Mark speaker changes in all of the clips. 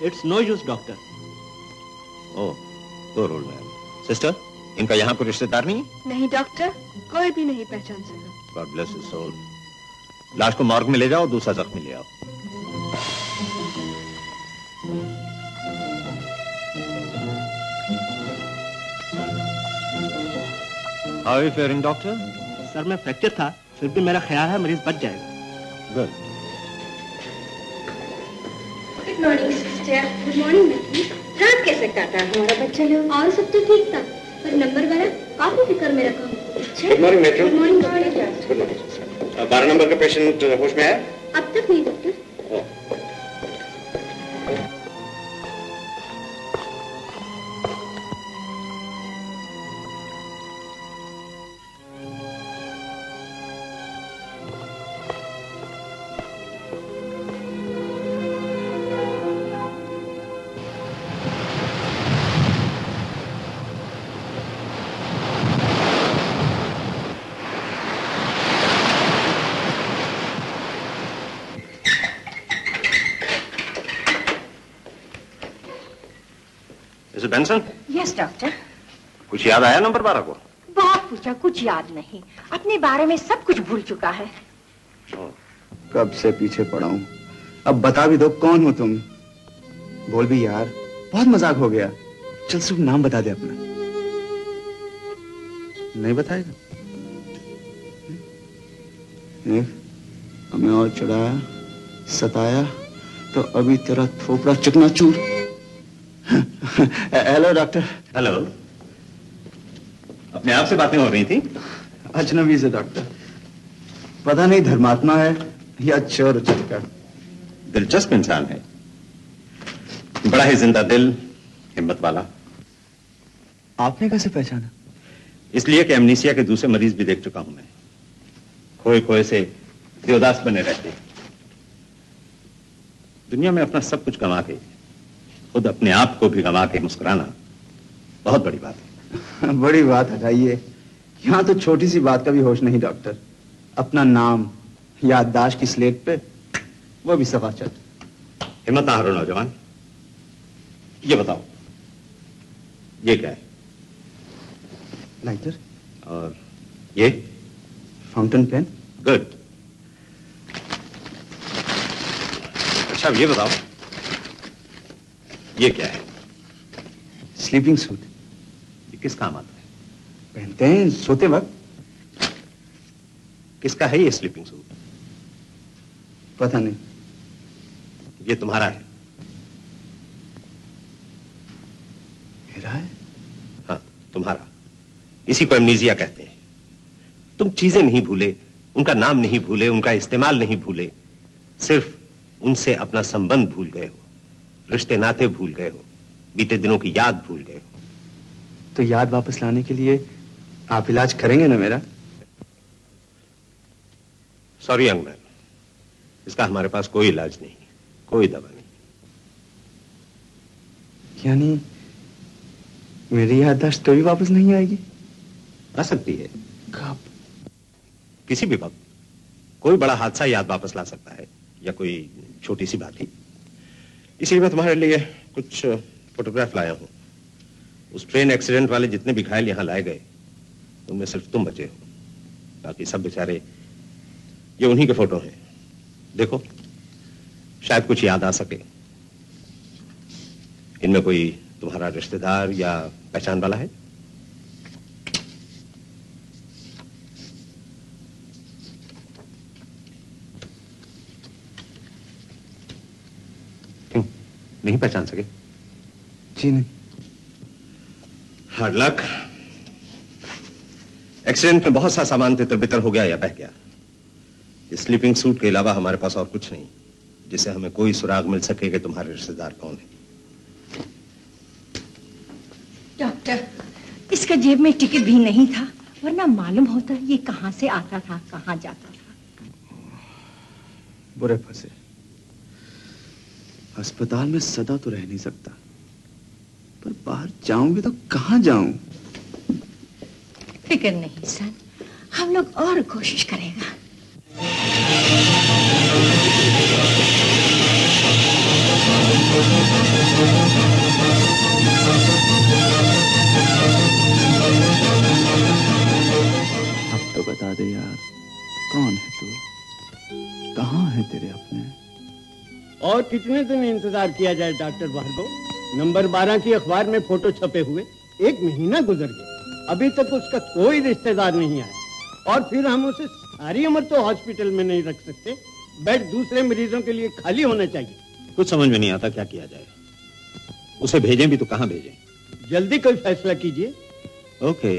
Speaker 1: It's no use doctor.
Speaker 2: Oh, दो roll ma'am. Sister, इनका यहाँ कोई रिश्तेदार नहीं?
Speaker 3: नहीं डॉक्टर, कोई भी नहीं पहचान सका।
Speaker 2: God bless his soul. लाश को मॉर्ग में ले जाओ, दूसरा जख्मी ले आओ। How are you faring doctor?
Speaker 1: Sir मैं फ्रैक्चर था, फिर भी मेरा ख्याल है मरीज बच जाएगा।
Speaker 2: Good.
Speaker 3: Good morning sister. Good morning बेटी। रात कैसे काटा हमारा बच्चा लोग? और सब तो ठीक था, पर नंबर वाला काफी फिक्र में रखा।
Speaker 4: Good morning matron.
Speaker 3: Good morning doctor.
Speaker 4: Good morning. 12 number का पेशेंट होश में है?
Speaker 3: अब तक नहीं डॉक्टर।
Speaker 2: बेंसन?
Speaker 5: Yes doctor.
Speaker 2: कुछ याद आया नंबर 12 को?
Speaker 5: बहुत पूछा, कुछ याद नहीं। अपने बारे में सब कुछ भूल चुका है।
Speaker 6: कब से पीछे पड़ा हूं, अब बता भी दो कौन हो तुम। बोल भी यार, बहुत मजाक हो गया। चल सिर्फ नाम बता दे अपना। नहीं बताएगा? हमें और चढ़ाया, सताया तो अभी तेरा थोपड़ा चकनाचूर। Hello doctor.
Speaker 2: हेलो। अपने आप से बातें हो रही थी?
Speaker 6: अजनबी से डॉक्टर। पता नहीं धर्मात्मा है या चोर उचक्कर।
Speaker 2: दिलचस्प इंसान है, बड़ा ही जिंदा दिल, हिम्मत वाला।
Speaker 6: आपने कैसे पहचाना?
Speaker 2: इसलिए कि एमनीसिया के दूसरे मरीज भी देख चुका हूं मैं। खोए खोए से देवदास बने रहते। दुनिया में अपना सब कुछ गंवा के खुद अपने आप को भी गंवा के मुस्कुराना बहुत बड़ी बात है।
Speaker 6: बड़ी बात हटाइए, यहाँ तो छोटी सी बात का भी होश नहीं डॉक्टर। अपना नाम याददाश्त की स्लेट पे, वो भी सफाचट।
Speaker 2: हिम्मत ना हारो नौजवान। ये बताओ, ये क्या है?
Speaker 6: लाइटर।
Speaker 2: और ये?
Speaker 6: Fountain pen.
Speaker 2: गुड। अच्छा अब ये बताओ, ये क्या है?
Speaker 6: Sleeping suit.
Speaker 2: ये किस काम आता है?
Speaker 6: पहनते हैं सोते वक्त।
Speaker 2: किसका है ये स्लीपिंग सूट?
Speaker 6: पता नहीं।
Speaker 2: ये तुम्हारा है?
Speaker 6: मेरा है?
Speaker 2: हाँ, तुम्हारा। इसी को एमनीजिया कहते हैं। तुम चीजें नहीं भूले, उनका नाम नहीं भूले, उनका इस्तेमाल नहीं भूले, सिर्फ उनसे अपना संबंध भूल गए हो, रिश्ते नाते भूल गए हो, बीते दिनों की याद भूल गए हो।
Speaker 6: तो याद वापस लाने के लिए आप इलाज करेंगे ना मेरा?
Speaker 2: सॉरी यंग मैन, इसका हमारे पास कोई इलाज नहीं, कोई दवा नहीं।
Speaker 6: यानी मेरी याददाश्त कभी वापस नहीं आएगी?
Speaker 2: आ सकती है।
Speaker 6: कब?
Speaker 2: किसी भी वक्त। कोई बड़ा हादसा याद वापस ला सकता है, या कोई छोटी सी बात ही। इसलिए मैं तुम्हारे लिए कुछ फोटोग्राफ लाया हूं। उस ट्रेन एक्सीडेंट वाले जितने भी घायल यहां लाए गए, उनमें सिर्फ तुम बचे हो, बाकी सब बेचारे। ये उन्हीं के फोटो हैं, देखो, शायद कुछ याद आ सके। इनमें कोई तुम्हारा रिश्तेदार या पहचान वाला है? नहीं पहचान सके?
Speaker 6: जी नहीं।
Speaker 2: Hard luck. एक्सीडेंट में बहुत सा सामान तितर-बितर हो गया या बह गया। स्लीपिंग सूट के अलावा हमारे पास और कुछ नहीं जिससे हमें कोई सुराग मिल सके कि तुम्हारे रिश्तेदार कौन है।
Speaker 5: डॉक्टर, इसका जेब में टिकट भी नहीं था, वरना मालूम होता ये कहाँ से आता था, कहाँ जाता था।
Speaker 6: बुरे फंसे। अस्पताल में सदा तो रह नहीं सकता, पर बाहर जाऊंगी तो कहाँ जाऊं?
Speaker 5: फिक्र नहीं सन, हम लोग और कोशिश करेगा।
Speaker 6: अब तो बता दे यार, कौन है तू? कहाँ है तेरे अपने?
Speaker 1: और कितने दिन इंतजार किया जाए डॉक्टर भार्गव? नंबर 12 की अखबार में फोटो छपे हुए 1 महीना गुजर गया, अभी तक उसका कोई रिश्तेदार नहीं आया। और फिर हम उसे सारी उम्र तो हॉस्पिटल में नहीं रख सकते, बेड दूसरे मरीजों के लिए खाली होना चाहिए।
Speaker 2: कुछ समझ में नहीं आता क्या किया जाए। उसे भेजें भी तो कहाँ भेजें?
Speaker 1: जल्दी कोई फैसला कीजिए।
Speaker 2: Okay,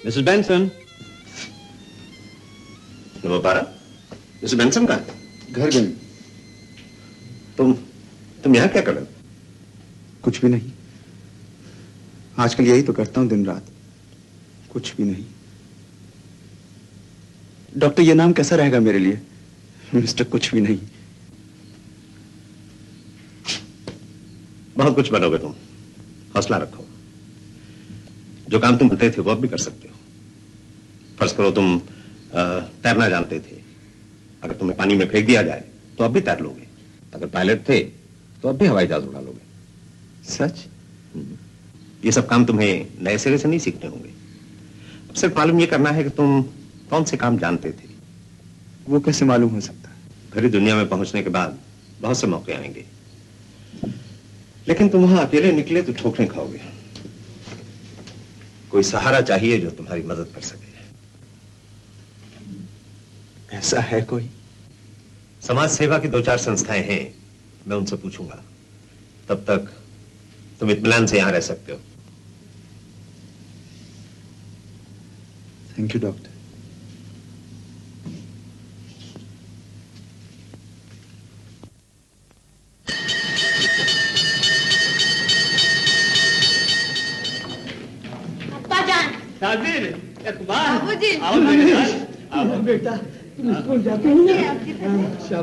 Speaker 2: Mrs Benson. Number 12, Mrs Benson कहाँ है?
Speaker 6: घर गई।
Speaker 2: तुम यहाँ क्या कर रहे हो?
Speaker 6: कुछ भी नहीं, आजकल यही तो करता हूं दिन रात, कुछ भी नहीं। डॉक्टर, ये नाम कैसा रहेगा मेरे लिए? मिस्टर कुछ भी नहीं।
Speaker 2: बहुत कुछ बनोगे तुम, हौसला रखो। जो काम तुम करते थे वो अब भी कर सकते हो। फर्ज करो तुम तैरना जानते थे, अगर तुम्हें पानी में फेंक दिया जाए तो अब भी तैर लोगे। अगर पायलट थे तो अब भी हवाई जहाज उड़ा लोगे।
Speaker 6: सच?
Speaker 2: ये सब काम तुम्हें नए सिरे से नहीं सीखने होंगे। अब सिर्फ मालूम ये करना है कि तुम कौन से काम जानते थे।
Speaker 6: वो कैसे मालूम हो सकता है?
Speaker 2: भरी दुनिया में पहुंचने के बाद बहुत से मौके आएंगे, लेकिन तुम वहां अकेले निकले तो ठोकरें खाओगे। कोई सहारा चाहिए जो तुम्हारी मदद कर सके।
Speaker 6: ऐसा है कोई?
Speaker 2: समाज सेवा की 2-4 संस्थाएं हैं, मैं उनसे पूछूंगा। तब तक तुम इत्मीनान से यहां रह सकते हो।
Speaker 6: Thank you doctor.
Speaker 1: साबिर, अखबार।
Speaker 3: बाबूजी।
Speaker 1: आओ मेरे साथ। आओ बेटा,
Speaker 3: तुम स्कूल जाते हो ना?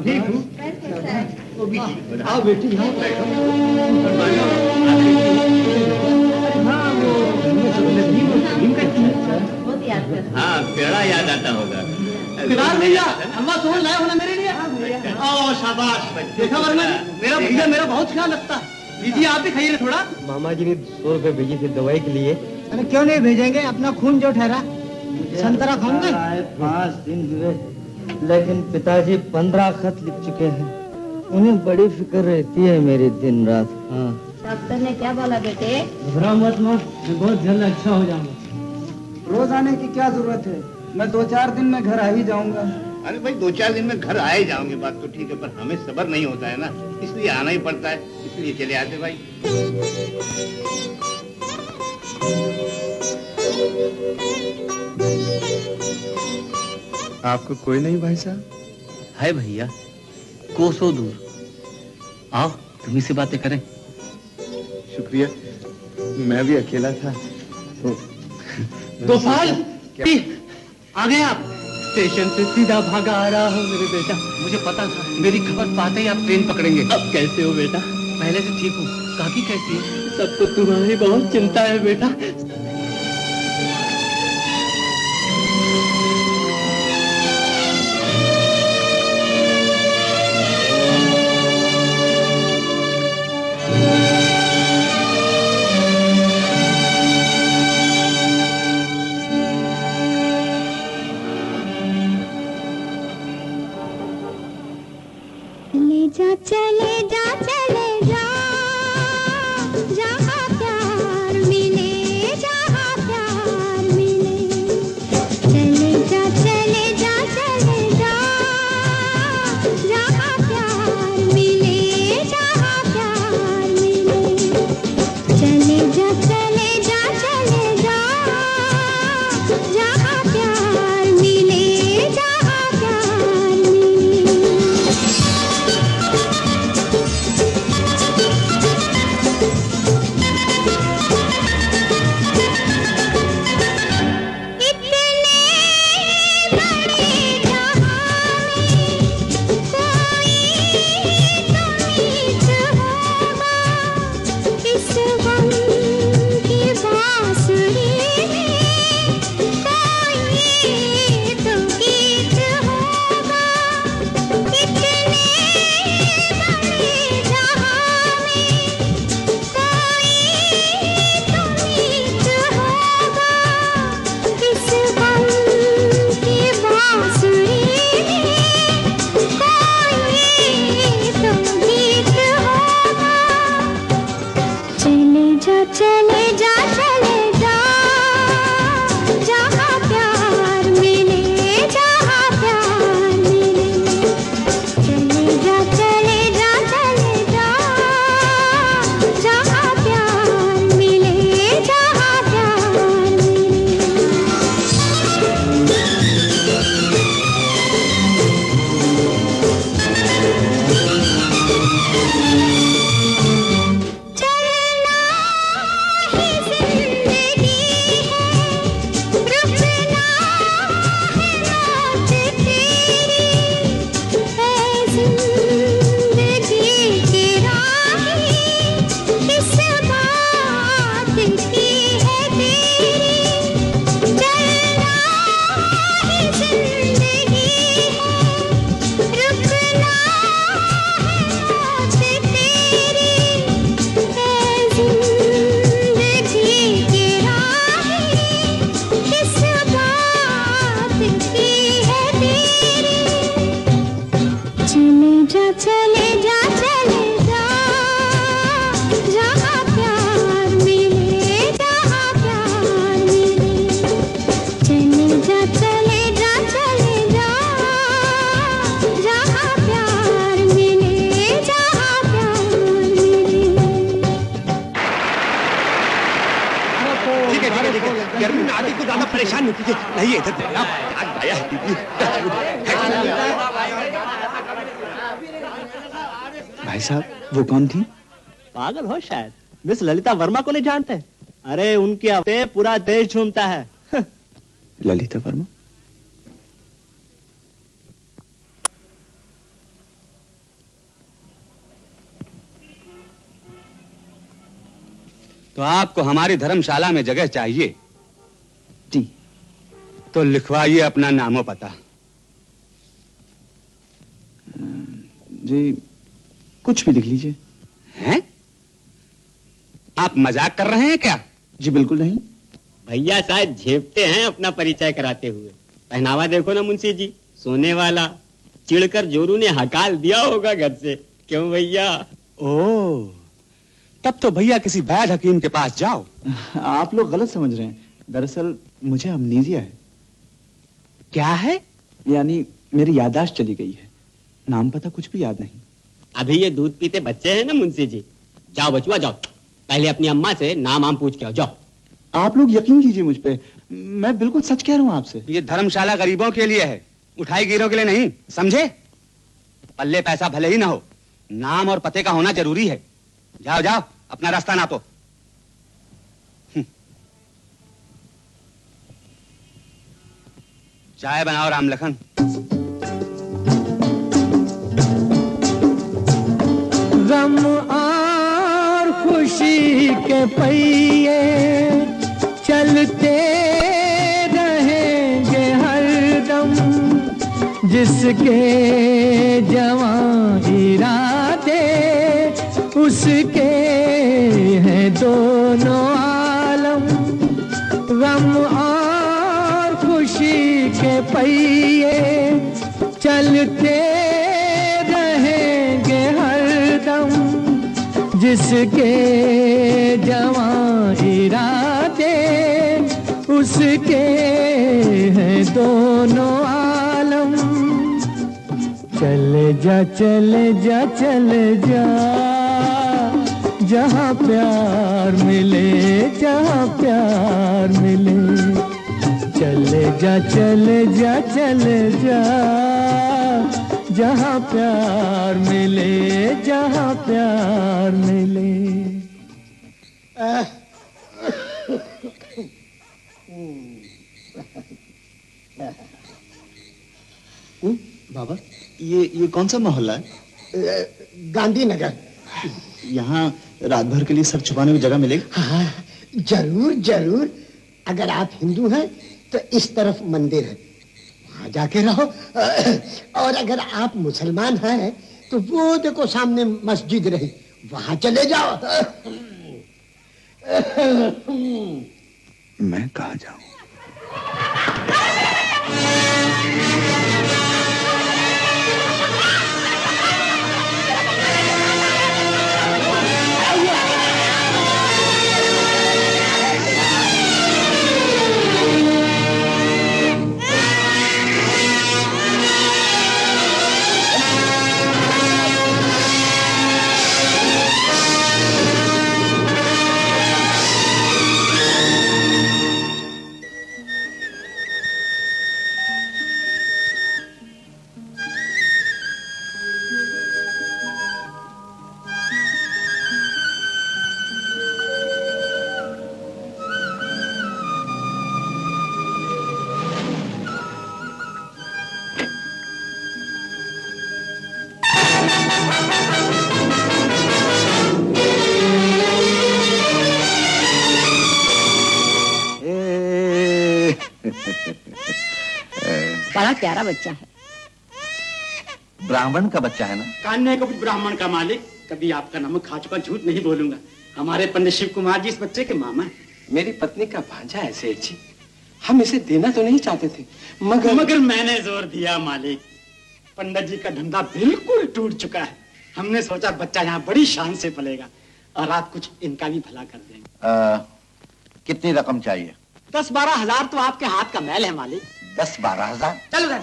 Speaker 1: ठीक हूँ। वो भी आओ बेटी, आओ बैठो। हाँ, वो हाँ, पेड़ा याद आता होगा। भैया, अम्मा सोन लाए हो ना मेरे लिए? आओ, शाबाश। देखा वरना मेरा भैया मेरा बहुत ख्याल रखता है। लीजिए, आप भी खाइए थोड़ा।
Speaker 7: मामा जी ने 100 रुपए भेजी थे दवाई के लिए।
Speaker 8: अरे क्यों नहीं भेजेंगे, अपना खून जो ठहरा। संतरा खाऊंगे?
Speaker 7: 5 दिन हुए, लेकिन पिताजी 15 खत लिख चुके हैं। उन्हें बड़ी फिक्र रहती है मेरी दिन रात। हाँ।
Speaker 3: डॉक्टर ने क्या बोला बेटे?
Speaker 8: घबराओ मत माँ, मैं बहुत जल्द अच्छा हो जाऊंगा।
Speaker 9: रोज आने की क्या जरूरत है, मैं 2-4 दिन में घर आ ही जाऊंगा।
Speaker 4: अरे भाई 2-4 दिन में घर आए जाओगे, बात तो ठीक है, पर हमें सब्र नहीं होता है ना, इसलिए आना ही पड़ता है। इसलिए चले आते भाई।
Speaker 6: आपको कोई नहीं भाई साहब?
Speaker 1: है भैया, कोसों दूर। आओ तुम्ही से बातें करें।
Speaker 6: शुक्रिया, मैं भी अकेला था तो।
Speaker 1: गोपाल, आ गए आप? स्टेशन से सीधा भागा आ रहा हूँ मेरे बेटा। मुझे पता था, मेरी खबर पाते ही आप ट्रेन पकड़ेंगे। अब कैसे हो बेटा? पहले से ठीक हूँ। काकी कैसी है? सबको तुम्हारी बहुत चिंता है बेटा।
Speaker 3: चले जा जहाँ प्यार मिले, जहाँ प्यार मिले। चले जा जहाँ प्यार मिले, जहाँ प्यार
Speaker 6: नहीं तुझे नहीं इधर देखना आया है दीदी। भाई साहब वो कौन थी?
Speaker 10: पागल हो शायद, मिस ललिता वर्मा को नहीं जानते? अरे उनके हफ्ते पूरा देश झूमता है।
Speaker 6: ललिता वर्मा?
Speaker 11: तो आपको हमारी धर्मशाला में जगह चाहिए?
Speaker 6: जी।
Speaker 11: तो लिखवाइए अपना नामो पता।
Speaker 6: जी कुछ भी लिख लीजिए।
Speaker 11: हैं? आप मजाक कर रहे हैं क्या?
Speaker 6: जी बिल्कुल नहीं।
Speaker 10: भैया शायद झेपते हैं अपना परिचय कराते हुए। पहनावा देखो ना मुंशी जी, सोने वाला। चिढ़कर जोरू ने हकाल दिया होगा घर से। क्यों भैया?
Speaker 11: ओह, तब तो भैया किसी वैद्य हकीम के पास जाओ।
Speaker 6: आप लोग गलत समझ रहे हैं। दरअसल मुझे अमनीजिया है।
Speaker 11: क्या है?
Speaker 6: यानी मेरी याददाश्त चली गई है, नाम पता कुछ भी याद नहीं।
Speaker 10: अभी ये दूध पीते बच्चे हैं ना मुंशी जी। जाओ बचुआ जाओ, पहले अपनी अम्मा से नाम आम पूछ के आओ। जाओ।
Speaker 6: आप लोग यकीन कीजिए मुझ पे, मैं बिल्कुल सच कह रहा हूँ आपसे।
Speaker 11: ये धर्मशाला गरीबों के लिए है, उठाई गिरों के लिए नहीं, समझे? पल्ले पैसा भले ही ना हो, नाम और पते का होना जरूरी है। जाओ जाओ, अपना रास्ता नापो। चाय बनाओ रामलखन।
Speaker 12: गम और खुशी के पहिए चलते रहेंगे हरदम, जिसके जवां इरादे उसके हैं दोनों आलम। गम और खुशी के पहिए चलते रहेंगे हरदम, जिसके जवां इरादे उसके हैं दोनों आलम। चले जा चले जा चले जा, जहाँ प्यार मिले जहाँ प्यार मिले। चले जा चले जा चले जा, जहाँ प्यार मिले जहाँ प्यार मिले।
Speaker 6: बाबा ये कौन सा मोहल्ला है?
Speaker 13: गांधीनगर।
Speaker 6: यहाँ रात भर के लिए सर छुपाने की जगह मिलेगी?
Speaker 13: हाँ जरूर जरूर। अगर आप हिंदू हैं तो इस तरफ मंदिर है, वहां जाके रहो। और अगर आप मुसलमान हैं तो वो देखो सामने मस्जिद रही, वहां चले जाओ।
Speaker 6: मैं कहाँ जाऊं?
Speaker 5: बड़ा प्यारा बच्चा है।
Speaker 14: ब्राह्मण का बच्चा है ना?
Speaker 10: कान्हे को भी ब्राह्मण का मालिक। कभी आपका नमक खा चुका झूठ नहीं बोलूंगा। हमारे पंडित शिव कुमार जी इस बच्चे के मामा हैं।
Speaker 15: मेरी पत्नी का भांजा है सेठ जी। हम इसे देना तो नहीं चाहते थे, मगर
Speaker 10: मैंने जोर दिया मालिक। पंडित जी का धंधा बिल्कुल टूट चुका है। हमने सोचा बच्चा यहाँ बड़ी शान से पलेगा और आप कुछ इनका भी भला कर देंगे।
Speaker 14: कितनी रकम चाहिए?
Speaker 10: 10-12 हजार तो आपके हाथ का मैल है मालिक।
Speaker 14: 10-12 हजार?
Speaker 10: चलो सर,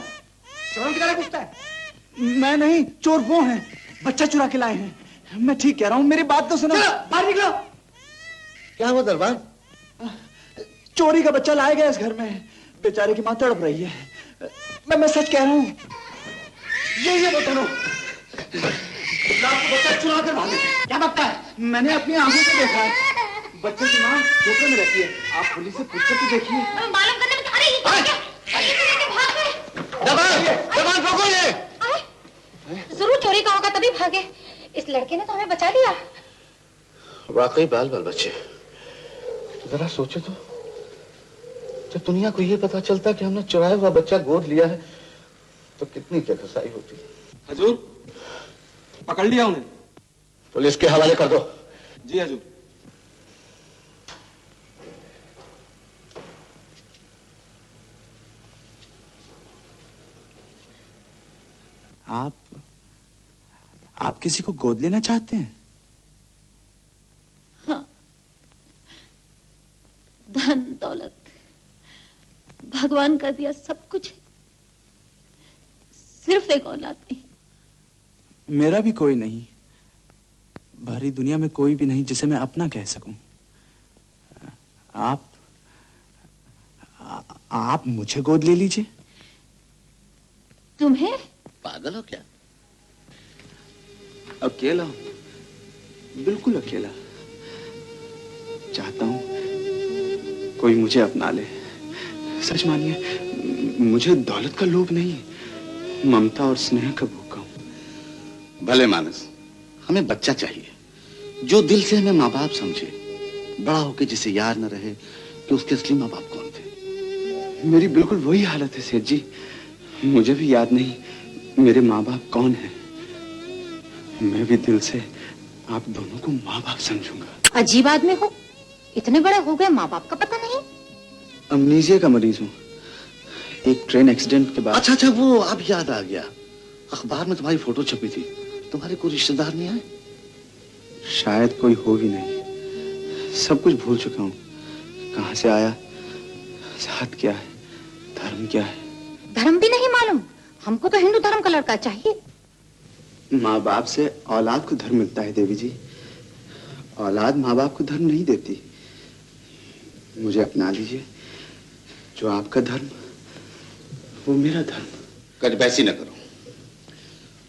Speaker 10: चोरों की तरह पूछता है।
Speaker 6: मैं नहीं, चोर वो हैं, बच्चा चुरा के लाए हैं। मैं ठीक कह रहा हूँ, मेरी बात तो सुनो।
Speaker 10: चलो बाहर निकलो।
Speaker 14: क्या हुआ दरबार?
Speaker 6: चोरी का बच्चा लाया गया इस घर में। बेचारे की माँ तड़प रही है।
Speaker 9: मैं सच कह रहा हूँ।
Speaker 6: ये वो दोनों रात को बच्चा चुरा कर भागे।
Speaker 9: क्या बकता है?
Speaker 6: मैंने अपनी आंखों से देखा है। बच्चे की माँ झोपड़े में रहती है। आप पुलिस से पूछ कर देखिए।
Speaker 3: मालूम करने में अरे ये क्या? भाग गए।
Speaker 6: दबान रोको ये।
Speaker 3: जरूर चोरी का होगा तभी भागे। इस लड़के ने तो हमें बचा लिया।
Speaker 14: वाकई बाल बाल बच्चे। जरा सोचे तो, जब दुनिया को ये पता चलता कि हमने चुराया हुआ बच्चा गोद लिया है तो कितनी क्या खसाई होती है।
Speaker 15: हजूर, पकड़ लिया उन्हें।
Speaker 14: पुलिस के हवाले कर दो।
Speaker 15: जी हजूर।
Speaker 6: आप किसी को गोद लेना चाहते हैं?
Speaker 16: हाँ। धन दौलत भगवान का दिया सब कुछ है, सिर्फ एक औलाद नहीं।
Speaker 6: मेरा भी कोई नहीं, बाहरी दुनिया में कोई भी नहीं जिसे मैं अपना कह सकूं। आप मुझे गोद ले लीजिए।
Speaker 16: तुम्हें?
Speaker 14: पागल हो क्या?
Speaker 6: अकेला हूं, बिल्कुल अकेला। चाहता हूं कोई मुझे अपना ले। सच मानिए, मुझे दौलत का लोभ नहीं है, ममता और स्नेह का भूखा हूं।
Speaker 14: भले मानस, हमें बच्चा चाहिए जो दिल से हमें माँ बाप समझे, बड़ा होके जिसे याद न रहे कि उसके असली माँ बाप कौन थे।
Speaker 6: मेरी बिल्कुल वही हालत है सेठ जी। मुझे भी याद नहीं मेरे माँ बाप कौन है। मैं भी दिल से आप दोनों को माँ बाप समझूंगा।
Speaker 3: अजीब आदमी हो, इतने बड़े हो गए माँ बाप का पता नहीं।
Speaker 6: अमनीजिया का मरीज हूँ, एक ट्रेन एक्सीडेंट के बाद।
Speaker 14: अच्छा, वो अब याद आ गया। अखबार में तुम्हारी फोटो छपी थी। तुम्हारे कोई रिश्तेदार नहीं आए?
Speaker 6: शायद कोई हो भी नहीं। सब कुछ भूल चुका हूँ। कहाँ से आया, जात क्या है, धर्म क्या है।
Speaker 3: धर्म भी नहीं मालूम? हमको तो हिंदू धर्म का लड़का चाहिए।
Speaker 6: माँ बाप से औलाद को धर्म मिलता है देवी जी, औलाद माँ बाप को धर्म नहीं देती। मुझे अपना लीजिए, जो आपका धर्म वो मेरा धर्म।
Speaker 14: कभी ऐसी न करो,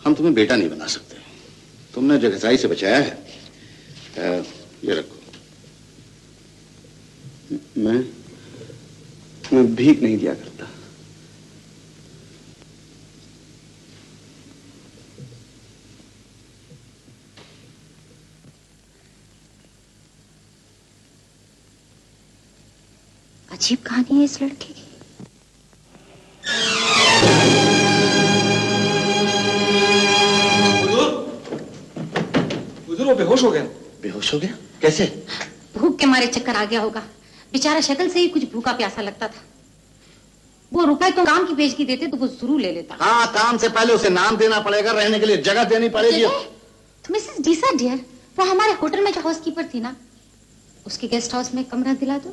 Speaker 14: हम तुम्हें बेटा नहीं बना सकते। तुमने जो घसाई से बचाया है, ये रखो।
Speaker 6: मैं भीख नहीं दिया करता।
Speaker 3: अजीब कहानी है इस लड़के की।
Speaker 15: हुजूर, वो बेहोश हो गया।
Speaker 14: बेहोश हो गया? कैसे?
Speaker 3: भूख के मारे चक्कर आ गया होगा। बेचारा शक्ल से ही कुछ भूखा प्यासा लगता था। वो रुपए तो काम की पेशगी देते तो वो जरूर ले लेता।
Speaker 14: हाँ, काम से पहले उसे नाम देना पड़ेगा, रहने के लिए जगह देनी पड़ेगी।
Speaker 3: तो मिसेस डीसा डियर, वो हमारे होटल में जो हाउसकीपर थी ना, उसके गेस्ट हाउस में कमरा दिला दो।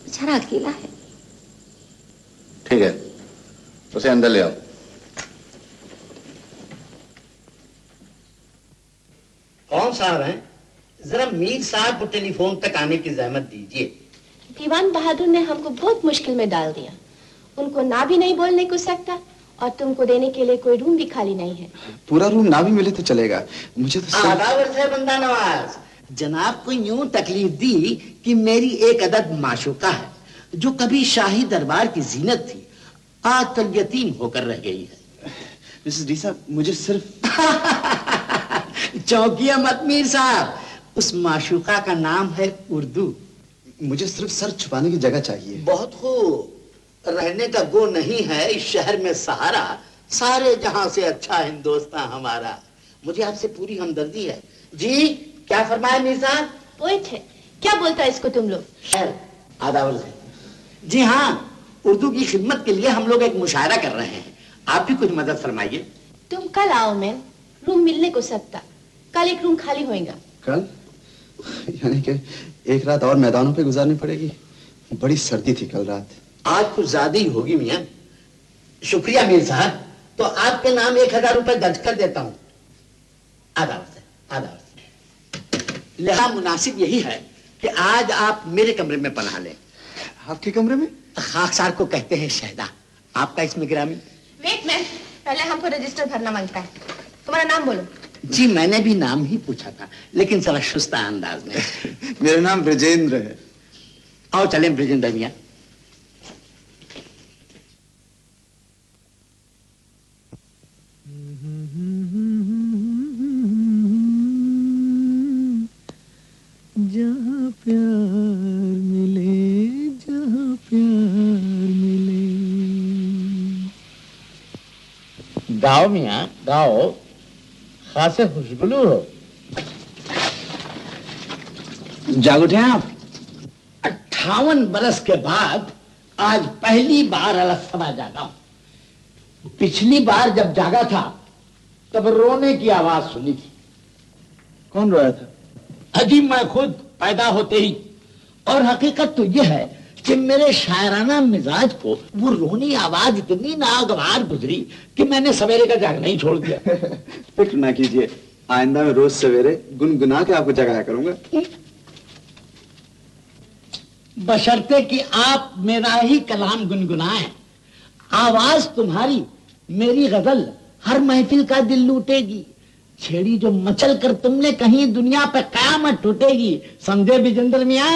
Speaker 3: बेचारा अकेला है।
Speaker 14: ठीक है, उसे अंदर ले आओ।
Speaker 17: कौन साहब हैं? जरा मीर साहब को टेलीफोन तक आने की जहमत दीजिए।
Speaker 18: दीवान बहादुर ने हमको बहुत मुश्किल में डाल दिया। उनको ना भी नहीं बोलने को सकता और तुमको देने के लिए कोई रूम भी खाली नहीं है।
Speaker 6: पूरा रूम ना भी मिले तो चलेगा। मुझे तो
Speaker 17: आदावर है बंदा नवाज। जनाब को यूं तकलीफ दी कि मेरी एक अदद माशूका है जो कभी शाही दरबार की जीनत थी, आज कल यतीम होकर रह गई है।
Speaker 6: मिसेस डीसा, मुझे सिर्फ
Speaker 17: चौंकिए मत मीर साहब, उस माशूका का नाम है उर्दू।
Speaker 6: मुझे सिर्फ सर छुपाने की जगह चाहिए।
Speaker 17: बहुत खूब, रहने का गो नहीं है इस शहर में सहारा, सारे जहां से अच्छा हिंदुस्तान हमारा। मुझे आपसे पूरी हमदर्दी है। जी क्या फरमाए मीर साहब?
Speaker 18: पोइट है, क्या बोलता है इसको तुम लोग?
Speaker 17: आदावर से। जी हाँ, उर्दू की खिदमत के लिए हम लोग एक मुशायरा कर रहे हैं, आप भी कुछ मदद फरमाइए।
Speaker 18: तुम कल आओ, मैं रूम मिलने को सकता। कल एक रूम खाली होएगा।
Speaker 6: कल? यानी कि एक रात और मैदानों पे गुजारनी पड़ेगी। बड़ी सर्दी थी कल रात।
Speaker 17: आज कुछ ज्यादा ही होगी मियां। शुक्रिया मीर साहब, तो आपके नाम 1000 रुपए दर्ज कर देता हूं। आदावर से, आदावर से। लिहाजा मुनासिब यही है कि आज आप मेरे कमरे में पनाह लें।
Speaker 6: आपके कमरे में?
Speaker 17: खाकसार को कहते हैं शहदा। आपका इसमें गिरामी?
Speaker 18: वेट मैन, पहले हमको रजिस्टर भरना मांगता है। तुम्हारा नाम बोलो।
Speaker 17: जी मैंने भी नाम ही पूछा था, लेकिन जरा शुस्ता अंदाज में।
Speaker 6: मेरा नाम ब्रजेंद्र है।
Speaker 17: आओ चलें ब्रजेंद्र मियां।
Speaker 12: जहाँ प्यार मिले, जहाँ प्यार मिले।
Speaker 17: गाओ मियां गाओ, खासे खुशगुलू हो। जाग उठे आप? 58 बरस के बाद आज पहली बार अलग समा जागा हूं। पिछली बार जब जागा था तब रोने की आवाज सुनी थी।
Speaker 6: कौन रोया था?
Speaker 17: अजी मैं खुद पैदा होते ही। और हकीकत तो यह है कि मेरे शायराना मिजाज को वो रोनी आवाज इतनी नागवार गुजरी कि मैंने सवेरे का जागना ही छोड़ दिया।
Speaker 6: फिक्र ना कीजिए, आइंदा मैं रोज सवेरे गुनगुना के आपको जगाया करूंगा।
Speaker 17: बशर्ते कि आप मेरा ही कलाम गुनगुनाएं। आवाज तुम्हारी मेरी गजल हर महफिल का दिल लूटेगी। छेड़ी जो मचल कर तुमने कहीं दुनिया पे कयामत टूटेगी। समझे विजेंद्र मियां?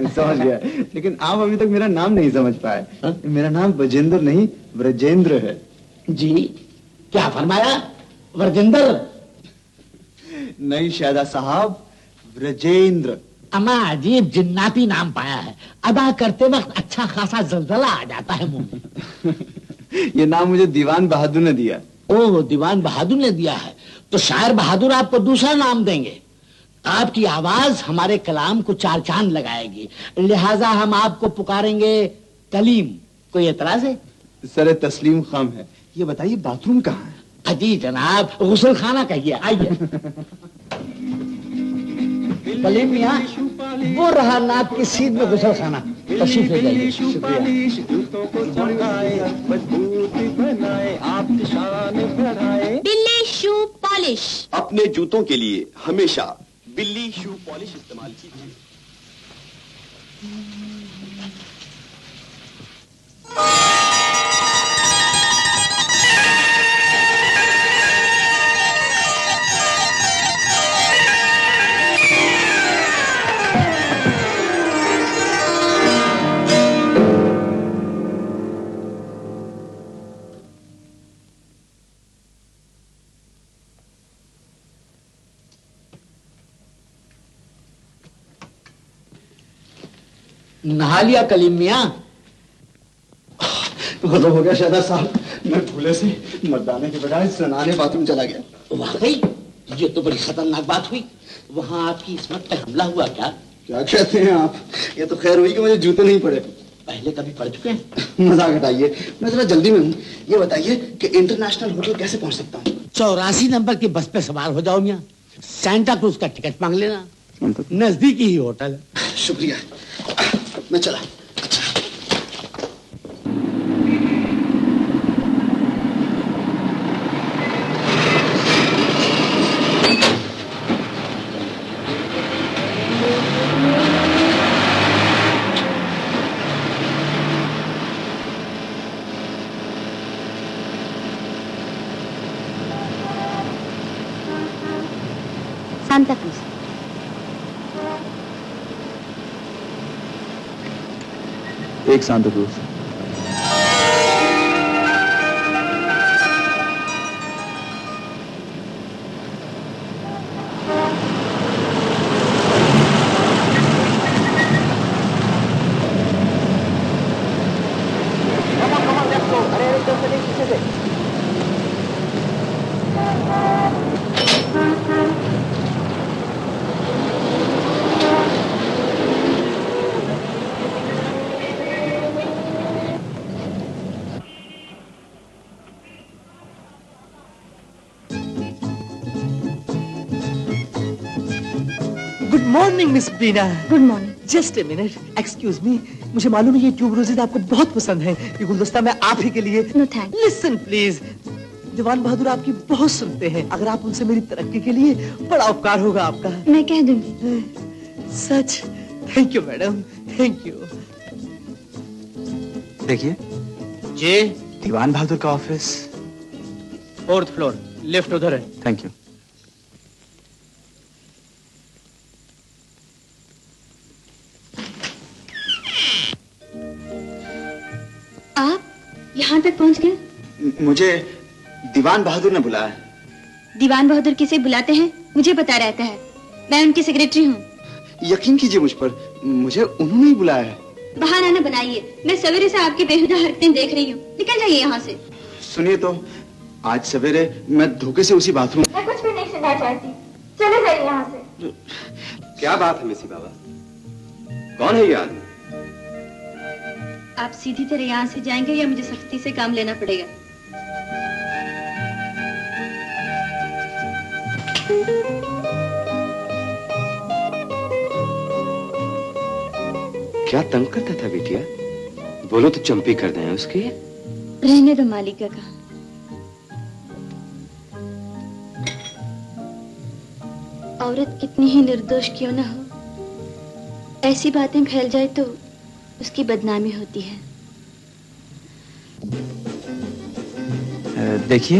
Speaker 6: समझ गया, लेकिन आप अभी तक मेरा नाम नहीं समझ पाए। मेरा नाम ब्रजेंद्र नहीं ब्रजेंद्र है।
Speaker 17: जी क्या फरमाया? ब्रजेंद्र
Speaker 6: नहीं शायदा साहब, ब्रजेंद्र।
Speaker 17: अमा अजीब जिन्नाती नाम पाया है। अदा करते वक्त अच्छा खासा जलजला आ जाता है मुंह में।
Speaker 6: ये नाम मुझे दीवान बहादुर ने दिया।
Speaker 17: ओह, दीवान बहादुर ने दिया है तो शायर बहादुर आपको दूसरा नाम देंगे। आपकी आवाज हमारे कलाम को चार चांद लगाएगी, लिहाजा हम आपको पुकारेंगे कलीम। कोई एतराज है?
Speaker 6: सर तस्लीम खाम है। ये बताइए बाथरूम कहाँ है?
Speaker 17: अजी जनाब, गुसल खाना कहिए। आइए। कलीम मियां, वो रहा नाक की सीध में गुसल खाना। तशरीफ ले जाइए।
Speaker 18: बिल्ली शू पॉलिश।
Speaker 19: अपने जूतों के लिए हमेशा बिल्ली शू पॉलिश इस्तेमाल कीजिए।
Speaker 17: नहा लिया कलीम मियां?
Speaker 6: गजब हो गया शायदा साहब, मैं भूले से मर्दाने के बजाय सनाने बाथरूम चला गया।
Speaker 17: वाकई ये तो बड़ी खतरनाक बात हुई। वहां आपकी इस्मत पे हमला हुआ क्या?
Speaker 6: क्या कहते हैं आप? ये तो खैर हुई कि मुझे जूते नहीं पड़े।
Speaker 17: पहले कभी पड़ चुके हैं?
Speaker 6: मजाक हटाइए, मैं जरा जल्दी में हूँ। ये बताइए कि इंटरनेशनल होटल कैसे पहुंच सकता हूँ?
Speaker 17: 84 नंबर की बस पे सवार हो जाओ मियां। सेंटा क्रूज का टिकट मांग लेना, नजदीकी ही होटल है।
Speaker 6: शुक्रिया, मैं चला।
Speaker 18: Santa Cruz.
Speaker 6: एक Santa Cruz.
Speaker 20: Good morning miss Beena.
Speaker 18: Good morning.
Speaker 20: Just a minute, excuse me. मुझे मालूम है ये ट्यूब रोजेज आपको बहुत पसंद है। ये गुलदस्ता मैं आप ही के लिए।
Speaker 18: No thanks.
Speaker 20: लिसन प्लीज, दीवान बहादुर आपकी बहुत सुनते हैं। अगर आप उनसे मेरी तरक्की के लिए, बड़ा उपकार होगा आपका।
Speaker 18: मैं कह दूंगी।
Speaker 20: सच? Thank you madam, thank you.
Speaker 6: देखिए
Speaker 20: जी।
Speaker 6: दीवान बहादुर का ऑफिस
Speaker 20: 4th फ्लोर, लिफ्ट उधर है।
Speaker 6: Thank you.
Speaker 3: आप यहाँ तक पहुँच गए?
Speaker 6: मुझे दीवान बहादुर ने बुलाया है।
Speaker 3: दीवान बहादुर किसे बुलाते हैं मुझे पता रहता है, मैं उनकी सेक्रेटरी हूँ।
Speaker 6: यकीन कीजिए मुझ पर, मुझे उन्होंने ही बुलाया है।
Speaker 3: बहाना न बनाइए, मैं सवेरे से आपकी बेहुदा हरकतें देख रही हूँ, निकल जाइए यहाँ से।
Speaker 6: सुनिए तो, आज सवेरे मैं धोखे से उसी बाथरूम।
Speaker 3: मैं कुछ भी नहीं सुनना चाहती, चले जाइए यहाँ से।
Speaker 19: क्या बात है मिसी बाबा, कौन है ये आदमी?
Speaker 3: आप सीधी तरह यहाँ से जाएंगे या मुझे सख्ती से काम लेना पड़ेगा?
Speaker 19: क्या तंग करता था बिटिया? बोलो तो चंपी कर दें उसकी।
Speaker 3: रहने दो मालिका का। औरत कितनी ही निर्दोष क्यों न हो, ऐसी बातें फैल जाए तो उसकी बदनामी होती है।
Speaker 6: देखिए,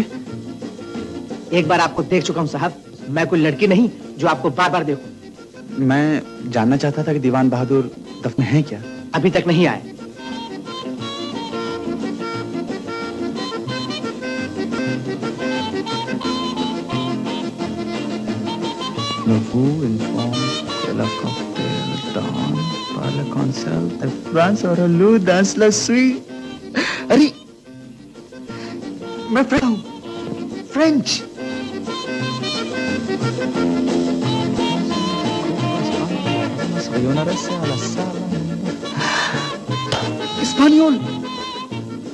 Speaker 20: एक बार आपको देख चुका हूँ साहब, मैं कोई लड़की नहीं जो आपको बार बार देखूं।
Speaker 6: मैं जानना चाहता था कि दीवान बहादुर दफ्तर में हैं क्या?
Speaker 20: अभी तक नहीं आए।
Speaker 6: Who informs Stella Cocktail, Dawn, Parla Concel, France और Lou dans la suite? अरे, मैं फ्रेंच हूँ, फ्रेंच। स्पेनियोल,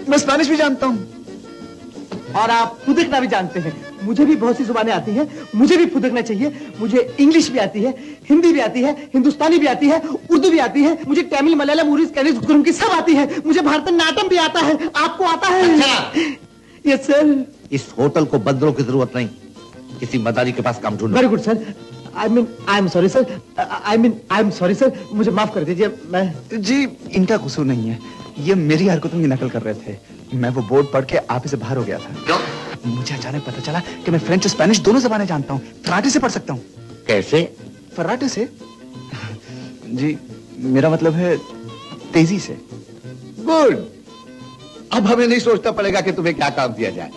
Speaker 6: मैं स्पेनिश भी जानता हूँ।
Speaker 20: और आप फुदकना भी जानते हैं। मुझे भी बहुत सी जुबानें आती हैं, मुझे भी फुदकना चाहिए। मुझे इंग्लिश भी आती है, हिंदी भी आती है, हिंदुस्तानी भी आती है, उर्दू भी आती है, मुझे तमिल, मलयालम, उड़ीस, कन्नड़, गुरुमुखी सब आती है। मुझे भरतनाट्यम भी आता है। आपको आता है? Yes sir.
Speaker 21: इस होटल को बंदरों की जरूरत नहीं, किसी मदारी के पास काम ढूंढो।
Speaker 20: Very good sir. I am sorry sir. I am sorry sir, मुझे माफ कर दीजिए। मैं
Speaker 6: जी, इनका कसूर नहीं है, ये मेरी हरकतों की नकल कर रहे थे। मैं वो बोर्ड पढ़ के आप ही से बाहर हो गया था।
Speaker 21: क्यों?
Speaker 6: मुझे अचानक पता चला कि मैं फ्रेंच स्पेनिश दोनों जबानें जानता हूँ। फराटे से पढ़ सकता हूँ।
Speaker 21: कैसे?
Speaker 6: फराटे से? जी, मेरा मतलब है तेजी से।
Speaker 21: गुड। अब हमें नहीं सोचना पड़ेगा कि तुम्हें क्या काम दिया जाए।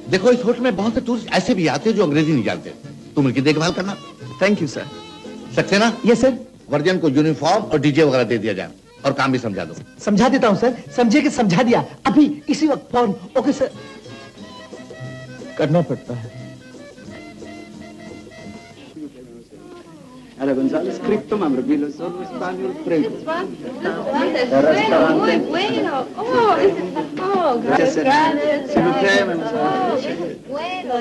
Speaker 21: देखो, इस होटल में बहुत से टूरिस्ट ऐसे भी आते हैं जो अंग्रेजी नहीं जानते। तुम उनकी देखभाल करना।
Speaker 6: Thank you sir.
Speaker 21: Saxena?
Speaker 20: Yes sir.
Speaker 21: Version को यूनिफॉर्म और डीजे वगैरह दे दिया जाए और काम भी समझा दो।
Speaker 20: समझा देता हूँ सर। समझे कि समझा दिया, अभी इसी वक्त फोन। Okay sir. करना पड़ता है।
Speaker 6: Ahora González, Cripto, Mambrevilo, solo español, prego.
Speaker 3: Muy bueno. Oh, gracias.
Speaker 6: Si me cree,
Speaker 3: Bueno.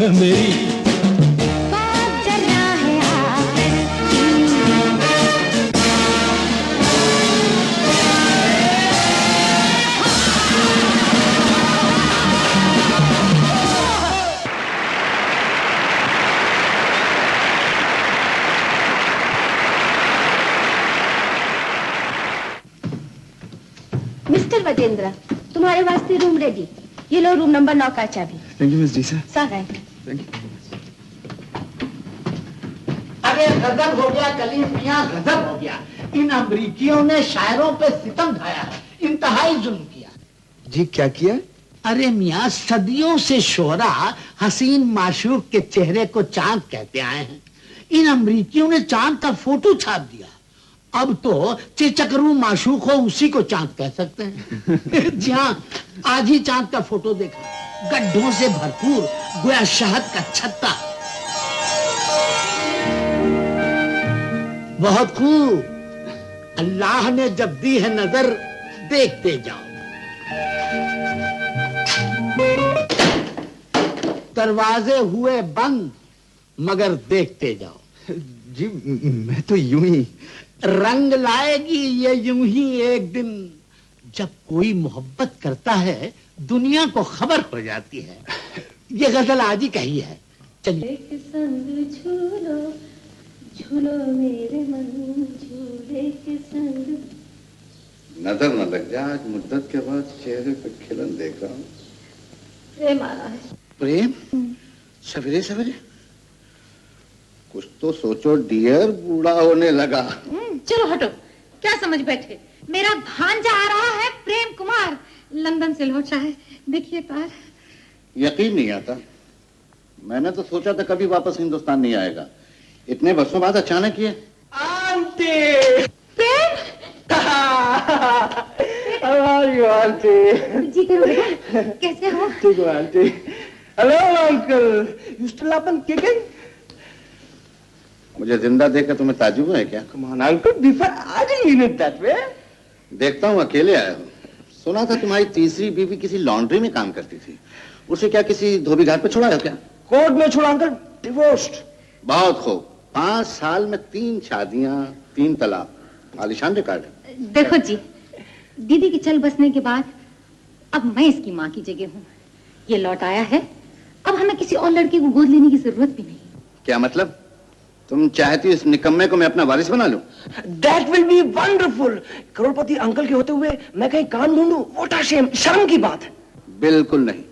Speaker 12: मेरी
Speaker 18: मिस्टर वजेंद्र, तुम्हारे वास्ते रूम रेडी। ये लो रूम नंबर 9 का चाबी।
Speaker 6: थैंक यू मिस जी सर।
Speaker 18: सब है।
Speaker 17: अरे गजब हो गया कलीम मियां, गजब हो गया। इन अमरीकियों ने शायरों पे सितम ढाया है, इंतहाई जुल्म किया।
Speaker 6: जी क्या किया?
Speaker 17: अरे मियां, सदियों से शोहरा हसीन माशूक के चेहरे को चांद कहते आए हैं। इन अमरीकियों ने चांद का फोटो छाप दिया। अब तो चिचकरू माशूक हो उसी को चांद कह सकते हैं। जी हाँ, आज ही चांद का फोटो देखा, गड्ढों से भरपूर, गोया शहद का छत्ता। बहुत खूब। अल्लाह ने जब दी है नजर, देखते जाओ। दरवाजे हुए बंद, मगर देखते जाओ।
Speaker 6: जी मैं तो यूं ही।
Speaker 17: रंग लाएगी ये यूं ही एक दिन। जब कोई मोहब्बत करता है, दुनिया को खबर हो जाती है। ये गजल आज ही कही है। चलिए।
Speaker 3: संग झूलो झूलो मेरे मन, झूले के संग।
Speaker 14: नजर न लग जा, आज मुद्दत के बाद चेहरे पे खिलन देख रहा हूँ।
Speaker 3: प्रेम आ रहा है।
Speaker 14: प्रेम? सवेरे सवेरे? कुछ तो सोचो डियर, बूढ़ा होने लगा।
Speaker 5: चलो हटो, क्या समझ बैठे? मेरा भांजा आ रहा है, प्रेम कुमार, लंदन से लौटा है। देखिए तार।
Speaker 14: यकीन नहीं आता। मैंने तो सोचा था कभी वापस हिंदुस्तान नहीं आएगा। इतने वर्षों बाद अचानक ये।
Speaker 20: Aunty!
Speaker 5: Prem!
Speaker 20: How are you, aunty?
Speaker 5: जी करो बेटा, कैसे हो?
Speaker 20: ठीक हो aunty? Hello, uncle. You still up and kicking?
Speaker 14: मुझे जिंदा देखकर तुम्हें ताज्जुब है क्या?
Speaker 20: Come on, uncle. Before I didn't mean it that way.
Speaker 14: देखता हूँ अकेले आया हो। सुना था तुम्हारी तीसरी बीवी किसी लॉन्ड्री में काम करती थी। उसे क्या किसी धोबी घाट पे छोड़ा है क्या?
Speaker 20: कोर्ट में छोड़ा अंकल, डिवोर्स्ड।
Speaker 14: बहुत खूब। 5 साल में 3 शादियां, 3 तलाक। आलिशान रिकॉर्ड है।
Speaker 5: देखो जी, दीदी के चल बसने के बाद अब मैं इसकी माँ की जगह हूँ। ये लौट आया है, अब हमें किसी और लड़के को गोद लेने की जरूरत भी नहीं।
Speaker 14: क्या मतलब? तुम चाहती हो इस निकम्मे को मैं अपना वारिस बना लूं?
Speaker 20: That will be wonderful. Crorepati uncle के होते हुए मैं कहीं कान ढूंढूं, what a shame, शर्म की बात है।
Speaker 14: बिल्कुल नहीं।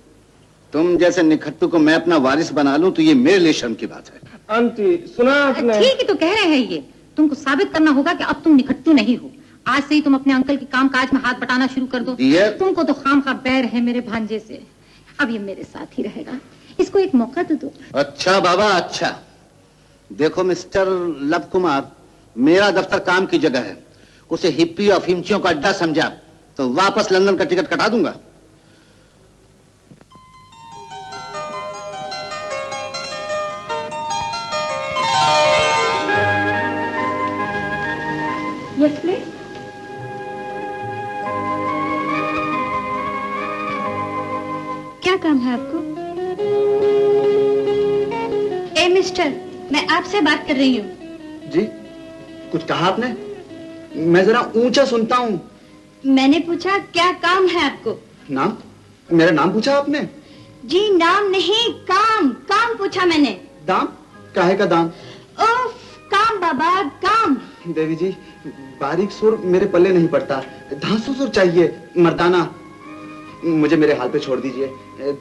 Speaker 14: तुम जैसे निखट्टू को मैं अपना वारिस बना लूं तो ये मेरे लिए शर्म की बात है।
Speaker 20: आंटी सुना आपने?
Speaker 5: ठीक ही तो कह रहे हैं ये। तुमको साबित करना होगा कि अब तुम निखट्टू नहीं हो। आज से ही तुम अपने अंकल के कामकाज में हाथ बटाना शुरू कर दो। तुमको तो खामखा बैर है मेरे भांजे से। अब ये मेरे साथ ही रहेगा, इसको एक मौका तो दो।
Speaker 14: अच्छा बाबा, अच्छा। देखो मिस्टर लव कुमार, मेरा दफ्तर काम की जगह है। उसे हिप्पी और फिंचियों का अड्डा समझा तो वापस लंदन का टिकट कटा दूंगा।
Speaker 3: Yes please. क्या काम है आपको? ए मिस्टर, मैं आपसे बात कर रही हूँ।
Speaker 6: जी कुछ कहा आपने? मैं जरा ऊंचा सुनता हूँ।
Speaker 3: मैंने पूछा क्या काम है आपको?
Speaker 6: नाम? मेरा नाम पूछा आपने?
Speaker 3: जी नाम नहीं, काम काम पूछा मैंने।
Speaker 6: दाम? काहे का दाम?
Speaker 3: ओफ, काम बाबा, काम।
Speaker 6: देवी जी, बारीक सुर मेरे पल्ले नहीं पड़ता। धांसू सुर चाहिए, मर्दाना। मुझे मेरे हाल पे छोड़ दीजिए।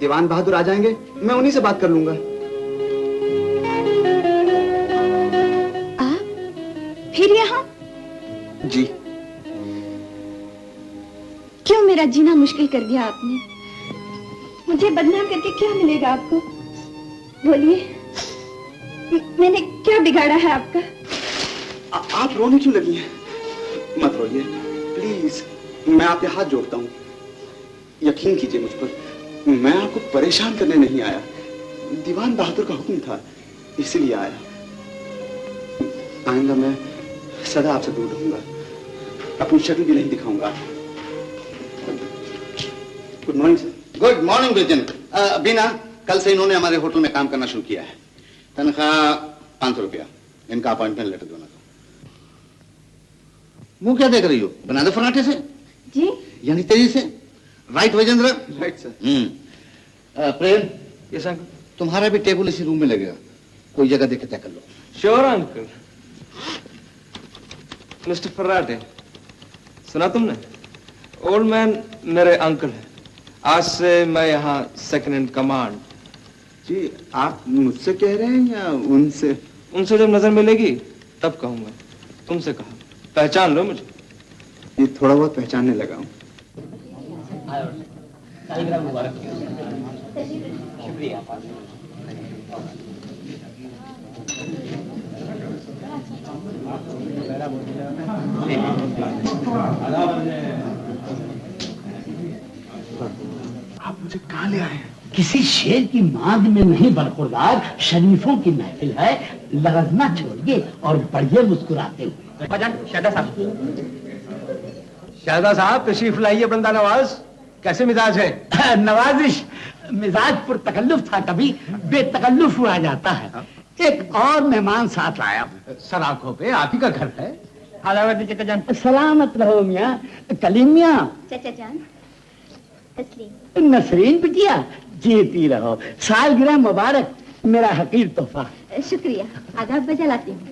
Speaker 6: दीवान बहादुर आ जाएंगे, मैं उन्हीं से बात कर लूंगा।
Speaker 3: फिर यहाँ?
Speaker 6: जी।
Speaker 3: क्यों मेरा जीना मुश्किल कर दिया आपने? मुझे बदनाम करके क्या मिलेगा आपको? बोलिए, मैंने क्या बिगाड़ा है आपका?
Speaker 6: आप रोने क्यों लगी हैं? मत रोइए प्लीज, मैं आपके हाथ जोड़ता हूँ। यकीन कीजिए मुझ पर, मैं आपको परेशान करने नहीं आया। दीवान बहादुर का हुक्म था, इसलिए आया। आइंदा मैं सदा आपसे दूर रहूंगा, अपनी शक्ल भी नहीं दिखाऊंगा। Good morning sir.
Speaker 14: Good morning Brijendra. Beena,
Speaker 21: कल से इन्होंने हमारे होटल में काम करना शुरू किया है। तनख्वाह 500 रुपया। इनका अपॉइंटमेंट लेटर दोना दो। मुंह क्या देख रही हो? बना दो फराटे से।
Speaker 3: जी
Speaker 21: यानी तेजी से। Right Vajendra?
Speaker 14: Right sir.
Speaker 21: Prem,
Speaker 14: yes uncle.
Speaker 21: तुम्हारा भी टेबल इसी रूम में लगेगा। कोई जगह देख के तय कर लो।
Speaker 14: Sure uncle. मिस्टर फर्राटे, सुना तुमने? ओल्ड मैन मेरे अंकल है। आज से मैं यहाँ सेकंड इन कमांड।
Speaker 6: जी आप मुझसे कह रहे हैं या उनसे?
Speaker 14: उनसे जब नजर मिलेगी तब कहूंगा। तुमसे कहा, पहचान लो मुझे।
Speaker 6: ये थोड़ा बहुत पहचानने लगा हूँ।
Speaker 17: शुक्रिया। आप मुझे कहाँ ले आए? किसी शेर की मांग में नहीं बरखुरदार, शरीफों की महफिल है। लरजना छोड़िए और बढ़िए मुस्कुराते हुए।
Speaker 20: शाहदा साहब तशरीफ लाइए। बंदा नवाज, कैसे मिजाज है?
Speaker 17: नवाजिश मिजाज पर तकल्लुफ था, कभी बेतकल्लुफ हुआ जाता है। एक और मेहमान साथ लाया हूँ।
Speaker 20: सर आंखों पे आप ही का घर है।
Speaker 17: सलामत रहो मियाँ। कलीम मियाँ।
Speaker 3: चाचा जान, तस्लीम।
Speaker 17: नसरीन बिटिया, जीती रहो। सालगिरह मुबारक, मेरा हकीर तोहफा।
Speaker 3: शुक्रिया। आदाब बजा लाती हूँ।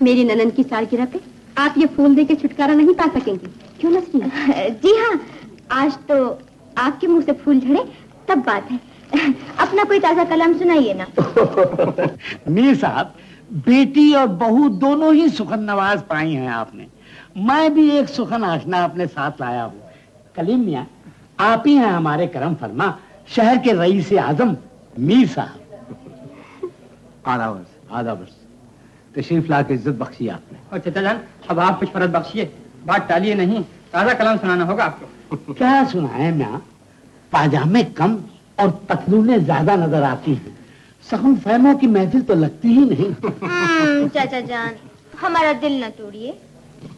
Speaker 3: मेरी ननन की सालगिरह पे आप ये फूल दे के छुटकारा नहीं पा सकेंगे, क्यों नसरीन? जी हाँ, आज तो आपके मुंह से फूल झड़े तब बात है। अपना कोई ताजा कलाम सुनाइए ना।
Speaker 17: मीर साहब, बेटी और बहू दोनों ही सुखन नवाज पाई हैं आपने। मैं भी एक सुखन आशना अपने साथ लाया हूँ। कलीम मियाँ, आप ही हैं हमारे करम फरमा, शहर के रईस आजम मीर साहब।
Speaker 20: आदाब तशरीफ ला के इज्जत बख्शी आपने।
Speaker 2: और चाचा जान, अब आप कुछ फर्ज बख्शिए, बात टालिए नहीं, ताजा कलाम सुनाना होगा आपको।
Speaker 17: क्या सुनाए मियाँ? पाजामे कम और पतलूने ज्यादा नजर आती हैं। सगुन फहमों की महफिल तो लगती ही नहीं।
Speaker 3: चाचा जान, हमारा दिल न तोड़िए।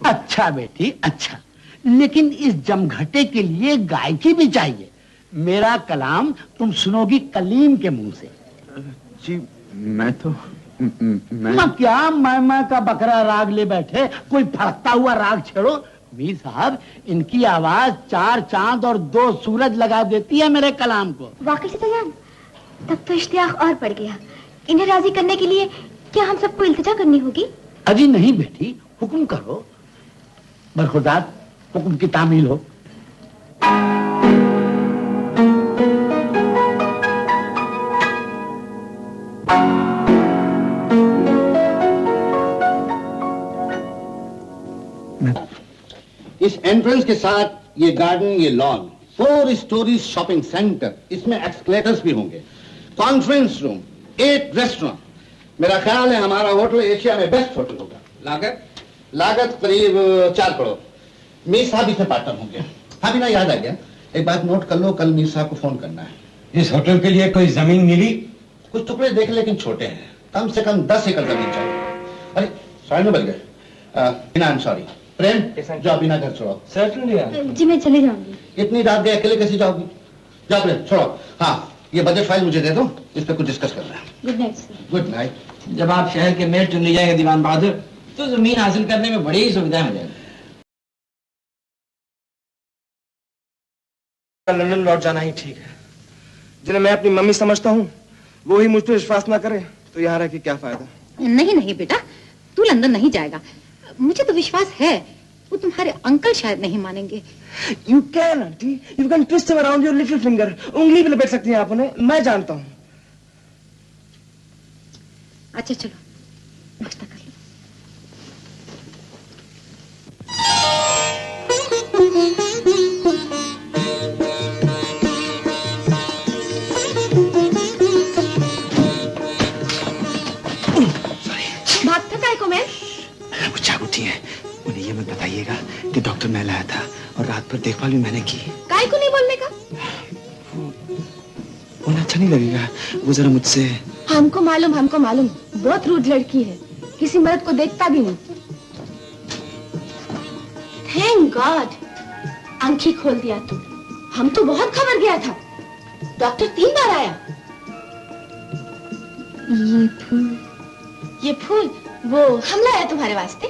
Speaker 17: अच्छा बेटी, अच्छा, लेकिन इस जमघटे के लिए गायकी भी चाहिए। मेरा कलाम तुम सुनोगी कलीम के मुंह से।
Speaker 6: जी मैं तो
Speaker 17: मैं क्या मैं का बकरा राग ले बैठे, कोई फड़कता हुआ राग छेड़ो। मीर साहब, इनकी आवाज 4 चांद और 2 सूरज लगा देती है मेरे कलाम को।
Speaker 3: वाकई चाचा जान, तब तो इश्तियाक और बढ़ गया। इन्हें राजी करने के लिए क्या हम सबको इल्तिजा करनी होगी?
Speaker 17: अजी नहीं बेटी, हुक्म करो। बरखुरदार, हुक्म की तामील हो।
Speaker 21: इस एंट्रेंस के साथ ये गार्डन, ये लॉन, 4 स्टोरीज शॉपिंग सेंटर, इसमें एक्सकलेटर्स भी होंगे, कॉन्फ्रेंस रूम, 8 रेस्टोरेंट। मेरा ख्याल है हमारा होटल एशिया में बेस्ट होटल होगा। लागत करीब 4 करोड़। मीर साहब इसमें पार्टनर होंगे। हाँ बिना याद आ गया, एक बात नोट कर लो, कल मीर साहब को फोन करना है।
Speaker 22: इस होटल के लिए कोई जमीन मिली?
Speaker 21: कुछ टुकड़े देख लेकिन छोटे हैं, कम से कम 10 एकड़ जमीन चाहिए। अरे 9:30 बज गए। I am sorry. प्रेम, जाओ बिना घर छोड़ो।
Speaker 3: जी मैं चली जाऊंगी।
Speaker 21: इतनी रात गए अकेले कैसे जाओगी? जाओ प्रेम, छोड़ो। हाँ, ये बजट फाइल मुझे दे दो, इस पे कुछ डिस्कस करना है।
Speaker 3: Good night sir.
Speaker 21: Good night.
Speaker 23: जब आप शहर के मेयर चुन ली जाएंगे दीवान बहादुर, तो जमीन हासिल करने में बड़ी ही सुविधा हो जाएगी।
Speaker 14: लंदन लौट जाना ही ठीक है। जिन्हें मैं अपनी मम्मी समझता हूँ वो ही मुझ पर विश्वास ना करे तो यहाँ रह के क्या फायदा।
Speaker 5: नहीं नहीं बेटा, तू लंदन नहीं जाएगा। मुझे तो विश्वास है, वो तुम्हारे अंकल शायद नहीं मानेंगे।
Speaker 14: You can, auntie. You can twist him around your little finger. उंगली भी लपेट सकती हैं आप उन्हें, मैं जानता हूँ।
Speaker 5: अच्छा चलो, नाश्ता कर लो।
Speaker 18: भाग थका है को मैं?
Speaker 6: वो जागृति है, उन्हें ये मत बताइएगा कि डॉक्टर मैं लाया था और रात भर देखभाल भी मैंने की।
Speaker 18: काय को नहीं बोलने का?
Speaker 6: उन्हें अच्छा नहीं लगेगा, वो जरा मुझसे।
Speaker 18: हमको मालूम, बहुत रूड लड़की है, किसी मर्द को देखता भी नहीं। थैंक गॉड, आंखें खोल दिया तू। हम तो बहुत खबर गया था। डॉक्टर 3 बार आया।
Speaker 3: ये फूल,
Speaker 18: ये फूल वो हम लाया तुम्हारे वास्ते।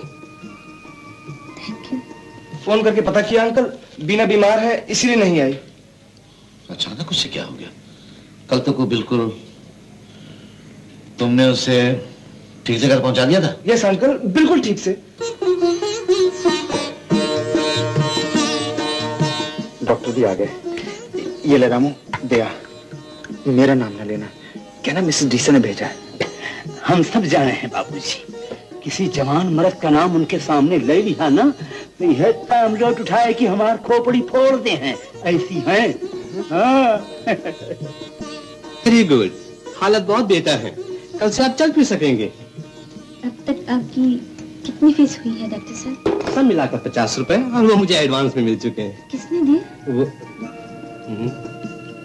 Speaker 20: फोन करके पता किया अंकल, बीना बीमार है इसीलिए नहीं आई।
Speaker 14: अचानक उससे क्या हो गया? कल तक वो बिल्कुल, तुमने उसे ठीक जगह पहुंचा दिया था?
Speaker 20: यस अंकल, बिल्कुल ठीक से।
Speaker 6: डॉक्टर भी आ गए। ये ले रामू, दया, मेरा नाम ना लेना, कहना मिसेस डीसा ने भेजा है।
Speaker 4: हम सब जाने हैं बाबूजी, किसी जवान मर्द का नाम उनके सामने ले लिया ना तो यह ताम लोट उठाए कि हमार खोपड़ी फोड़ दे हैं, ऐसी हैं।
Speaker 15: वेरी गुड, हालत बहुत बेहतर है, कल से आप चल फिर सकेंगे।
Speaker 3: अब तक आपकी कितनी फीस हुई है डॉक्टर साहब?
Speaker 15: सब मिलाकर 50 रुपए, और वो मुझे एडवांस में मिल चुके हैं।
Speaker 3: किसने दिए?
Speaker 15: वो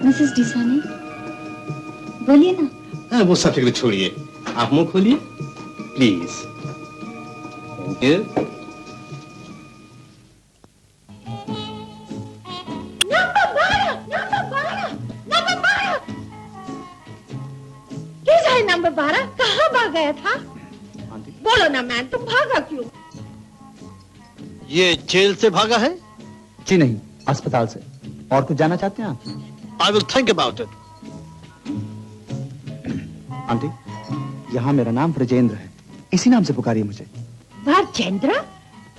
Speaker 3: मिसेस डीसा ने। बोलिए ना।
Speaker 15: हाँ, वो सब फिक्र छोड़िए, आप मुंह खोलिए प्लीज। Thank you.
Speaker 5: नंबर 12 कहाँ भाग गया था? बोलो ना मैन, तुम भागा क्यों?
Speaker 21: ये जेल से भागा है?
Speaker 6: जी नहीं, अस्पताल से। और कुछ जानना चाहते हैं आप?
Speaker 21: I will think about it.
Speaker 6: Aunty, यहाँ मेरा नाम ब्रजेंद्र है, इसी नाम से पुकारिए मुझे।
Speaker 5: ब्रजेंद्र?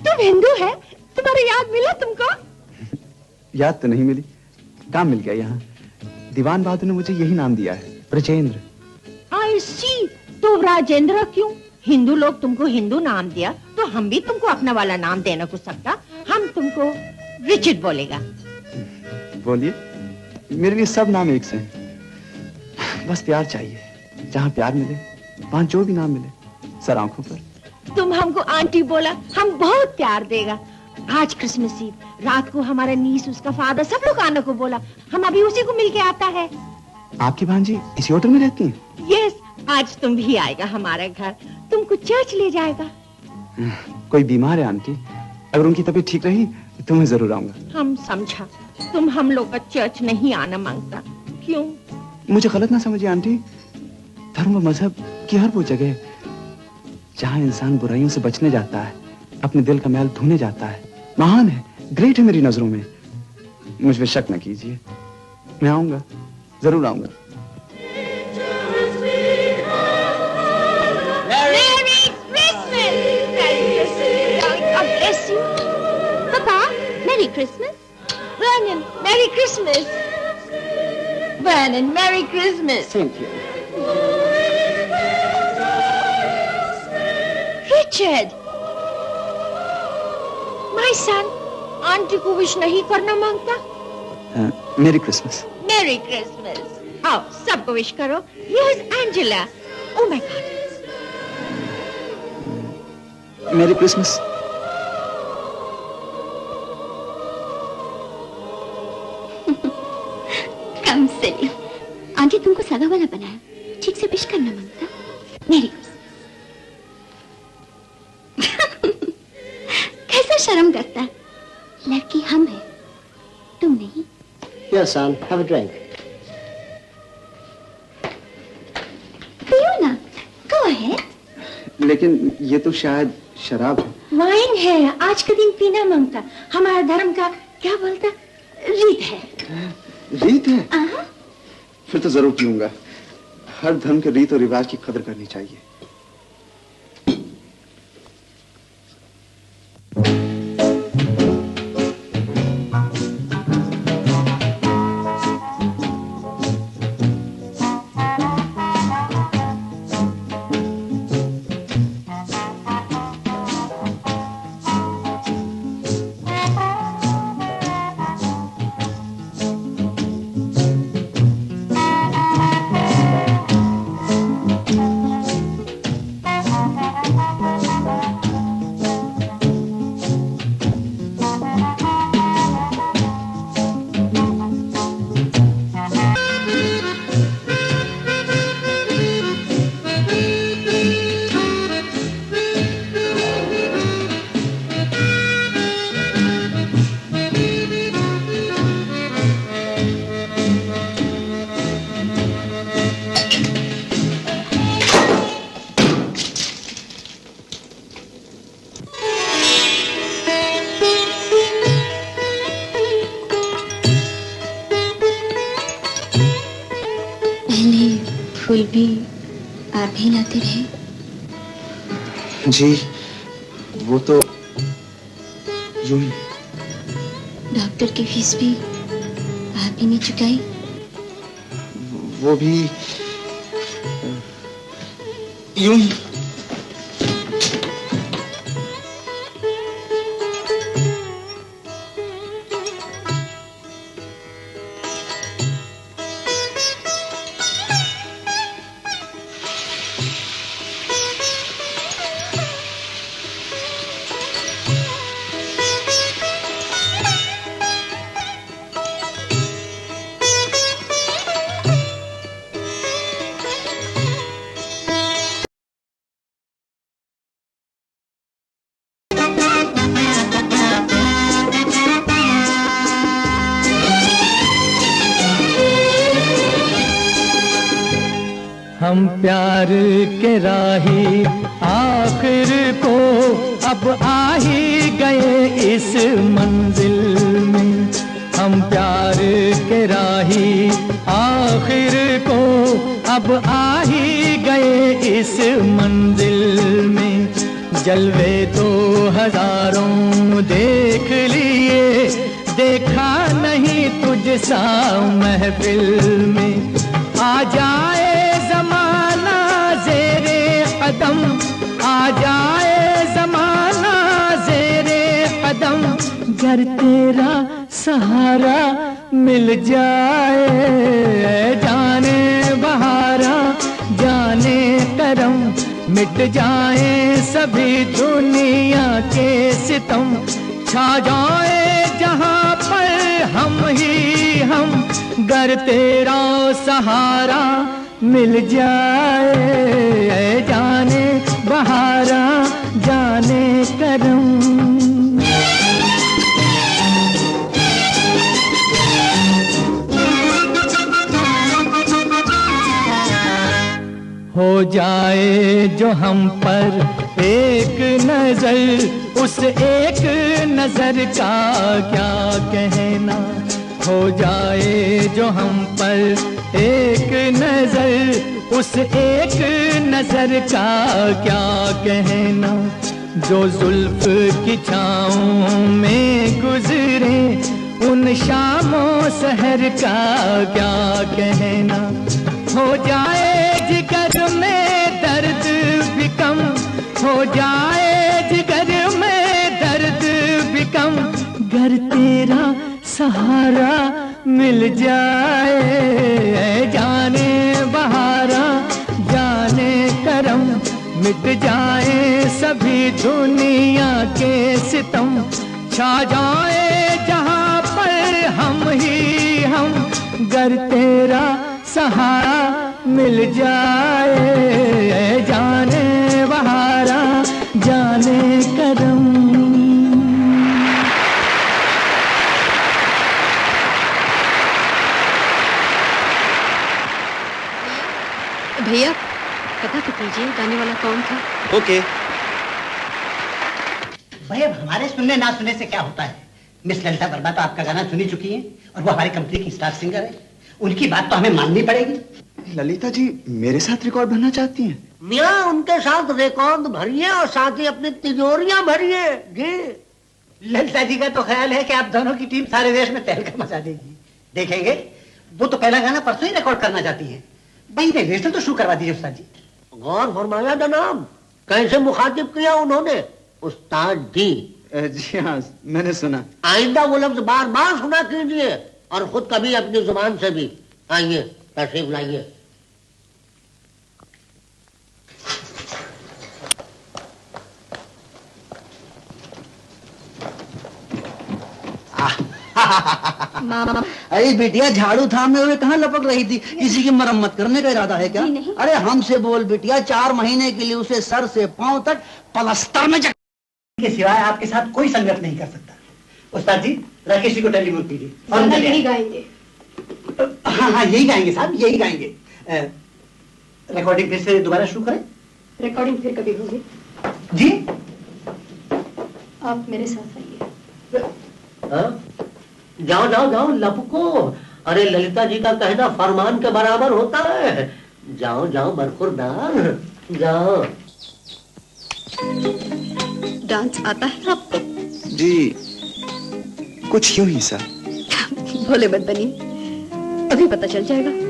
Speaker 5: तुम हिंदू है? तुम्हारी याद मिला तुमको?
Speaker 6: याद तो नहीं मिली, काम मिल गया यहाँ। दीवान बहादुर ने मुझे यही नाम दिया है, ब्रजेंद्र।
Speaker 5: I see, तो राजेंद्र क्यों? हिंदू लोग तुमको हिंदू नाम दिया तो हम भी तुमको अपना वाला नाम देना को सकता। हम तुमको रिचर्ड बोलेगा।
Speaker 6: बोलिए, मेरे लिए सब नाम एक से हैं। बस प्यार चाहिए, जहाँ प्यार मिले वहाँ जो भी नाम मिले, सर आंखों पर।
Speaker 5: तुम हमको आंटी बोला, हम बहुत प्यार देगा। आज क्रिसमस ईव, रात को हमारा नीस, उसका फादर, सब लोग आने को बोला। हम अभी उसी को मिलके आता है।
Speaker 6: आपकी भांजी इसी होटल में रहती हैं?
Speaker 5: यस, आज तुम भी आएगा हमारे घर, तुमको चर्च ले जाएगा।
Speaker 6: कोई बीमार है आंटी? अगर उनकी तबीयत ठीक रही तो मैं जरूर आऊंगा।
Speaker 5: हम समझा, तुम हम लोग का चर्च नहीं आना मांगता, क्यों?
Speaker 6: मुझे गलत ना समझिए आंटी, धर्म और मजहब की हर वो जगह जहाँ इंसान बुराइयों से बचने जाता है, अपने दिल का मैल धोने जाता है, महान है, ग्रेट है मेरी नजरों में। मुझ पे शक न कीजिए, मैं आऊंगा, जरूर आऊंगा।
Speaker 5: Merry Christmas. Vernon, Merry Christmas. Vernon, Merry Christmas.
Speaker 4: Thank you.
Speaker 5: Richard, my son, aunty को विश नहीं करना मांगता?
Speaker 6: मेरी क्रिसमस।
Speaker 5: Merry Christmas. आओ, सबको विश करो। Here's Angela. Oh my God.
Speaker 6: मेरी क्रिसमस।
Speaker 3: कम सिली। आंटी तुमको सगा वाला बनाया, ठीक से विश करना मांगता? मेरी कैसा शर्म करता है। लड़की हम है, तुम नहीं।
Speaker 13: Yes, son, have a drink.
Speaker 3: पियो ना, go ahead.
Speaker 6: लेकिन ये तो शायद शराब है।
Speaker 5: वाइन है, आज का दिन पीना मांगता। हमारा धर्म का क्या बोलता? रीत है।
Speaker 6: रीत है? फिर तो जरूर पीऊंगा। हर धर्म के रीत और रिवाज की कदर करनी चाहिए।
Speaker 16: फूल भी आप ही लाते रहे?
Speaker 6: जी वो तो यूं ही।
Speaker 16: डॉक्टर की फीस भी आप ही ने चुकाई?
Speaker 6: वो भी यूं ही।
Speaker 12: हम प्यार के राही आखिर को अब आ ही गए इस मंजिल में। हम प्यार के राही आखिर को अब आ ही गए इस मंजिल में। जलवे तो हजारों देख लिए, देखा नहीं तुझ सा महफिल में। आ जाए ज़माना ज़ेरे कदम, आ जाए ज़माना ज़ेरे कदम, घर तेरा सहारा मिल जाए। जाने बहारा जाने करम, मिट जाए सभी दुनिया के सितम। छा जाए जहाँ पर हम ही हम, घर तेरा सहारा मिल जाए। जाने बहारा जाने करम। हो जाए जो हम पर एक नजर, उस एक नजर का क्या कहना। हो जाए जो हम पर एक नजर, उस एक नजर का क्या कहना। जो जुल्फ की छाँव में गुजरे, उन शामों सहर का क्या कहना। हो जाए जिगर में दर्द भी कम, हो जाए जिगर में दर्द भी कम, घर तेरा सहारा मिल जाए। जाने बहारा जाने करम, मिट जाए सभी दुनिया के सितम। छा जाए जहाँ पर हम ही हम, घर तेरा सहारा मिल जाए। जाने बहारा जाने करम।
Speaker 3: भैया पता तो कीजिए गाने वाला कौन था?
Speaker 4: ओके।
Speaker 17: भैया हमारे सुनने ना सुनने से क्या होता है। मिस ललिता वर्मा तो आपका गाना सुनी चुकी हैं और वो हमारी कंपनी की स्टार सिंगर है। उनकी बात तो हमें माननी पड़ेगी।
Speaker 6: ललिता जी मेरे साथ रिकॉर्ड भरना चाहती हैं?
Speaker 17: मियाँ उनके साथ रिकॉर्ड भरिए और साथ ही अपनी तिजोरियां भरिए। जी ललिता जी का तो ख्याल है कि आप दोनों की टीम सारे देश में तहलका मचा देगी। देखेंगे, वो तो पहला गाना परसों ही रिकॉर्ड करना चाहती है। भाई रिहर्सल तो शुरू करवा दीजिए उस्ताद जी। गौर फरमाया जनाब, कैसे मुखातिब किया उन्होंने? उस्ताद जी।
Speaker 6: जी हाँ मैंने सुना।
Speaker 17: आइंदा वो लफ्ज बार बार सुना कीजिए और खुद कभी अपनी जुबान से भी। आइए तशरीफ लाइए।
Speaker 1: अरे बिटिया झाड़ू थामे हुए कहाँ लपक रही थी? किसी की मरम्मत करने का इरादा है क्या? अरे हमसे बोल बिटिया, 4 महीने के लिए उसे सर से पांव तक पलस्तर में
Speaker 17: के सिवाय आपके साथ कोई संगत नहीं कर सकता। उस्ताद जी राकेश जी को टेलीफोन कीजिए। और
Speaker 3: यही गाएंगे।
Speaker 17: हाँ हाँ यही गाएंगे साहब, यही गाएंगे। रिकॉर्डिंग फिर से दोबारा शुरू करें।
Speaker 3: रिकॉर्डिंग फिर कभी होगी?
Speaker 17: जी
Speaker 3: आप मेरे साथ आइए।
Speaker 17: जाओ जाओ जाओ लपको। अरे ललिता जी का कहना फरमान के बराबर होता है।
Speaker 13: जाओ जाओ बरखुरदार, जाओ।
Speaker 3: डांस आता है आपको?
Speaker 6: जी कुछ यूं ही सा।
Speaker 3: भोले मत बनिए, अभी पता चल जाएगा।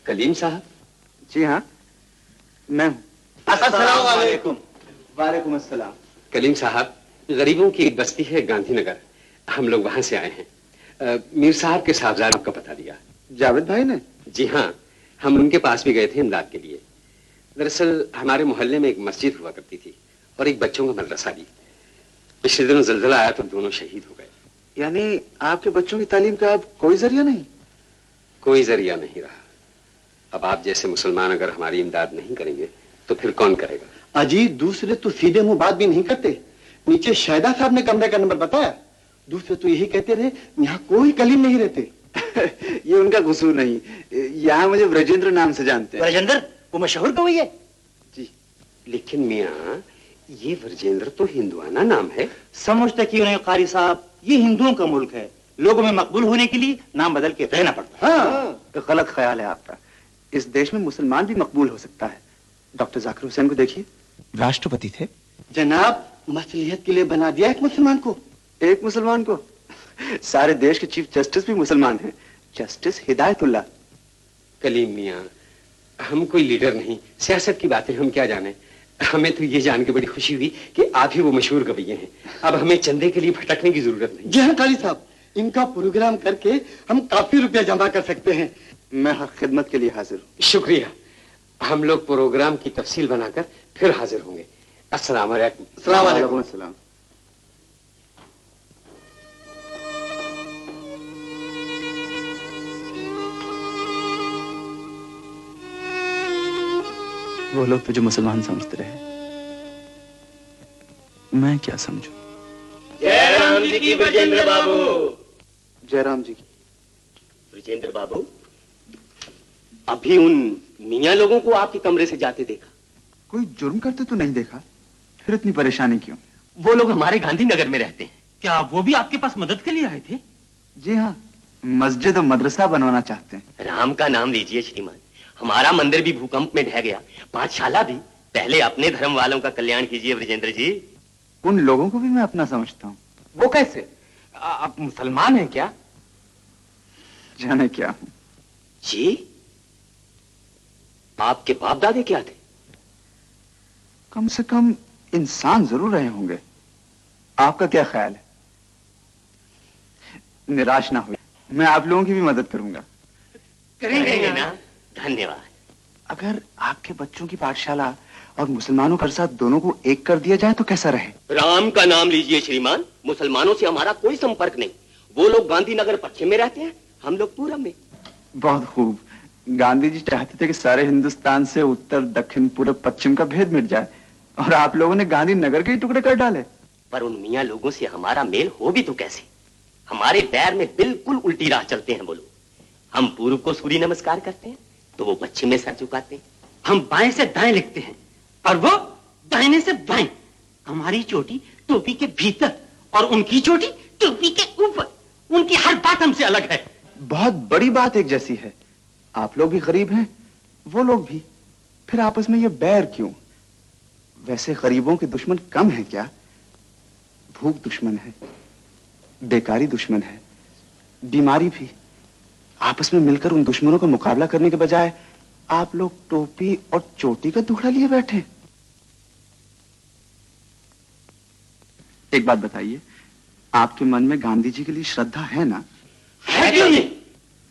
Speaker 15: कलीम साहब?
Speaker 6: जी हाँ, मैं हूँ।
Speaker 15: अस्सलाम वालेकुम।
Speaker 6: वालेकुम अस्सलाम।
Speaker 15: कलीम साहब, गरीबों की एक बस्ती है गांधीनगर, हम लोग वहां से आए हैं। मीर साहब के साहबजादे का पता दिया।
Speaker 6: जावेद भाई ने?
Speaker 15: जी हाँ, हम उनके पास भी गए थे इमदाद के लिए। दरअसल हमारे मोहल्ले में एक मस्जिद हुआ करती थी और एक बच्चों का मदरसा भी। पिछले दिनों ज़ल्ज़ला आया तो दोनों शहीद हो गए।
Speaker 6: यानी आपके बच्चों की तालीम का अब कोई जरिया नहीं?
Speaker 15: कोई जरिया नहीं रहा। अब आप जैसे मुसलमान अगर हमारी इमदाद नहीं करेंगे तो फिर कौन करेगा?
Speaker 21: अजी, दूसरे तो सीधे मुंह बात भी नहीं करते। नीचे शायदा साहब ने कमरे का नंबर बताया, दूसरे तो यही कहते रहे यहाँ कोई कलीम नहीं रहते।
Speaker 6: ये उनका कसूर नहीं, यहाँ मुझे ब्रजेंद्र नाम से जानते हैं।
Speaker 17: ब्रजेंद्र? वो मशहूर कवि है
Speaker 15: जी। लेकिन मियाँ, ये ब्रजेंद्र तो हिंदुआना नाम है।
Speaker 17: समझते क्यों नहीं कारी साहब, ये हिंदुओं का मुल्क है, लोगों में मकबूल होने के लिए नाम बदल के रहना पड़ता है।
Speaker 6: हाँ, तो गलत ख्याल है आपका। इस देश में मुसलमान भी मकबूल हो सकता है। डॉक्टर जाकिर हुसैन को देखिए, राष्ट्रपति थे।
Speaker 21: जनाब, मसलियत के लिए बना दिया एक मुसलमान को।
Speaker 6: एक मुसलमान को? सारे देश के चीफ जस्टिस भी मुसलमान हैं, जस्टिस हिदायतुल्लाह।
Speaker 15: कलीम मियाँ, हम कोई लीडर नहीं, सियासत की बातें हम क्या जाने। हमें तो ये जान के बड़ी खुशी हुई कि आप ही वो मशहूर गवैये हैं। अब हमें चंदे के लिए भटकने की जरूरत नहीं।
Speaker 21: जी हाँ काली साहब, इनका प्रोग्राम करके हम काफी रुपया जमा कर सकते हैं।
Speaker 6: मैं हर खिदमत के लिए हाजिर हूँ।
Speaker 15: शुक्रिया। हम लोग प्रोग्राम की तफसील बनाकर फिर हाजिर होंगे। अस्सलाम वालेकुम।
Speaker 6: अस्सलाम वालेकुम। अस्सलाम। वो लोग तो जो मुसलमान समझते रहे, मैं क्या समझू।
Speaker 10: जयराम जी की ब्रजेंद्र बाबू।
Speaker 6: जयराम जी की।
Speaker 10: ब्रजेंद्र बाबू, अभी उन मियाँ लोगों को आपके कमरे से जाते देखा।
Speaker 6: कोई जुर्म करते तो नहीं देखा, फिर इतनी परेशानी क्यों?
Speaker 10: वो लोग हमारे गांधीनगर में रहते हैं। क्या वो भी आपके पास मदद के लिए आए थे?
Speaker 6: जी हाँ, मस्जिद और मदरसा बनवाना चाहते हैं।
Speaker 10: राम का नाम लीजिए श्रीमान, हमारा मंदिर भी भूकंप में ढह गया, पाठशाला भी। पहले अपने धर्म वालों का कल्याण कीजिए ब्रजेंद्र जी।
Speaker 6: उन लोगों को भी मैं अपना समझता हूँ।
Speaker 10: वो कैसे? आप मुसलमान हैं क्या?
Speaker 6: जाने क्या हूँ।
Speaker 10: जी, आपके बाप दादे क्या थे?
Speaker 6: कम से कम इंसान जरूर रहे होंगे। आपका क्या ख्याल है? निराश ना हो, मैं आप लोगों की भी मदद करूंगा।
Speaker 10: करेंगे ना? धन्यवाद।
Speaker 6: अगर आपके बच्चों की पाठशाला और मुसलमानों का साथ दोनों को एक कर दिया जाए तो कैसा रहे?
Speaker 10: राम का नाम लीजिए श्रीमान, मुसलमानों से हमारा कोई संपर्क नहीं। वो लोग गांधीनगर पश्चिम में रहते हैं, हम लोग पूरब में।
Speaker 6: बहुत खूब। गांधी जी चाहते थे कि सारे हिंदुस्तान से उत्तर दक्षिण पूरब पश्चिम का भेद मिट जाए, और आप लोगों ने गांधीनगर के ही टुकड़े कर डाले।
Speaker 10: पर उन मियाँ लोगों से हमारा मेल हो भी तो कैसे? हमारे पैर में बिल्कुल उल्टी राह चलते हैं वो लोग। हम पूर्व को सूर्य नमस्कार करते हैं तो वो पश्चिम में सर झुकाते हैं।
Speaker 7: हम बाएं से दाएं लिखते हैं और वो दाहिने से बाएं। हमारी चोटी टोपी के भीतर और उनकी चोटी टोपी के ऊपर। उनकी हर बात हमसे अलग है।
Speaker 6: बहुत बड़ी बात एक जैसी है। आप लोग भी गरीब हैं, वो लोग भी, फिर आपस में ये बैर क्यों? वैसे गरीबों के दुश्मन कम है क्या? भूख दुश्मन है, बेकारी दुश्मन है, बीमारी भी। आपस में मिलकर उन दुश्मनों का मुकाबला करने के बजाय आप लोग टोपी और चोटी का दुखड़ा लिए बैठे। एक बात बताइए, आपके मन में गांधी जी के लिए श्रद्धा है ना?
Speaker 10: है क्यों नहीं?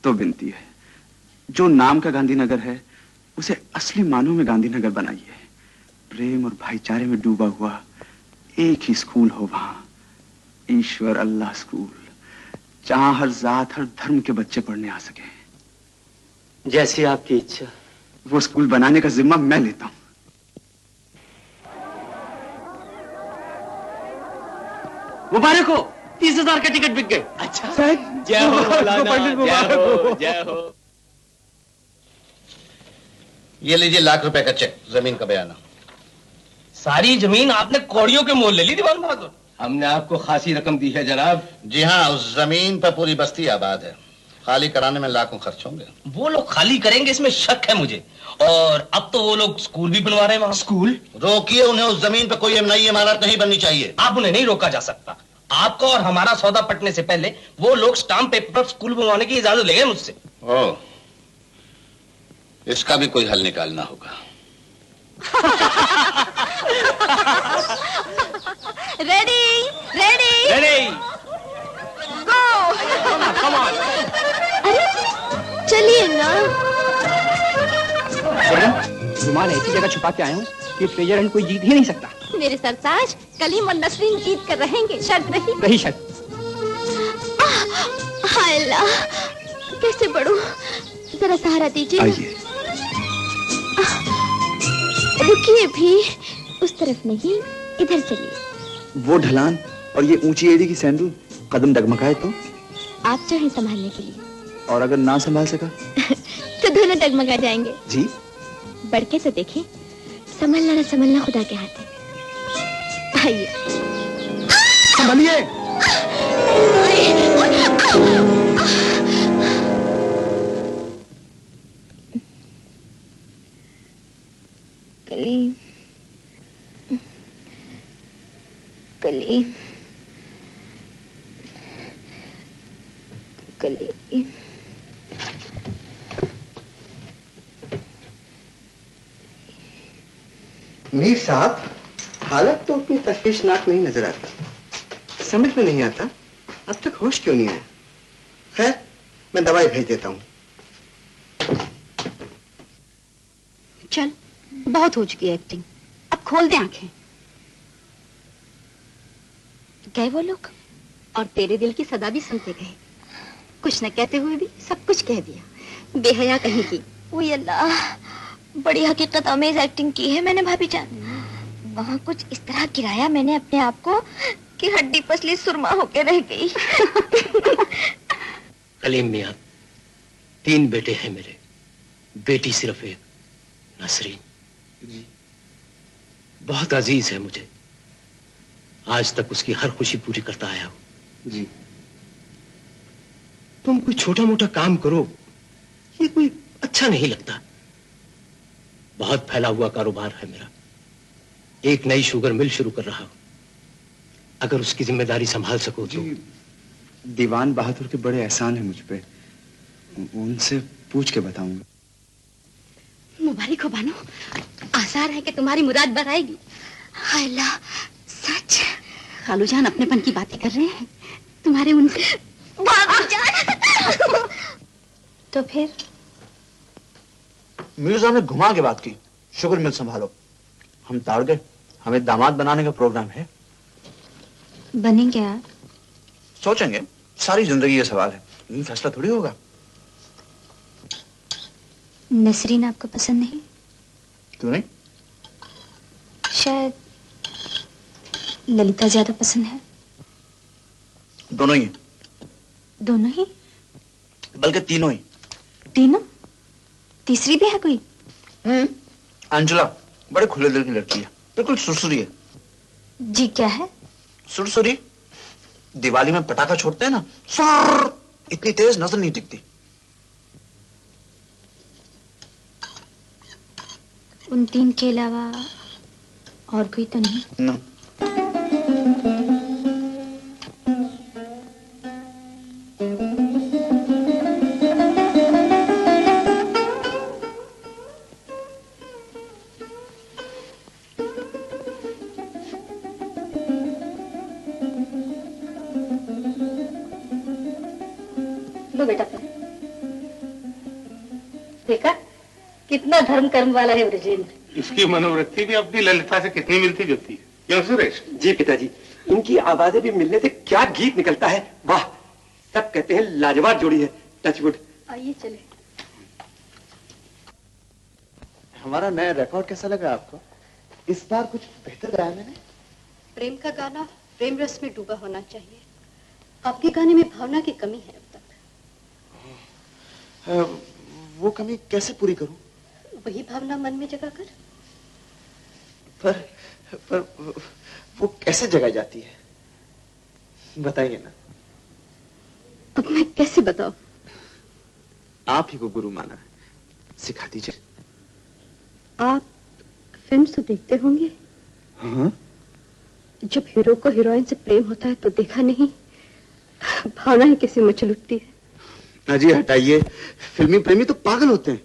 Speaker 6: तो विनती है, जो नाम का गांधीनगर है उसे असली मानों में गांधीनगर बनाइए। प्रेम और भाईचारे में डूबा हुआ, एक ही स्कूल हो वहां, ईश्वर अल्लाह स्कूल, जहां हर जात हर धर्म के बच्चे पढ़ने आ सके।
Speaker 15: जैसी आपकी इच्छा।
Speaker 6: वो स्कूल बनाने का जिम्मा मैं लेता हूं।
Speaker 7: मुबारक हो, 30,000 का टिकट बिक गए।
Speaker 20: अच्छा
Speaker 10: जय हो मौलाना, जय हो, जय हो।
Speaker 21: ये लीजिए ₹1,00,000 का चेक, जमीन का बयाना।
Speaker 23: सारी जमीन आपने कौड़ियों के मोल ले ली दीवान बहादुर।
Speaker 21: हमने आपको खासी रकम दी है जनाब। जी हाँ, उस जमीन पर पूरी बस्ती आबाद है, खाली कराने में लाखों खर्च होंगे।
Speaker 23: वो लोग खाली करेंगे इसमें शक है मुझे। और अब तो वो लोग स्कूल भी बनवा रहे हैं वहां।
Speaker 21: स्कूल? रोकिए उन्हें, उस जमीन पर कोई नई इमारत नहीं बननी चाहिए।
Speaker 23: आप उन्हें नहीं रोका जा सकता। आपका और हमारा सौदा पटने से पहले वो लोग स्टाम्प पेपर पर स्कूल बनवाने की इजाजत ले गए मुझसे।
Speaker 21: ओह, इसका भी कोई हल निकालना होगा।
Speaker 3: Ready ready
Speaker 21: ready,
Speaker 3: go.
Speaker 21: Come on.
Speaker 3: अरे चलिए ना।
Speaker 2: रुमाल ऐसी जगह छुपा के आया हूँ कि ट्रेजर हंट कोई जीत ही नहीं सकता।
Speaker 3: मेरे सरताज, कलीम और नसरीन जीत कर रहेंगे, शर्त रही।
Speaker 2: रही शर्त।
Speaker 3: हाय अल्लाह, कैसे बढ़ूं? जरा सहारा दीजिए। रुकिए भी, उस तरफ नहीं, इधर चलिए।
Speaker 6: वो ढलान और ये ऊंची एड़ी की सैंडल, कदम डगमगाए तो?
Speaker 3: आप चाहें संभालने के लिए।
Speaker 6: और अगर ना संभाल सका
Speaker 3: तो दोनों डगमगा जाएंगे।
Speaker 6: जी?
Speaker 3: बढ़ के तो देखें, संभलना न संभलना खुदा के हाथ है। आइए।
Speaker 6: संभलिए।
Speaker 3: कलीम, कलीम, कलीम।
Speaker 6: मीर साहब, हालत तो उतनी तशवीशनाक नहीं नजर आती। समझ में नहीं आता अब तक होश क्यों नहीं आया। खैर, मैं दवाई भेज देता हूँ।
Speaker 3: चल, बहुत हो चुकी है एक्टिंग, अब खोल दे आंखें। गए वो लोग और तेरे दिल की सदा भी सुनते गए। कुछ न कहते हुए भी सब कुछ कह दिया। बेहया कहीं की। ओए अल्लाह, बड़ी हकीकत अमेज एक्टिंग की है मैंने भाभी जान। वहाँ कुछ इस तरह गिराया मैंने अपने आप को कि हड्डी पसली सुरमा होके रह गई।
Speaker 7: कलीम मियां, 3 बेटे हैं मेरे, बेटी सिर्फ एक, नसरीन। बहुत अजीज है मुझे, आज तक उसकी हर खुशी पूरी करता आया हूं।
Speaker 6: जी।
Speaker 7: तुम कोई छोटा मोटा काम करो, ये कोई अच्छा नहीं लगता। बहुत फैला हुआ कारोबार है मेरा, एक नई शुगर मिल शुरू कर रहा हूं। अगर उसकी जिम्मेदारी संभाल सको तो।
Speaker 6: दीवान बहादुर के बड़े एहसान है मुझ पे, उनसे पूछ के बताऊंगा।
Speaker 3: मुबारक हो बानो, आसार है कि तुम्हारी मुराद बराएगी। हाय अल्लाह, सच। खालूजान अपनेपन की बातें कर रहे हैं तुम्हारे उनसे। तो फिर
Speaker 6: मिर्जा ने घुमा के बात की, शुगर मिल संभालो। हम ताड़ गए, हमें दामाद बनाने का प्रोग्राम है।
Speaker 3: बनेंगे आप?
Speaker 6: सोचेंगे, सारी जिंदगी ये सवाल है, ये फैसला थोड़ी होगा।
Speaker 3: नसरीन आपको पसंद नहीं?
Speaker 6: क्यों नहीं?
Speaker 3: शायद ललिता ज्यादा पसंद है।
Speaker 6: दोनों ही।
Speaker 3: दोनों ही?
Speaker 6: बल्कि तीनों ही।
Speaker 3: तीनों? तीसरी भी है कोई?
Speaker 6: अंजुला बड़े खुले दिल की लड़की है, बिल्कुल सुरसुरी है।
Speaker 3: जी क्या है?
Speaker 6: सुरसुरी दिवाली में पटाखा छोड़ते हैं ना, सुर, इतनी तेज नजर नहीं दिखती।
Speaker 3: उन 3 के अलावा और कोई तो नहीं?
Speaker 6: ना।
Speaker 3: लो बेटा, देखा कितना धर्म कर्म वाला है ब्रजेंद्र।
Speaker 14: इसकी मनोवृत्ति भी अपनी ललिता से कितनी मिलती जुलती है। क्यों सुरेश?
Speaker 15: जी पिताजी, इनकी आवाजें भी मिलने से क्या गीत निकलता है, वाह। सब कहते हैं लाजवाब जोड़ी है, टचवुड।
Speaker 3: आइए चले।
Speaker 6: हमारा नया रिकॉर्ड कैसा लगा आपको? इस बार कुछ बेहतर गाया मैंने?
Speaker 3: प्रेम का गाना प्रेम रस में डूबा होना चाहिए। आपके गाने में भावना की कमी है अब तक।
Speaker 6: वो कमी कैसे पूरी करूं?
Speaker 3: वही भावना मन में जगा कर।
Speaker 6: पर वो कैसे जगाई जाती है, बताइए ना।
Speaker 3: अब मैं कैसे बताऊं?
Speaker 6: आप ही को गुरु माना है, सिखा दीजिए।
Speaker 3: आप फिल्म तो देखते होंगे?
Speaker 6: हाँ?
Speaker 3: जब हीरो को हीरोइन से प्रेम होता है तो देखा नहीं, भावनाएं कैसे मचल उठती है।
Speaker 6: अजी हटाइए, फिल्मी प्रेमी तो पागल होते हैं।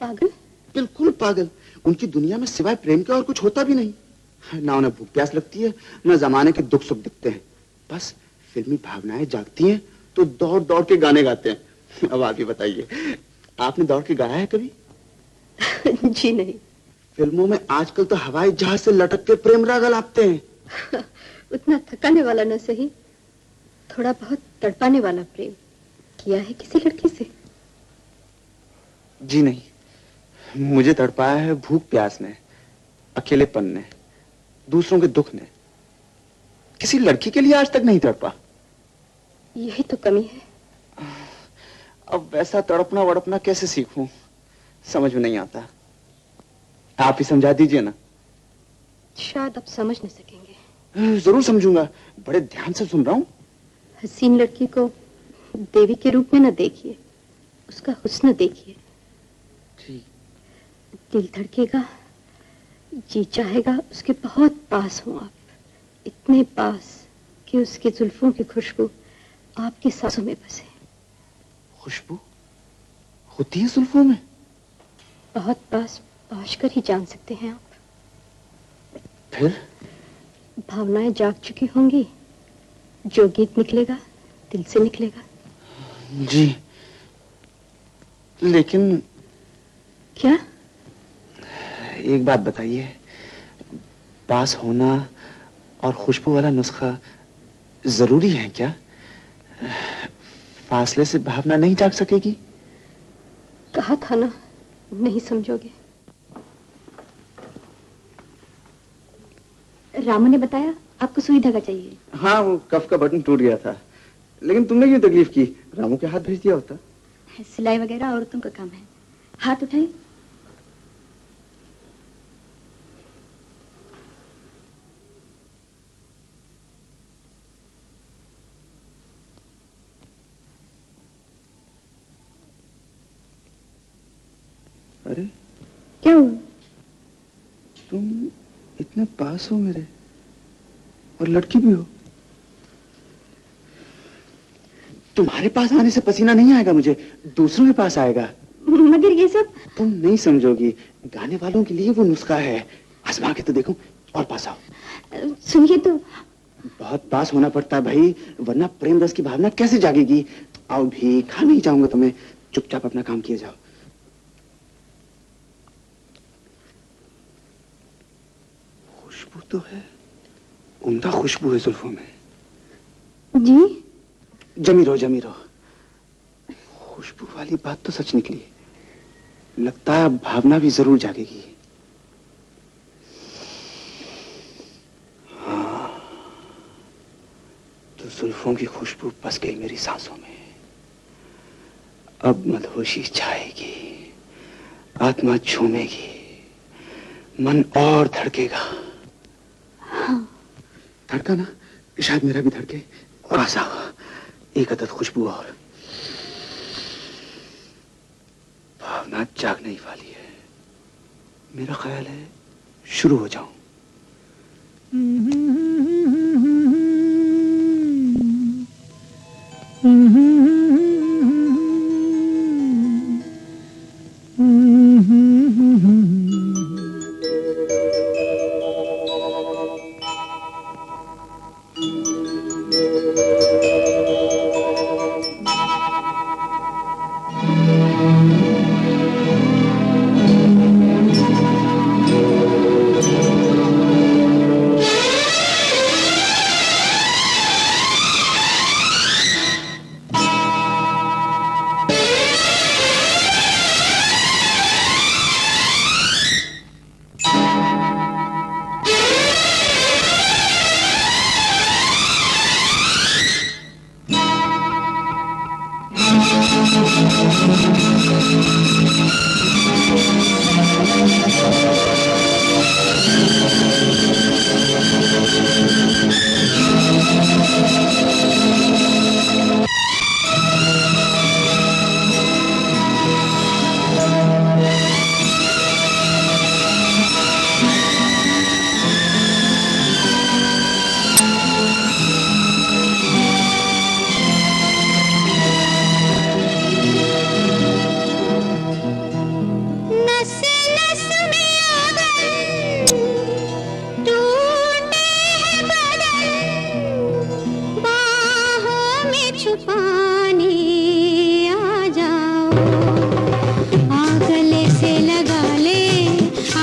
Speaker 3: पागल?
Speaker 6: बिल्कुल पागल। उनकी दुनिया में सिवाय प्रेम के और कुछ होता भी नहीं। ना उन्हें भूख प्यास लगती है, ना जमाने के दुख सुख दिखते हैं। बस फिल्मी भावनाएं जागती हैं तो दौड़ दौड़ के गाने गाते हैं। अब आप ही बताइए, आपने दौड़ के गाया है कभी?
Speaker 3: जी नहीं।
Speaker 6: फिल्मों में आजकल तो हवाई जहाज से लटक के प्रेम राग अलापते हैं।
Speaker 3: उतना थकाने वाला न सही, थोड़ा बहुत तड़पाने वाला प्रेम किया है किसी लड़की से?
Speaker 6: जी नहीं, मुझे तड़पाया है भूख प्यास ने, अकेलेपन ने, दूसरों के दुख ने। किसी लड़की के लिए आज तक नहीं तड़पा।
Speaker 3: यही तो कमी है।
Speaker 6: अब वैसा तड़पना वड़पना कैसे सीखूं, समझ में नहीं आता। आप ही समझा दीजिए ना।
Speaker 3: शायद आप समझ न सकेंगे।
Speaker 6: जरूर समझूंगा, बड़े ध्यान से सुन रहा हूं।
Speaker 3: हसीन लड़की को देवी के रूप में न देखिए, उसका हुस्न देखिए। दिल धड़केगा, जी चाहेगा उसके बहुत पास हो आप, इतने पास कि उसके जुल्फों की खुशबू आपकी सांसों में बसे।
Speaker 6: खुशबू होती है जुल्फों में?
Speaker 3: बहुत पास पहुंच कर ही जान सकते हैं आप।
Speaker 6: फिर?
Speaker 3: भावनाएं जाग चुकी होंगी, जो गीत निकलेगा दिल से निकलेगा।
Speaker 6: जी, लेकिन
Speaker 3: क्या?
Speaker 6: एक बात बताइए, पास होना और खुशबू वाला नुस्खा जरूरी है क्या? फासले से भावना नहीं जाग सकेगी?
Speaker 3: कहा था ना, नहीं समझोगे। रामू ने बताया आपको सुई धागा चाहिए।
Speaker 6: हाँ, वो कफ का बटन टूट गया था, लेकिन तुमने क्यों तकलीफ की? रामू के हाथ भेज दिया होता।
Speaker 3: सिलाई वगैरह औरतों का काम है। हाथ उठाइए।
Speaker 6: अरे
Speaker 3: क्या हुआ?
Speaker 6: तुम इतने पास हो मेरे, और लड़की भी हो। तुम्हारे पास आने से पसीना नहीं आएगा मुझे, दूसरों के पास आएगा।
Speaker 3: मगर ये सब
Speaker 6: तुम नहीं समझोगी, गाने वालों के लिए वो नुस्खा है। आजमा के तो देखो, और पास आओ।
Speaker 3: सुनिए तो।
Speaker 6: बहुत पास होना पड़ता है भाई, वरना प्रेम रस की भावना कैसे जागेगी। आओ भी, खा नहीं जाऊंगा तुम्हें, चुपचाप अपना काम किए जाओ। खुशबू तो है, उम्दा खुशबू है जुल्फों में।
Speaker 3: जी?
Speaker 6: जमी रहो जमी रहो। खुशबू वाली बात तो सच निकली, लगता है अब भावना भी जरूर जागेगी। हाँ, तो जुल्फों की खुशबू बस गई मेरी सांसों में। अब मदहोशी छाएगी, आत्मा झूमेगी, मन और धड़केगा।
Speaker 3: हाँ।
Speaker 6: धड़का ना, शायद मेरा भी धड़के। और आशा एक अदद खुशबू और। भावना जागने ही वाली है। मेरा ख्याल है शुरू हो जाऊं।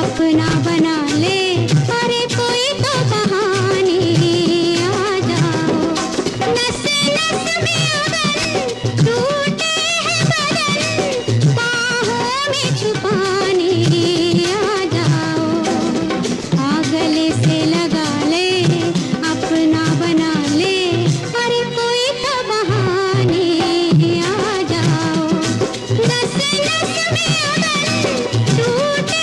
Speaker 8: अपना बना ले, अरे कोई तो बहाने आ जाओ। नस नस में अगर टूटे हैं बदन, बाहों में छुपाने आ जाओ। आ गले से लगा ले, अपना बना ले, अरे कोई तो बहाने आ जाओ। नस नस में अगर टूटे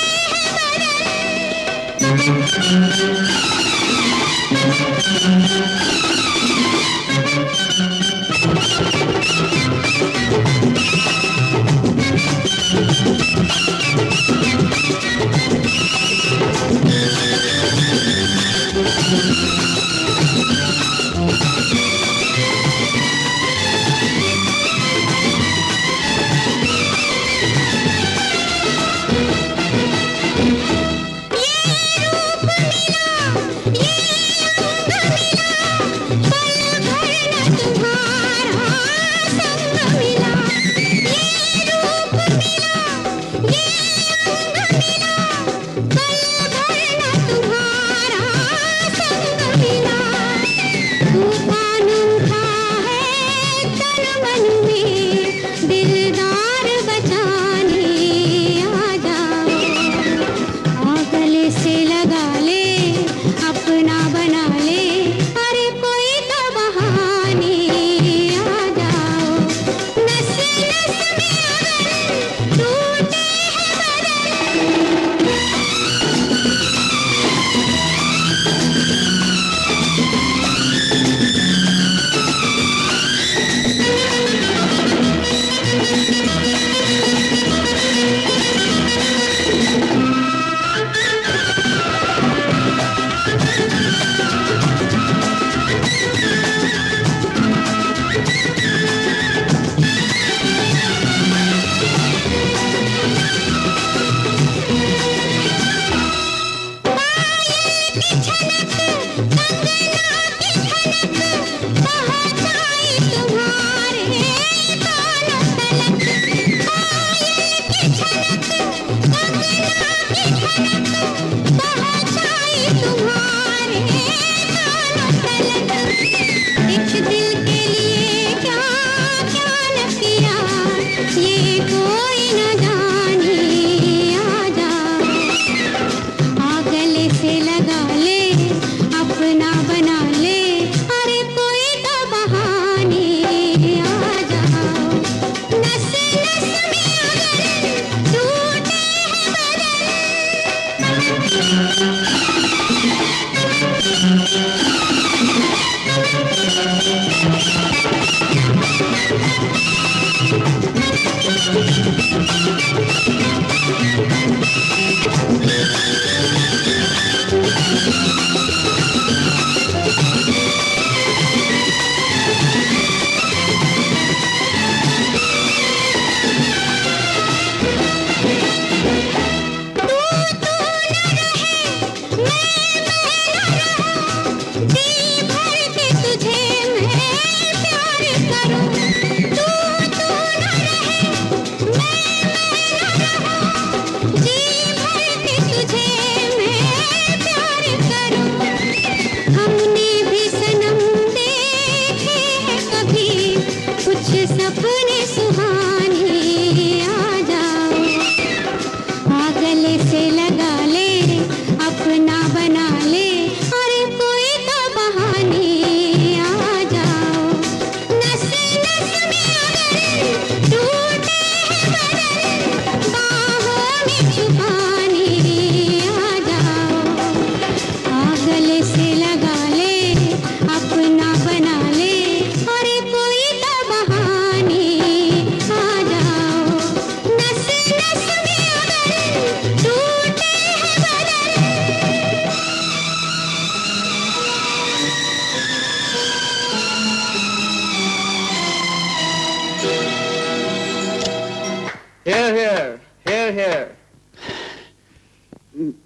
Speaker 8: हैं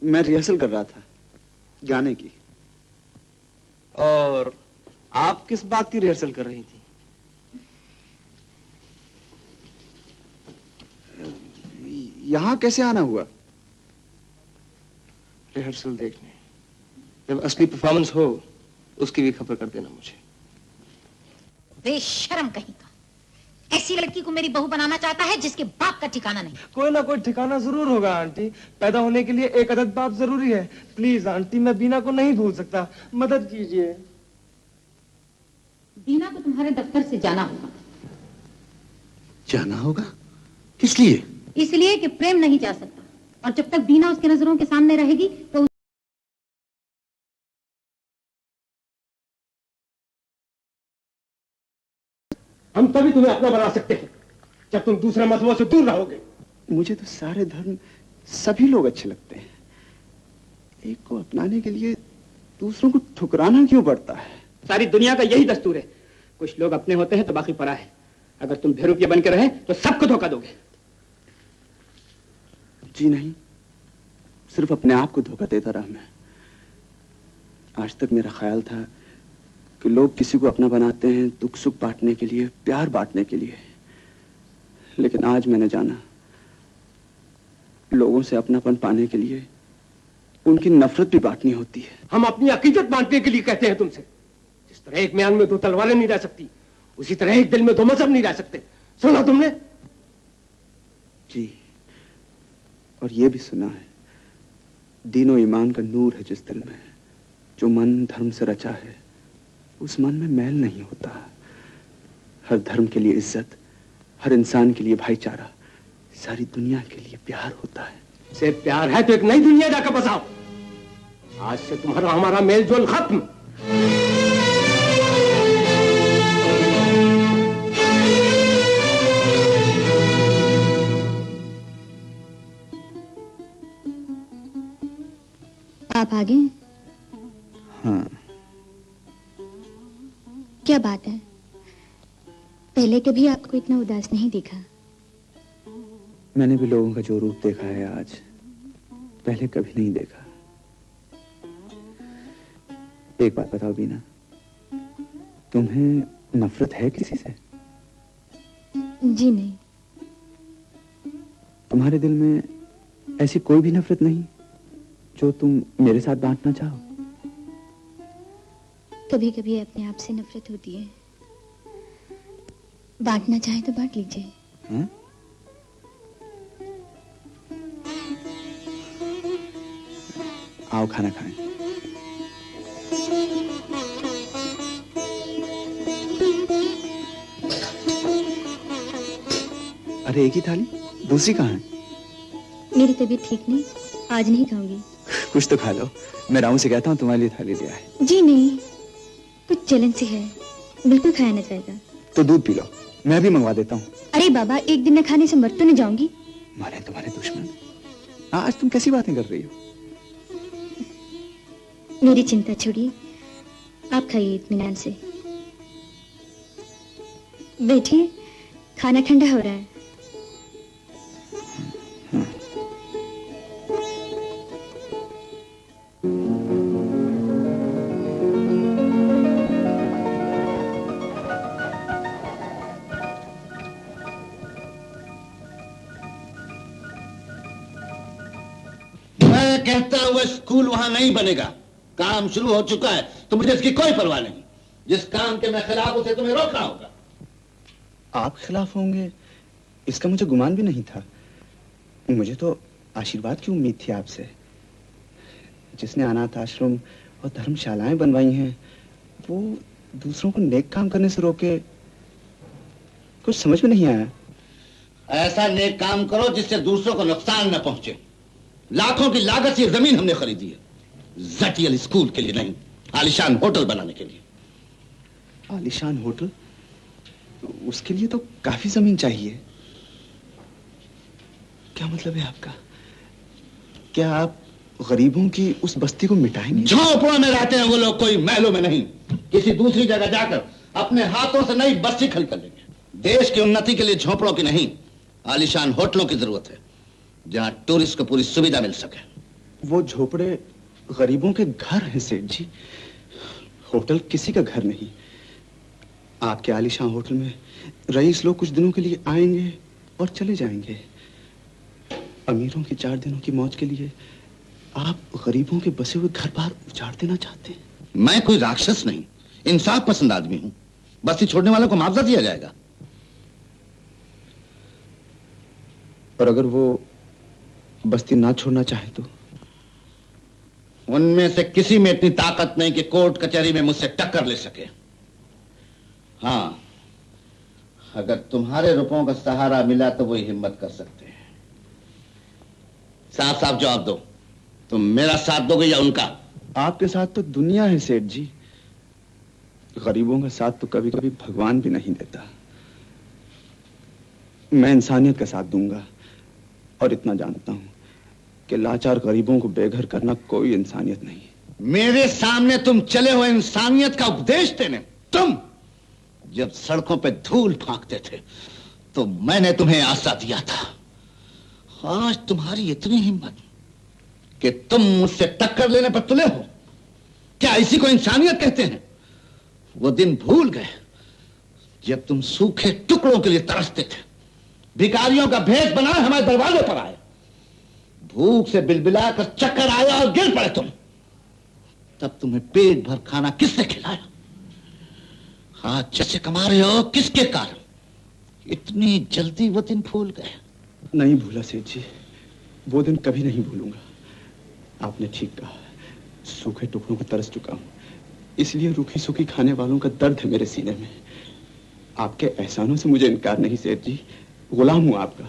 Speaker 6: मैं रिहर्सल कर रहा था गाने की।
Speaker 20: और आप किस बात की रिहर्सल कर रही थी?
Speaker 6: यहां कैसे आना हुआ?
Speaker 23: रिहर्सल देखने। जब असली परफॉर्मेंस हो उसकी भी खबर कर देना मुझे।
Speaker 5: बेशर्म कहीं का, ऐसी लड़की को मेरी बहू बनाना चाहता है जिसके बाप का ठिकाना नहीं।
Speaker 20: कोई ना कोई ठिकाना जरूर होगा आंटी। पैदा होने के लिए एक अदद बाप जरूरी है। प्लीज आंटी, मैं बीना को नहीं भूल सकता, मदद कीजिए।
Speaker 5: बीना को तुम्हारे दफ्तर से जाना होगा।
Speaker 14: जाना होगा? किस लिए?
Speaker 5: इसलिए कि प्रेम नहीं जा सकता, और जब तक बीना उसके नजरों के सामने रहेगी तो
Speaker 23: हम तभी तुम्हें अपना बना सकते हैं जब तुम दूसरे मजहबों से दूर रहोगे।
Speaker 6: मुझे तो सारे धर्म, सभी लोग अच्छे लगते हैं। एक को अपनाने के लिए दूसरों को ठुकराना क्यों पड़ता है?
Speaker 2: सारी दुनिया का यही दस्तूर है, कुछ लोग अपने होते हैं तो बाकी परा है। अगर तुम बेरुपये बन के रहे तो सबको धोखा दोगे।
Speaker 6: जी नहीं, सिर्फ अपने आप को धोखा देता रहा मैं। आज तक मेरा ख्याल था कि लोग किसी को अपना बनाते हैं दुख सुख बांटने के लिए, प्यार बांटने के लिए। लेकिन आज मैंने जाना, लोगों से अपनापन पाने के लिए उनकी नफरत भी बांटनी होती है।
Speaker 23: हम अपनी अकीदत बांटने के लिए कहते हैं तुमसे। जिस तरह एक म्यान में दो तलवारें नहीं रह सकती, उसी तरह एक दिल में दो मजहब नहीं रह सकते। सुना तुमने?
Speaker 6: जी, और ये भी सुना है, दीन और ईमान का नूर है जिस दिल में, जो मन धर्म से रचा है उस मन में मैल नहीं होता। हर धर्म के लिए इज्जत, हर इंसान के लिए भाईचारा, सारी दुनिया के लिए प्यार होता है।
Speaker 23: से प्यार है तो एक नई दुनिया जाकर बसाओ। आज से तुम्हारा हमारा मेल जोल खत्म।
Speaker 16: आप आ गए?
Speaker 6: हाँ।
Speaker 16: क्या बात है? पहले कभी आपको इतना उदास नहीं देखा।
Speaker 6: मैंने भी लोगों का जो रूप देखा है आज, पहले कभी नहीं देखा। एक बात बताओ बीना, तुम्हें नफरत है किसी से?
Speaker 16: जी नहीं।
Speaker 6: तुम्हारे दिल में ऐसी कोई भी नफरत नहीं जो तुम मेरे साथ बांटना चाहो?
Speaker 16: कभी कभी अपने आप से नफरत होती है। बांटना चाहे तो बांट लीजिए।
Speaker 6: हाँ? आओ खाना खाएं। अरे एक ही थाली, दूसरी कहाँ है?
Speaker 16: मेरी तबीयत ठीक नहीं, आज नहीं खाऊंगी।
Speaker 6: कुछ तो खा लो। मैं राहु से कहता हूँ तुम्हारे लिए थाली ले आए।
Speaker 16: जी नहीं, कुछ जलन सी है, बिल्कुल खाया ना जाएगा।
Speaker 6: तो दूध पी लो, मैं भी मंगवा देता हूँ।
Speaker 16: अरे बाबा, एक दिन न खाने से मर तो नहीं जाऊंगी।
Speaker 6: मारे तुम्हारे दुश्मन। आज तुम कैसी बातें कर रही हो?
Speaker 16: मेरी चिंता छोड़िए, आप खाइए इत्मीनान से। बैठिए, खाना ठंडा हो रहा है।
Speaker 21: मैं कहता हूं वह स्कूल वहां नहीं बनेगा। काम शुरू हो चुका है तो मुझे इसकी कोई परवाह नहीं। जिस काम के मैं खिलाफ उसे तुम्हें रोकना होगा।
Speaker 6: आप खिलाफ होंगे इसका मुझे गुमान भी नहीं था। मुझे तो आशीर्वाद की उम्मीद थी आपसे। जिसने अनाथ आश्रम और धर्मशालाएं बनवाई हैं वो दूसरों को नेक काम करने से रोके, कुछ समझ में नहीं आया।
Speaker 21: ऐसा नेक काम करो जिससे दूसरों को नुकसान न पहुंचे। लाखों की लागत से जमीन हमने खरीदी है, जटियल स्कूल के लिए नहीं, आलिशान होटल बनाने के लिए।
Speaker 6: आलिशान होटल? उसके लिए तो काफी जमीन चाहिए। क्या मतलब है आपका? क्या आप गरीबों की उस बस्ती को मिटाएंगे?
Speaker 21: झोंपड़ों में रहते हैं वो लोग, कोई महलों में नहीं। किसी दूसरी जगह जाकर अपने हाथों से नई बस्ती खड़ी कर लेंगे। देश की उन्नति के लिए झोंपड़ों की नहीं, आलिशान होटलों की जरूरत है, जहां टूरिस्ट को पूरी सुविधा मिल सके।
Speaker 6: वो झोपड़े गरीबों के घर हैं सेठ जी, होटल किसी का घर नहीं। आपके आलिशान होटल में रईस लोग कुछ दिनों के लिए आएंगे और चले जाएंगे। अमीरों की 4 दिनों की मौज के लिए
Speaker 14: आप गरीबों के बसे हुए घर बार उजाड़ देना चाहते हैं?
Speaker 21: मैं कोई राक्षस नहीं, इंसाफ पसंद आदमी हूं। बस्ती छोड़ने वालों को मुआवजा दिया जाएगा।
Speaker 14: और अगर वो बस्ती ना छोड़ना चाहे तो?
Speaker 21: उनमें से किसी में इतनी ताकत नहीं कि कोर्ट कचहरी में मुझसे टक्कर ले सके। हाँ, अगर तुम्हारे रुपयों का सहारा मिला तो वही हिम्मत कर सकते हैं। साफ साफ जवाब दो, तुम मेरा साथ दोगे या उनका?
Speaker 14: आपके साथ तो दुनिया है सेठ जी, गरीबों का साथ तो कभी कभी भगवान भी नहीं देता। मैं इंसानियत का साथ दूंगा, और इतना जानता हूं कि लाचार गरीबों को बेघर करना कोई इंसानियत नहीं।
Speaker 21: मेरे सामने तुम चले हो इंसानियत का उपदेश देने? तुम जब सड़कों पे धूल फांकते थे तो मैंने तुम्हें आशा दिया था। आज तुम्हारी इतनी हिम्मत कि तुम मुझसे टक्कर लेने पर तुले हो। क्या इसी को इंसानियत कहते हैं? वो दिन भूल गए जब तुम सूखे टुकड़ों के लिए तरसते थे, भिखारियों का भेष बनाए हमारे दरवाजे पर आए, भूख से बिलबिलाकर चक्कर आया और गिर पड़े तुम। तब तुम्हें पेट भर खाना किसने खिलाया? आज जैसे कमा रहे हो किसके कारण? इतनी जल्दी वो दिन भूल गए?
Speaker 14: नहीं भूला सेठ जी, वो दिन कभी नहीं भूलूंगा। आपने ठीक कहा, सूखे टुकड़ों को तरस चुका हूं, इसलिए रूखी सूखी खाने वालों का दर्द है मेरे सीने में। आपके एहसानों से मुझे इनकार नहीं सेठ जी, गुलाम हूं आपका।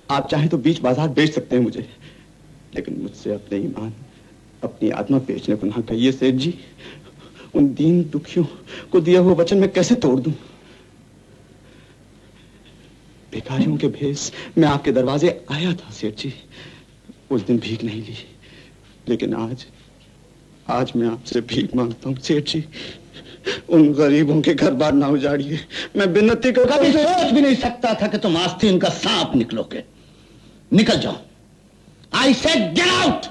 Speaker 14: आप चाहें तो बीच बाजार बेच सकते हैं मुझे, लेकिन मुझसे अपने ईमान, अपनी आत्मा बेचने को ना कहिए सेठ जी। उन दीन दुखियों को दिया हुआ वचन मैं कैसे तोड़ दूं? भिखारियों के भेष मैं आपके दरवाजे आया था सेठ जी, उस दिन भीख नहीं ली, लेकिन आज मैं आपसे भीख मांगता हूं सेठ जी। उन गरीबों के घर बार ना उजाड़िए, मैं बिन्नती को
Speaker 21: कभी सोच भी नहीं सकता था कि तुम आस्तीन का सांप निकलोगे। निकल जाओ, I said get out.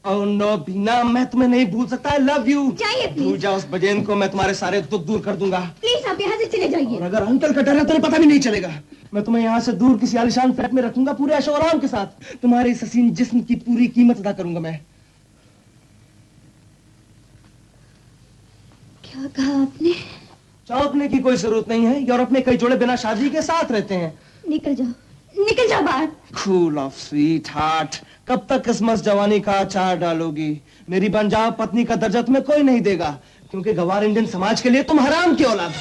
Speaker 20: Oh no Beena, मैं तुम्हें नहीं भूल सकता। I love you.
Speaker 3: जाइए प्लीज।
Speaker 20: भूल जाओ उस बजेन को, मैं तुम्हारे सारे दुख दूर कर दूंगा।
Speaker 3: प्लीज आप यहाँ से चले जाइए।
Speaker 20: और अगर अंकल का डर है तो पता भी नहीं चलेगा। मैं तुम्हें यहाँ से दूर किसी आलीशान फ्लैट में रखूंगा, पूरे ऐशो आराम के साथ। तुम्हारे इस हसीन जिस्म की पूरी कीमत अदा करूंगा मैं।
Speaker 3: क्या कहा आपने?
Speaker 20: चौंकने की कोई जरूरत नहीं है, यूरोप में कई जोड़े बिना शादी के साथ रहते हैं।
Speaker 3: निकल जाओ बाहर।
Speaker 20: कूल ऑफ स्वीट हार्ट, कब तक इस मस्त जवानी का अचार डालोगी? मेरी बन जाओ पत्नी का दर्जा तुम्हें कोई नहीं देगा, क्योंकि गवार इंडियन समाज के लिए तुम हराम की औलाद।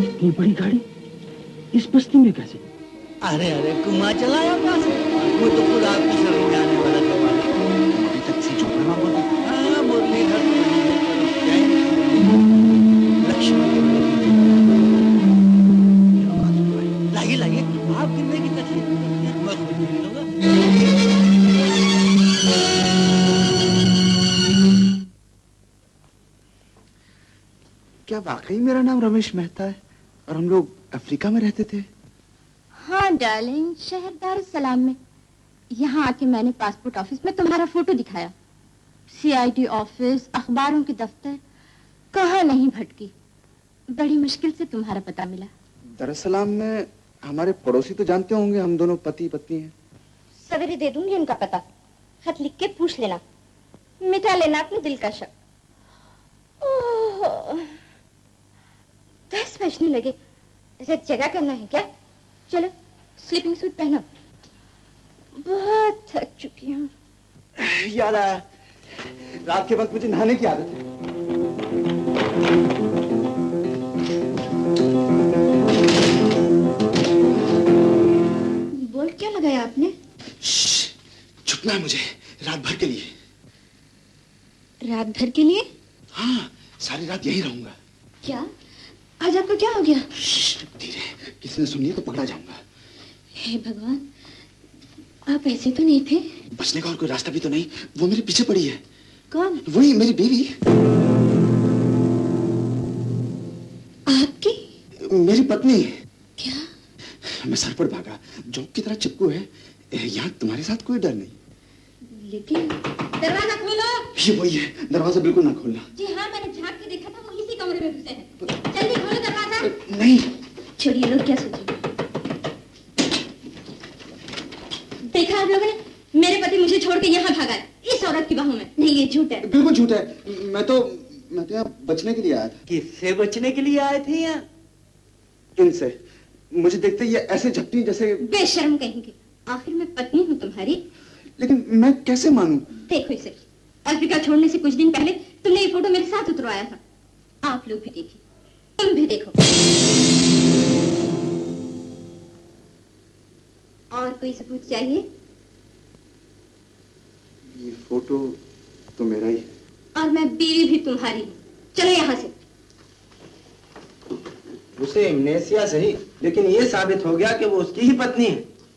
Speaker 2: इतनी बड़ी गाड़ी इस बस्ती में कैसे?
Speaker 1: अरे कुमार चलाया पास, वो तो खुद आपकी शरण में आने वाला था। अभी तक से झोपड़ा बोल रहा, मुरलीधर तो नहीं है, लक्ष्मी लाइए आप कितने की तकलीफ मैं खुद नहीं लूंगा।
Speaker 6: क्या वाकई मेरा नाम रमेश मेहता है और हम लोग अफ्रीका में रहते थे?
Speaker 3: हाँ डार्लिंग, शहर दार सलाम में। यहाँ आके मैंने पासपोर्ट ऑफिस में तुम्हारा फोटो दिखाया, सीआईडी ऑफिस, अखबारों के दफ्तर, कहाँ नहीं भटकी, बड़ी मुश्किल से तुम्हारा पता मिला।
Speaker 6: दरअसल में हमारे पड़ोसी तो जानते होंगे हम दोनों पति पत्नी हैं।
Speaker 3: सवेरे दे दूंगी उनका पता, खत लिख के पूछ लेना, मिटा लेना अपने दिल का शक। 10 बजने लगे, जगह करना है क्या? चलो स्लीपिंग सूट पहनो, बहुत थक चुकी हूँ।
Speaker 20: याद आया, रात के वक्त मुझे नहाने की आदत है।
Speaker 3: बोल्ट क्यों लगाया आपने?
Speaker 6: छुपना है मुझे रात भर के लिए।
Speaker 3: रात भर के लिए?
Speaker 6: हाँ, सारी रात यही रहूंगा।
Speaker 3: क्या आज आपको क्या हो गया?
Speaker 6: धीरे, किसी ने सुन लिया तो पकड़ा जाऊंगा।
Speaker 3: हे भगवान, आप ऐसे तो नहीं थे।
Speaker 6: बचने का और कोई रास्ता भी तो नहीं, वो मेरे पीछे पड़ी है।
Speaker 3: कौन?
Speaker 6: वही मेरी बीवी।
Speaker 3: आपकी?
Speaker 6: मेरी पत्नी।
Speaker 3: क्या?
Speaker 6: मैं सर पर भागा, जोक की तरह चिपकू है। यहाँ तुम्हारे साथ कोई डर नहीं।
Speaker 3: लेकिन दरवाजा खोलो।
Speaker 6: ये वही है, दरवाजा बिल्कुल ना खोलना।
Speaker 3: जी हाँ, मैंने झांक के देखा था, वो इसी कमरे में घुसे हैं। जल्दी खोलो दरवाजा।
Speaker 6: नहीं।
Speaker 3: छोड़िए, लोग क्या सोचेंगे। देखा आप लोगों ने, मेरे पति मुझे छोड़ के यहाँ भागा है, इस औरत की बाहों में। नहीं, ये झूठ है।
Speaker 6: बिल्कुल झूठ है। मैं तो यहाँ बचने के लिए आया था।
Speaker 1: किससे बचने के लिए आए थे यहाँ?
Speaker 6: इनसे। मुझे देखते ये ऐसे झपटी जैसे।
Speaker 3: बेशर्म कहेंगे। आखिर मैं पत्नी हूँ तुम्हारी।
Speaker 6: लेकिन मैं कैसे मानूं?
Speaker 3: देखो इसे, अफ्रीका छोड़ने से कुछ दिन पहले तुमने ये फोटो मेरे साथ उतरवाया था। आप लोग भी देखिए, तुम भी देखो। और कोई सबूत चाहिए?
Speaker 6: ये फोटो तो मेरा ही है।
Speaker 3: और मैं बीवी भी तुम्हारी हूँ। चलो यहाँ से।
Speaker 1: उसे एमनेसिया सही, लेकिन ये साबित हो गया कि वो उसकी ही पत्नी है।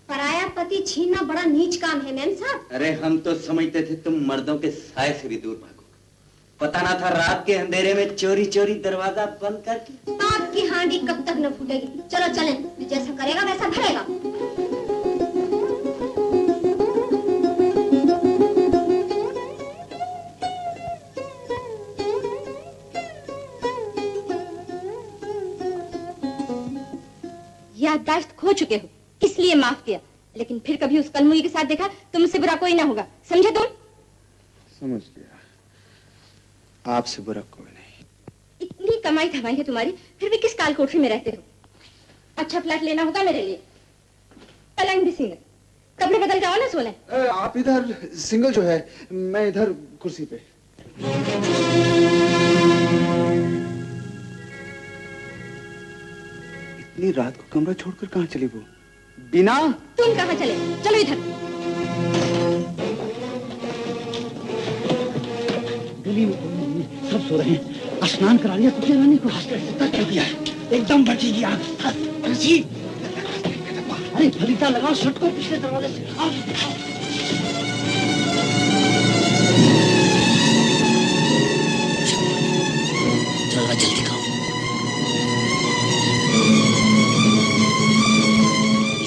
Speaker 3: पराया पति छीनना बड़ा नीच काम है मेम साहब।
Speaker 1: अरे हम तो समझते थे तुम मर्दों के साए से भी दूर भागो। पता ना था रात के अंधेरे में चोरी चोरी दरवाजा बंद करके।
Speaker 3: आपकी हांडी कब तक न फूटेगी। चलो चलें, जैसा करेगा वैसा भरेगा। याददाश्त खो चुके हो, इसलिए माफ किया, लेकिन फिर कभी उस कलमुई के साथ देखा तो मुझसे बुरा कोई ना होगा, समझे तुम?
Speaker 6: समझ गया। आपसे बुरा कोई नहीं।
Speaker 3: इतनी कमाई धमाई है तुम्हारी, फिर भी किस काल कोठरी में रहते हो? अच्छा फ्लैट लेना होगा मेरे लिए। पलंग भी सिंगल, कपड़े बदल जाओ ना सोने।
Speaker 6: आप इधर सिंगल जो है, मैं इधर कुर्सी पे। इतनी रात को कमरा छोड़कर कहाँ चली वो? बीना,
Speaker 3: तुम कहाँ चले? चलो इधर।
Speaker 17: गली में सब सो रहे हैं। स्नान करा लिया कुछ रानी को, कर दिया है। एकदम बचेगी आग। अरे फलीता लगाओ, शर्ट को पिछले दरवाजे से।
Speaker 4: चलो जल्दी खाओ।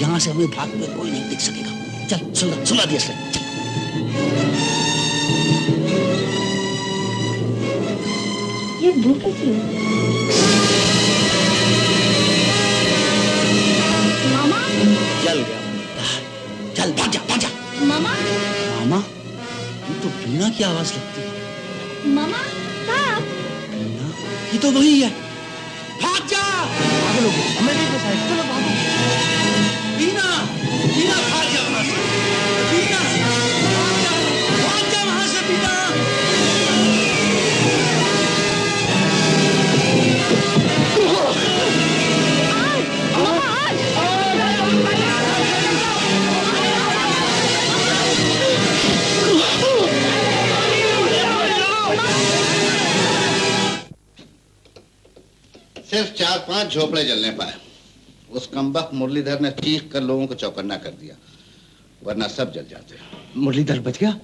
Speaker 4: यहाँ से हमें भाग में कोई नहीं दिख सकेगा। चल सुला दिया से।
Speaker 3: ये भूख कैसी है? मामा?
Speaker 4: चल गया। चल भाग जा।
Speaker 3: मामा?
Speaker 4: मामा? ये तो बीना की आवाज लगती है।
Speaker 3: मामा? कहाँ?
Speaker 4: बीना? ये तो वही है। भाग जा।
Speaker 20: पागल हो गए, हमें नहीं फंसाएगा। चलो भागो।
Speaker 4: बीना भाग जा वहां से। बीना भाग जा वहां से। बीना
Speaker 21: सिर्फ 4-5 झोपड़े जलने पाए। उस कमबख्त मुरलीधर ने चीख कर लोगों को चौकन्ना कर दिया, वरना सब जल जाते।
Speaker 23: मुरलीधर बच गया?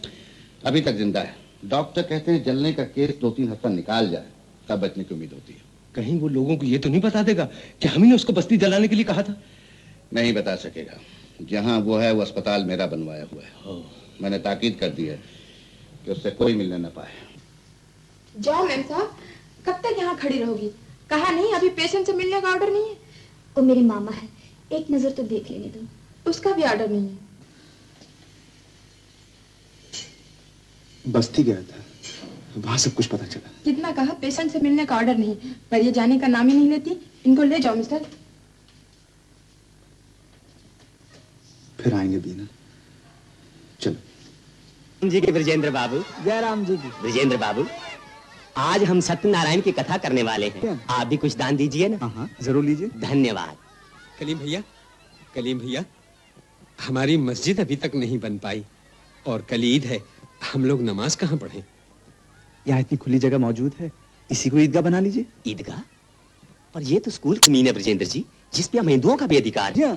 Speaker 21: अभी तक जिंदा है। डॉक्टर कहते हैं जलने का केस 2-3 हफ्ता निकाल जाए तब बचने की उम्मीद होती है।
Speaker 23: कहीं वो लोगों को ये तो नहीं बता देगा कि हम ही ने उसको बस्ती जलाने के लिए कहा था?
Speaker 21: नहीं बता सकेगा। जहां वो है वो अस्पताल मेरा बनवाया हुआ है। मैंने ताकीद कर दी है कि उससे कोई मिलने न पाए।
Speaker 9: जाओ मैम साहब, कब तक यहाँ खड़ी रहोगी? कहा नहीं अभी पेशेंट से मिलने का ऑर्डर नहीं है।
Speaker 16: वो मेरे मामा है, एक नजर तो देख लेने दो।
Speaker 9: उसका भी ऑर्डर नहीं है।
Speaker 6: बस्ती गया था, वहां सब कुछ पता चला।
Speaker 9: कितना कहा पेशेंट से मिलने का ऑर्डर नहीं, पर ये जाने का नाम ही नहीं लेती। इनको ले जाओ मिस्टर।
Speaker 6: फिर आएंगे बीना। चलो।
Speaker 10: जी के ब्रजेंद्र बाबू।
Speaker 20: जयराम जी की।
Speaker 10: ब्रजेंद्र बाबू, आज हम सत्यनारायण की कथा करने वाले हैं। आप भी कुछ दान दीजिए ना।
Speaker 6: हाँ, जरूर लीजिए।
Speaker 10: धन्यवाद।
Speaker 23: कलीम भैया, हमारी मस्जिद अभी तक नहीं बन पाई और कल ईद है, हम लोग नमाज कहाँ पढ़ें?
Speaker 6: यहाँ इतनी खुली जगह मौजूद है, इसी को ईदगाह बना लीजिए।
Speaker 10: ईदगाह? पर ये तो स्कूल जमीन है ब्रजेंद्र जी, जिस पे हम हिंदुओं का भी अधिकार है।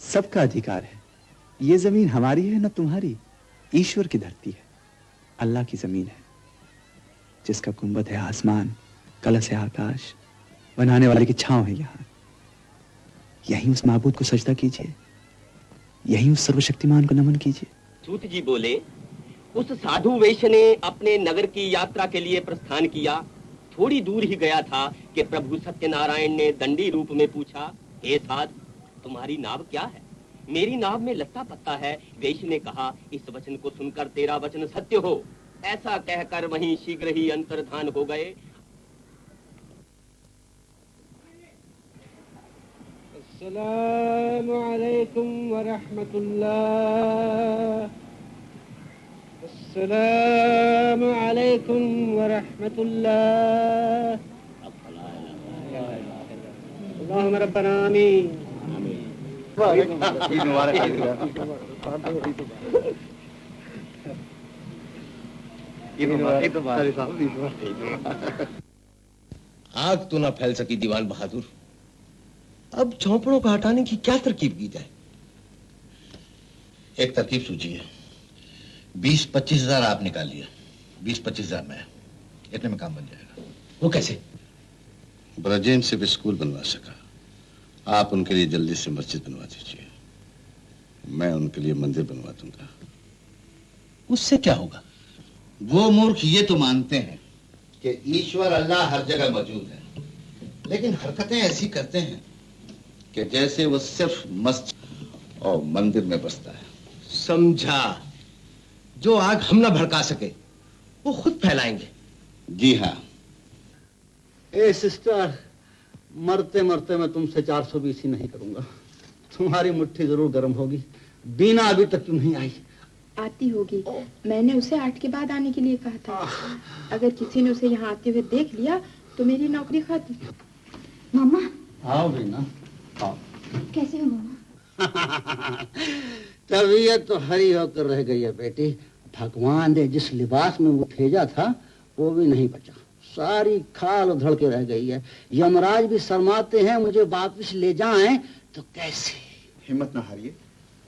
Speaker 6: सबका अधिकार है। ये जमीन हमारी है न तुम्हारी, ईश्वर की धरती है, अल्लाह की जमीन है, जिसका गुंबद है आसमान, कलश है आकाश, बनाने वाले की छांव है यहाँ। यहीं उस माबूद को सजदा कीजिए, यहीं उस सर्वशक्तिमान को नमन कीजिए।
Speaker 10: सूत जी बोले,
Speaker 11: उस साधु वैश्य ने अपने नगर की यात्रा के लिए प्रस्थान किया। थोड़ी दूर ही गया था कि प्रभु सत्यनारायण ने दंडी रूप में पूछा, हे साधु, तुम्हारी नाव क्या है? मेरी नाव में लत्ता पत्ता है। वैश्य ने कहा, इस वचन को सुनकर तेरा वचन सत्य हो। ऐसा कहकर वहीं शीघ्र ही अंतर्धान हो गए।
Speaker 19: अस्सलामु अलैकुम व रहमतुल्लाह। अस्सलामु अलैकुम व रहमतुल्लाह। अल्लाहुम्मा रब्बना आमीन।
Speaker 7: आग तो ना फैल सकी दीवान बहादुर। अब झोंपड़ों को हटाने की क्या तरकीब की जाए?
Speaker 21: एक तरकीब सूझी है। 20-25 हजार आप निकाल लिया, 20-25 हजार मैं, इतने में काम बन जाएगा।
Speaker 7: वो कैसे?
Speaker 21: ब्रजेन सिर्फ स्कूल बनवा सका, आप उनके लिए जल्दी से मस्जिद बनवा दीजिए, मैं उनके लिए मंदिर बनवा दूंगा।
Speaker 7: उससे क्या होगा?
Speaker 21: वो मूर्ख ये तो मानते हैं कि ईश्वर अल्लाह हर जगह मौजूद है, लेकिन हरकतें ऐसी करते हैं कि जैसे वो सिर्फ मस्जिद और मंदिर में बसता है।
Speaker 7: समझा। जो आग हम ना भड़का सके वो खुद फैलाएंगे।
Speaker 21: जी हाँ।
Speaker 1: ए सिस्टर, मरते मरते मैं तुमसे 420 ही नहीं करूंगा। तुम्हारी मुट्ठी जरूर गर्म होगी। बीना अभी तक क्यों नहीं आई?
Speaker 9: आती होगी। मैंने उसे 8 के बाद आने के लिए कहा था। अगर किसी ने उसे यहाँ आते हुए देख लिया तो मेरी नौकरी खत्म।
Speaker 3: मामा।
Speaker 1: आओ बीना, आओ।
Speaker 3: कैसे हो मामा?
Speaker 1: तबीयत तो हरी होकर रह गई है बेटी। भगवान ने जिस लिबास में वो भेजा था वो भी नहीं बचा, सारी खाल उधड़ के रह गई है। यमराज भी शर्माते हैं मुझे वापस ले जाएं तो कैसे।
Speaker 6: हिम्मत ना हारिए,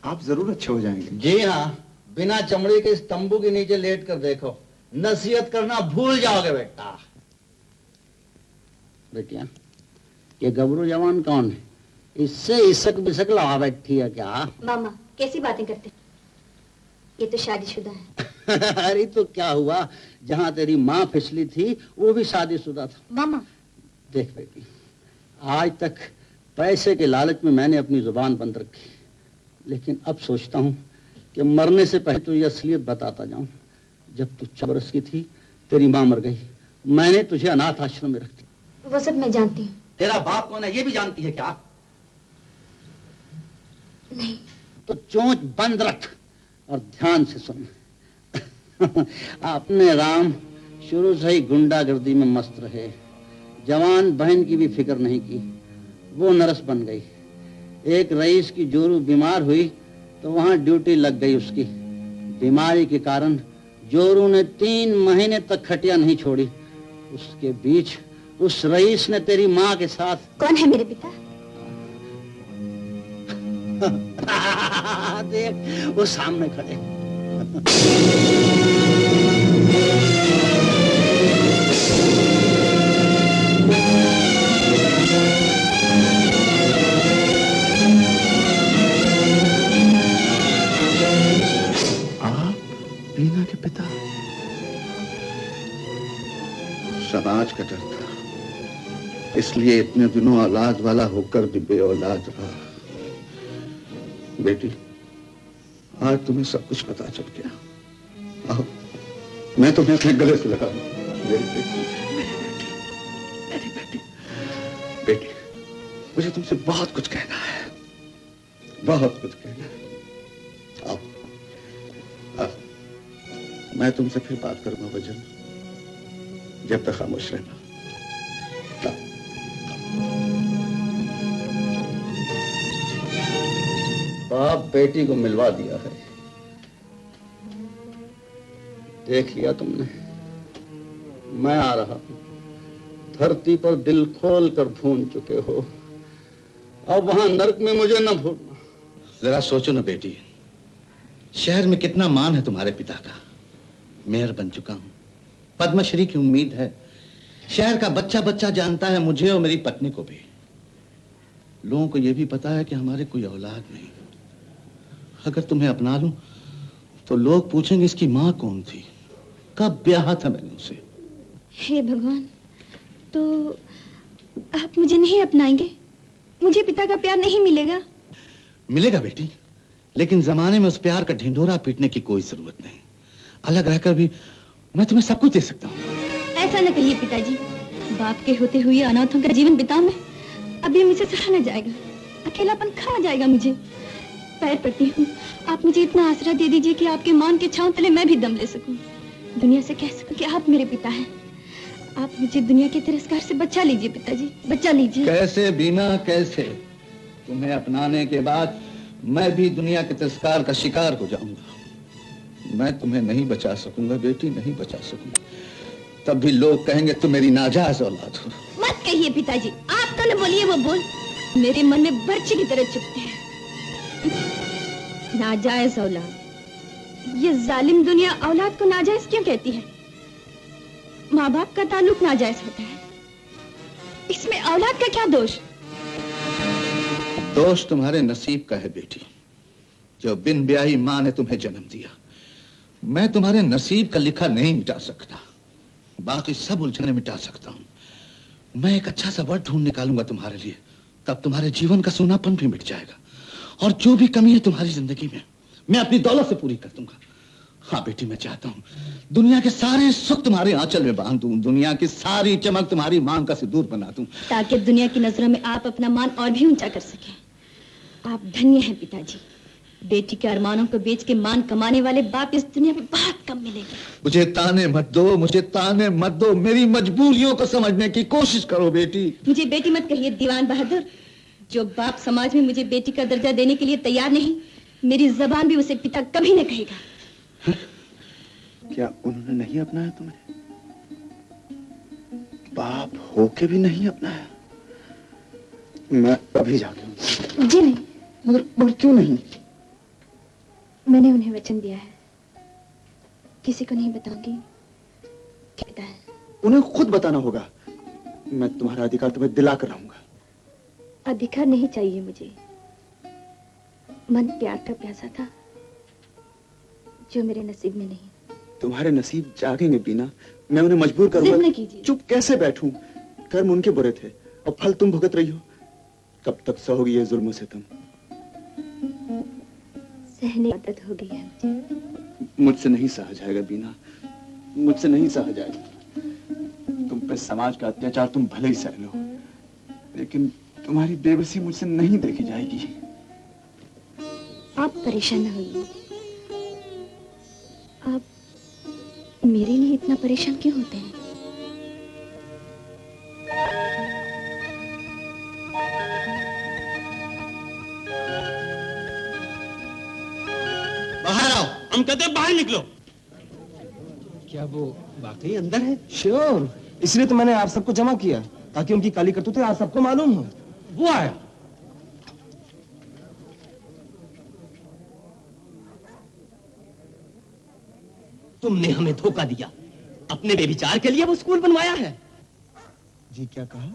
Speaker 6: आप जरूर अच्छे हो जाएंगे।
Speaker 1: जी हाँ, बिना चमड़ी के इस तंबू के नीचे लेट कर देखो, नसीहत करना भूल जाओगे बेटा। बेटिया, ये गबरू जवान कौन है? इससे इसक बिसक लगा बैठी है क्या?
Speaker 3: मामा कैसी बातें करते, ये तो शादीशुदा है।
Speaker 1: अरे तो क्या हुआ, जहाँ तेरी माँ फिसली थी वो भी शादीशुदा था।
Speaker 3: मामा
Speaker 1: देख बेटी, आज तक पैसे के लालच में मैंने अपनी जुबान बंद रखी, लेकिन अब सोचता हूँ कि मरने से पहले तुझे असलियत बताता जाऊं। जब तू 4 बरस की थी तेरी माँ मर गई, मैंने तुझे अनाथ आश्रम में रख दिया।
Speaker 3: वो सब मैं जानती हूँ।
Speaker 1: तेरा बाप कौन है ये भी जानती है क्या?
Speaker 3: नहीं।
Speaker 1: तो चोंच बंद रख और ध्यान से सुन। अपने राम शुरू से ही गुंडागर्दी में मस्त रहे, जवान बहन की भी फिक्र नहीं की। वो नर्स बन गई। एक रईस की जोरू बीमार हुई तो वहां ड्यूटी लग गई उसकी। बीमारी के कारण जोरू ने 3 महीने तक खटिया नहीं छोड़ी। उसके बीच उस रईस ने तेरी माँ के साथ।
Speaker 3: कौन है मेरे पिता?
Speaker 1: देख वो सामने खड़े।
Speaker 6: आप बीना के पिता?
Speaker 21: समाज का डर था, इसलिए इतने दिनों औलाद वाला होकर भी बेऔलाद रहा। बेटी, आज तुम्हें सब कुछ पता चल गया। आओ, मैं तुम्हें अपने गले से लगा दूं। मेरी बेटी, मेरी बेटी, बेटी, मुझे तुमसे बहुत कुछ कहना है, बहुत कुछ कहना है। आओ, आओ, मैं तुमसे फिर बात करूंगा वजन, जब तक खामोश रहना।
Speaker 1: बाप बेटी को मिलवा दिया है, देख लिया तुमने। मैं आ रहा हूं, धरती पर दिल खोल कर भून चुके हो, अब वहां नरक में मुझे न भूलना।
Speaker 21: जरा सोचो ना बेटी, शहर में कितना मान है तुम्हारे पिता का। मेयर बन चुका हूं, पद्मश्री की उम्मीद है। शहर का बच्चा बच्चा जानता है मुझे और मेरी पत्नी को भी। लोगों को यह भी पता है कि हमारे कोई औलाद नहीं। अगर तुम्हें अपना लूं तो लोग पूछेंगे इसकी माँ कौन थी, कब ब्याह था मैंने उसे।
Speaker 16: हे भगवान, तो आप मुझे नहीं अपनाएंगे? मुझे पिता का प्यार नहीं मिलेगा?
Speaker 21: मिलेगा बेटी, लेकिन जमाने में उस प्यार का ढिंढोरा पीटने की कोई जरूरत नहीं। अलग रहकर भी मैं तुम्हें सब कुछ दे सकता हूँ।
Speaker 16: ऐसा न कहिए पिताजी, बाप के होते हुए अनाथों का जीवन बिताऊं मैं? अभी मुझे सहा न जाएगा, अकेलापन खा जाएगा मुझे। पैर पड़ती हूँ, आप मुझे इतना आसरा दे दीजिए कि आपके मान के छांव तले मैं भी दम ले सकूं, दुनिया से कह सकूं कि आप मेरे पिता हैं। आप मुझे दुनिया के तिरस्कार से बचा लीजिए पिताजी, बचा लीजिए।
Speaker 21: कैसे बीना, कैसे? तुम्हें अपनाने के बाद मैं भी दुनिया के तिरस्कार का शिकार हो जाऊंगा। मैं तुम्हें नहीं बचा सकूंगा बेटी, नहीं बचा सकूंगा। तब भी लोग कहेंगे तुम मेरी नाजायज औलाद हो।
Speaker 16: मत कहिए पिताजी, आप तो न बोलिए वो बोल, मेरे मन में बर्छी की तरह चुभते हैं। नाजायज औलाद, ये जालिम दुनिया औलाद को नाजायज क्यों कहती है? माँ बाप का ताल्लुक नाजायज होता है, इसमें औलाद का क्या दोष?
Speaker 21: दोष तुम्हारे नसीब का है बेटी, जो बिन ब्याही माँ ने तुम्हें जन्म दिया। मैं तुम्हारे नसीब का लिखा नहीं मिटा सकता, बाकी सब उलझने मिटा सकता हूं। मैं एक अच्छा सा वर्ड ढूंढ निकालूंगा तुम्हारे लिए, तब तुम्हारे जीवन का सूनापन भी मिट जाएगा, और जो भी कमी है तुम्हारी जिंदगी में मैं अपनी दौलत से पूरी कर दूंगा। हाँ बेटी, मैं चाहता हूँ दुनिया के सारे सुख तुम्हारे आंचल में बांध दूं, दुनिया की सारी चमक तुम्हारी मांग का सिंदूर बना दूं,
Speaker 16: ताकि दुनिया की नजरों में आप अपना मान और भी ऊंचा कर सकें। आप धन्य हैं पिताजी, बेटी के अरमानों को बेच के मान कमाने वाले बाप इस दुनिया में बहुत कम मिलेंगे।
Speaker 21: मुझे ताने मत दो, मुझे ताने मत दो, मेरी मजबूरियों को समझने की कोशिश करो बेटी।
Speaker 16: मुझे बेटी मत कहिए दीवान बहादुर, जो बाप समाज में मुझे बेटी का दर्जा देने के लिए तैयार नहीं, मेरी जबान भी उसे पिता कभी न कहेगा।
Speaker 6: क्या उन्होंने नहीं अपनाया तुम्हें? बाप होके भी नहीं अपनाया? मैं अभी जाके।
Speaker 16: जी नहीं।
Speaker 6: मगर क्यों नहीं?
Speaker 16: मैंने उन्हें वचन दिया है, किसी को नहीं बताऊंगी कि पिता है।
Speaker 6: उन्हें खुद बताना होगा। मैं तुम्हारा अधिकार तुम्हें दिला कर रहूंगा।
Speaker 16: अधिकार नहीं चाहिए मुझे, मन प्यार का प्यासा था जो मेरे नसीब में नहीं।
Speaker 6: तुम्हारे नसीब जागेंगे बीना, मैं उन्हें मजबूर करूंगा। चुप कैसे बैठूं? कर्म उनके बुरे थे और फल तुम भुगत रही हो। कब तक सहोगी ये जुल्म से तुम?
Speaker 16: सहने की आदत हो गई है मुझे।
Speaker 6: मुझसे नहीं सहा जाएगा बीना, मुझसे नहीं सहा जाएगा। तुम पे समाज का अत्याचार तुम भले ही सह लो, लेकिन तुम्हारी बेबसी मुझसे नहीं देखी जाएगी।
Speaker 16: आप परेशान न होइए। आप मेरे लिए इतना परेशान क्यों होते हैं?
Speaker 23: बाहर आओ। हम कहते हैं बाहर निकलो। क्या वो वाकई अंदर है?
Speaker 20: श्योर, इसलिए तो मैंने आप सबको जमा किया, ताकि उनकी काली करतूतें आप सबको मालूम हो।
Speaker 23: वो आया। तुमने हमें धोखा दिया, अपने बेविचार के लिए वो स्कूल बनवाया है।
Speaker 20: जी क्या कहा?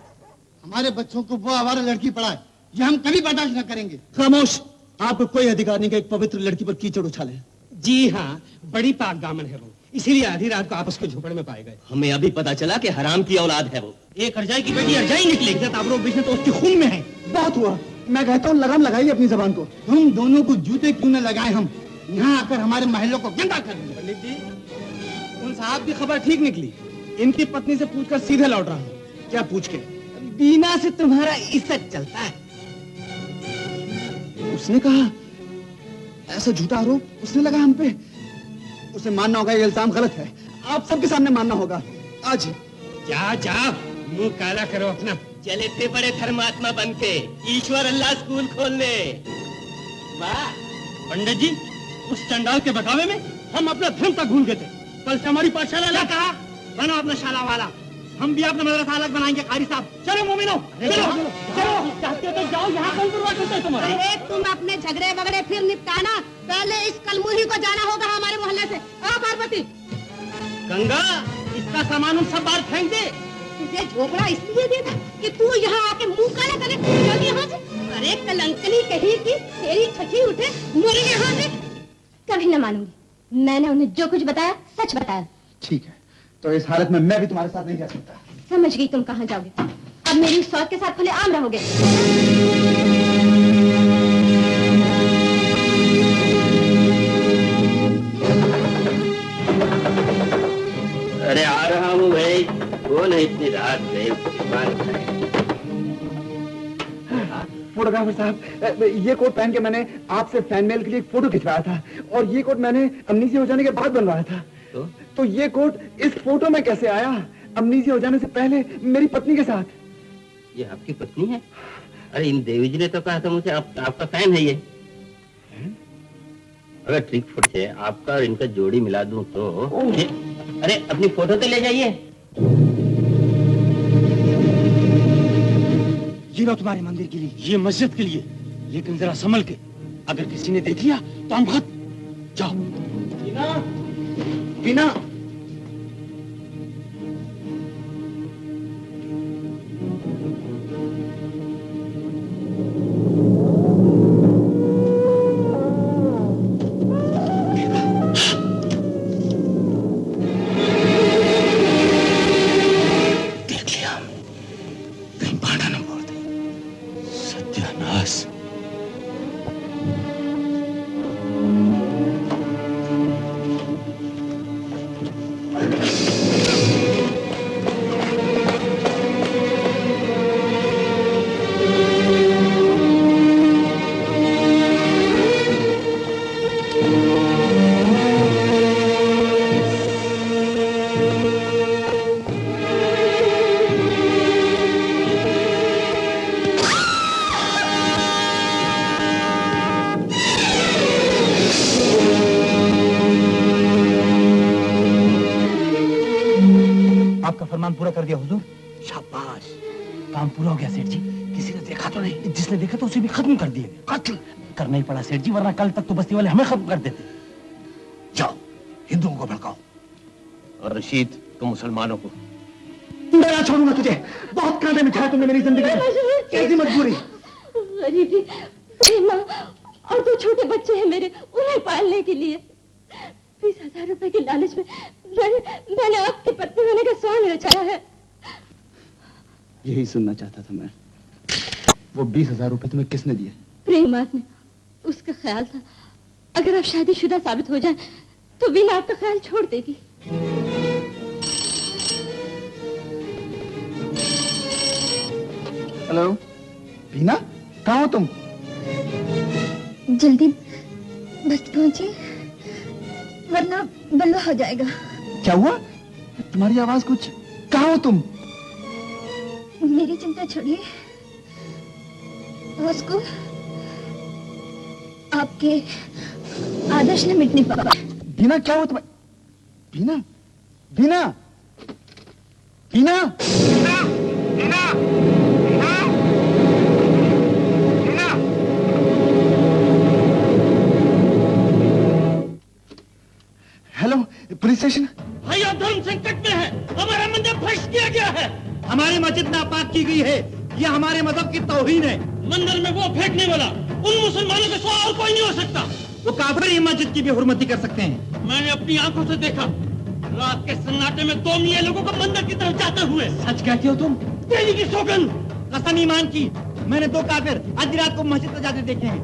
Speaker 1: हमारे बच्चों को वो आवारा लड़की पढ़ाए, ये हम कभी बर्दाश्त न करेंगे।
Speaker 20: खामोश, आपको कोई अधिकार नहीं कि एक पवित्र लड़की पर कीचड़ उछाले।
Speaker 23: जी हाँ, बड़ी पाक दामन है वो, इसीलिए आधी रात को आपस के झोपड़ में पाए गए।
Speaker 11: हमें अभी पता चला कि हराम की औलाद है वो।
Speaker 23: एक हरजाई की बेटी हरजाई निकलेगी, ताबरो बिजने तो उसके खून में है।
Speaker 20: बहुत हुआ, मैं कहता हूँ लगाम लगाइए अपनी जबान को।
Speaker 1: तुम दोनों को जूते क्यों न लगाए? हम यहाँ आकर हमारे महलों को गंदा कर दिया।
Speaker 20: पंडित जी, उन साहब की खबर ठीक निकली। इनकी पत्नी से पूछकर सीधे लौट रहा हूँ। क्या पूछ के?
Speaker 23: बीना से तुम्हारा इज्जत चलता है।
Speaker 6: उसने कहा? ऐसा झूठा आरोप उसने लगा हम पे? उसे मानना होगा ये इल्जाम गलत है, आप सबके सामने मानना होगा आज।
Speaker 23: जा जा, मुंह काला करो अपना।
Speaker 11: चले थे बड़े धर्मात्मा बन के ईश्वर अल्लाह स्कूल खोलने।
Speaker 23: वाह पंडित जी, उस चंडाल के बकावे में हम अपना धर्म तक भूल गए थे। कल से हमारी पाठशाला अलग कहा, बनो अपना शाला वाला। हम भी अपना मदरसा अलग बनाएंगे। कारी साहब चलो मोमिनो, चलो चलो, चाहते तो जाओ, यहाँ कौन बुलवा सकता है तुम्हारे?
Speaker 5: अरे तुम अपने झगड़े वगड़े फिर निपटाना, पहले इस कलमुही को जाना होगा हमारे मोहल्ले से। आओ पार्वती।
Speaker 23: गंगा, इसका सामान हम सब बाहर फेंक दे।
Speaker 5: तुझे झोपड़ा इसलिए देना कि तू यहाँ आके मुंह काला करे। चल यहाँ से। अरे कलंकनी कहीं की तेरी छठी उठे, मर यहाँ से।
Speaker 16: कभी न मानूंगी,
Speaker 3: मैंने उन्हें जो कुछ बताया सच बताया।
Speaker 6: ठीक है, तो इस हालत में मैं भी तुम्हारे साथ नहीं जा सकता।
Speaker 3: समझ गई तुम कहाँ जाओगे। अब मेरी उस औरत के साथ खुले आम रहोगे।
Speaker 11: अरे आ रहा हूँ भाई। कौन है इतनी रात में?
Speaker 20: फोटोग्राफर साहब, ये कोट पहन के मैंने आपसे फैन मेल के लिए एक फोटो खिंचवाया था और ये कोट मैंने अमनीसी हो जाने के बाद बनवाया था। तो ये कोट इस फोटो में कैसे आया? अमनीसी हो जाने से पहले मेरी पत्नी के साथ।
Speaker 11: ये आपकी पत्नी है? अरे इन देवी जी ने तो कहा था मुझे आपका फैन है ये। अगर ट्रिक फुट से आपका और इनका जोड़ी मिला दूं तो अरे अपनी फोटो तो ले जाइए।
Speaker 23: ये लो तुम्हारे मंदिर के लिए, ये मस्जिद के लिए, लेकिन जरा संभल के। अगर किसी ने देख लिया तो हम बहुत जाओ।
Speaker 20: बीना, बीना। पूरा कर दिया हुजूर। शाबाश, काम पूरा हो गया सेठ जी। किसी ने देखा तो नहीं? जिसने देखा तो उसे भी खत्म कर दिए। कत्ल करना ही पड़ा सेठ जी, वरना कल तक तो बस्ती वाले हमें खत्म कर देते। जाओ हिंदुओं को भड़काओ।
Speaker 7: और रशीद तुम मुसलमानों को।
Speaker 20: मैं ना छोड़ूंगा तुझे। बहुत कांटे मिठाया तुमने मेरी जिंदगी में। कैसी मजबूरी।
Speaker 3: गरीबी, प्रेमा और दो छोटे बच्चे हैं मेरे, उन्हें पालने के लिए 20,000 रुपए के लालच में मैंने आपकी पत्नी होने का स्वर्ण रचाया है।
Speaker 6: यही सुनना चाहता था मैं। वो 20,000 रुपए तुम्हें किसने दिए?
Speaker 3: प्रेमात ने। उसका ख्याल था अगर आप शादीशुदा साबित हो जाएं तो बीना आपका ख्याल छोड़ देगी।
Speaker 6: हेलो बीना, कहाँ हो तुम?
Speaker 16: जल्दी बस पहुंची वरना बल्ला हो जाएगा।
Speaker 6: क्या हुआ? तुम्हारी आवाज कुछ। कहाँ हो तुम?
Speaker 16: मेरी चिंता छोड़िए, उसको आपके आदर्श ने मिटने पाया।
Speaker 6: बीना क्या हुआ तुम्हें? बीना, बीना, बीना, बीना, बीना, हेलो पुलिस स्टेशन।
Speaker 23: भैया धर्म संकट में है, हमारा मंदिर भ्रष्ट किया गया है, हमारी मस्जिद नापाक की गई है, यह हमारे मजहब की तौहीन है। मंदिर में वो फेंकने वाला उन मुसलमानों के सिवा और कोई नहीं हो सकता। वो काफिर ही मस्जिद की भी हुर्मती कर सकते हैं। मैंने अपनी आंखों से देखा, रात के सन्नाटे में 2 मियां लोगों को मंदिर की तरफ जाते हुए। सच कहते हो तुम? तेरी की सौगंध, कसम ईमान की, मैंने 2 काफिर आधी रात को मस्जिद पर जाते देखे हैं।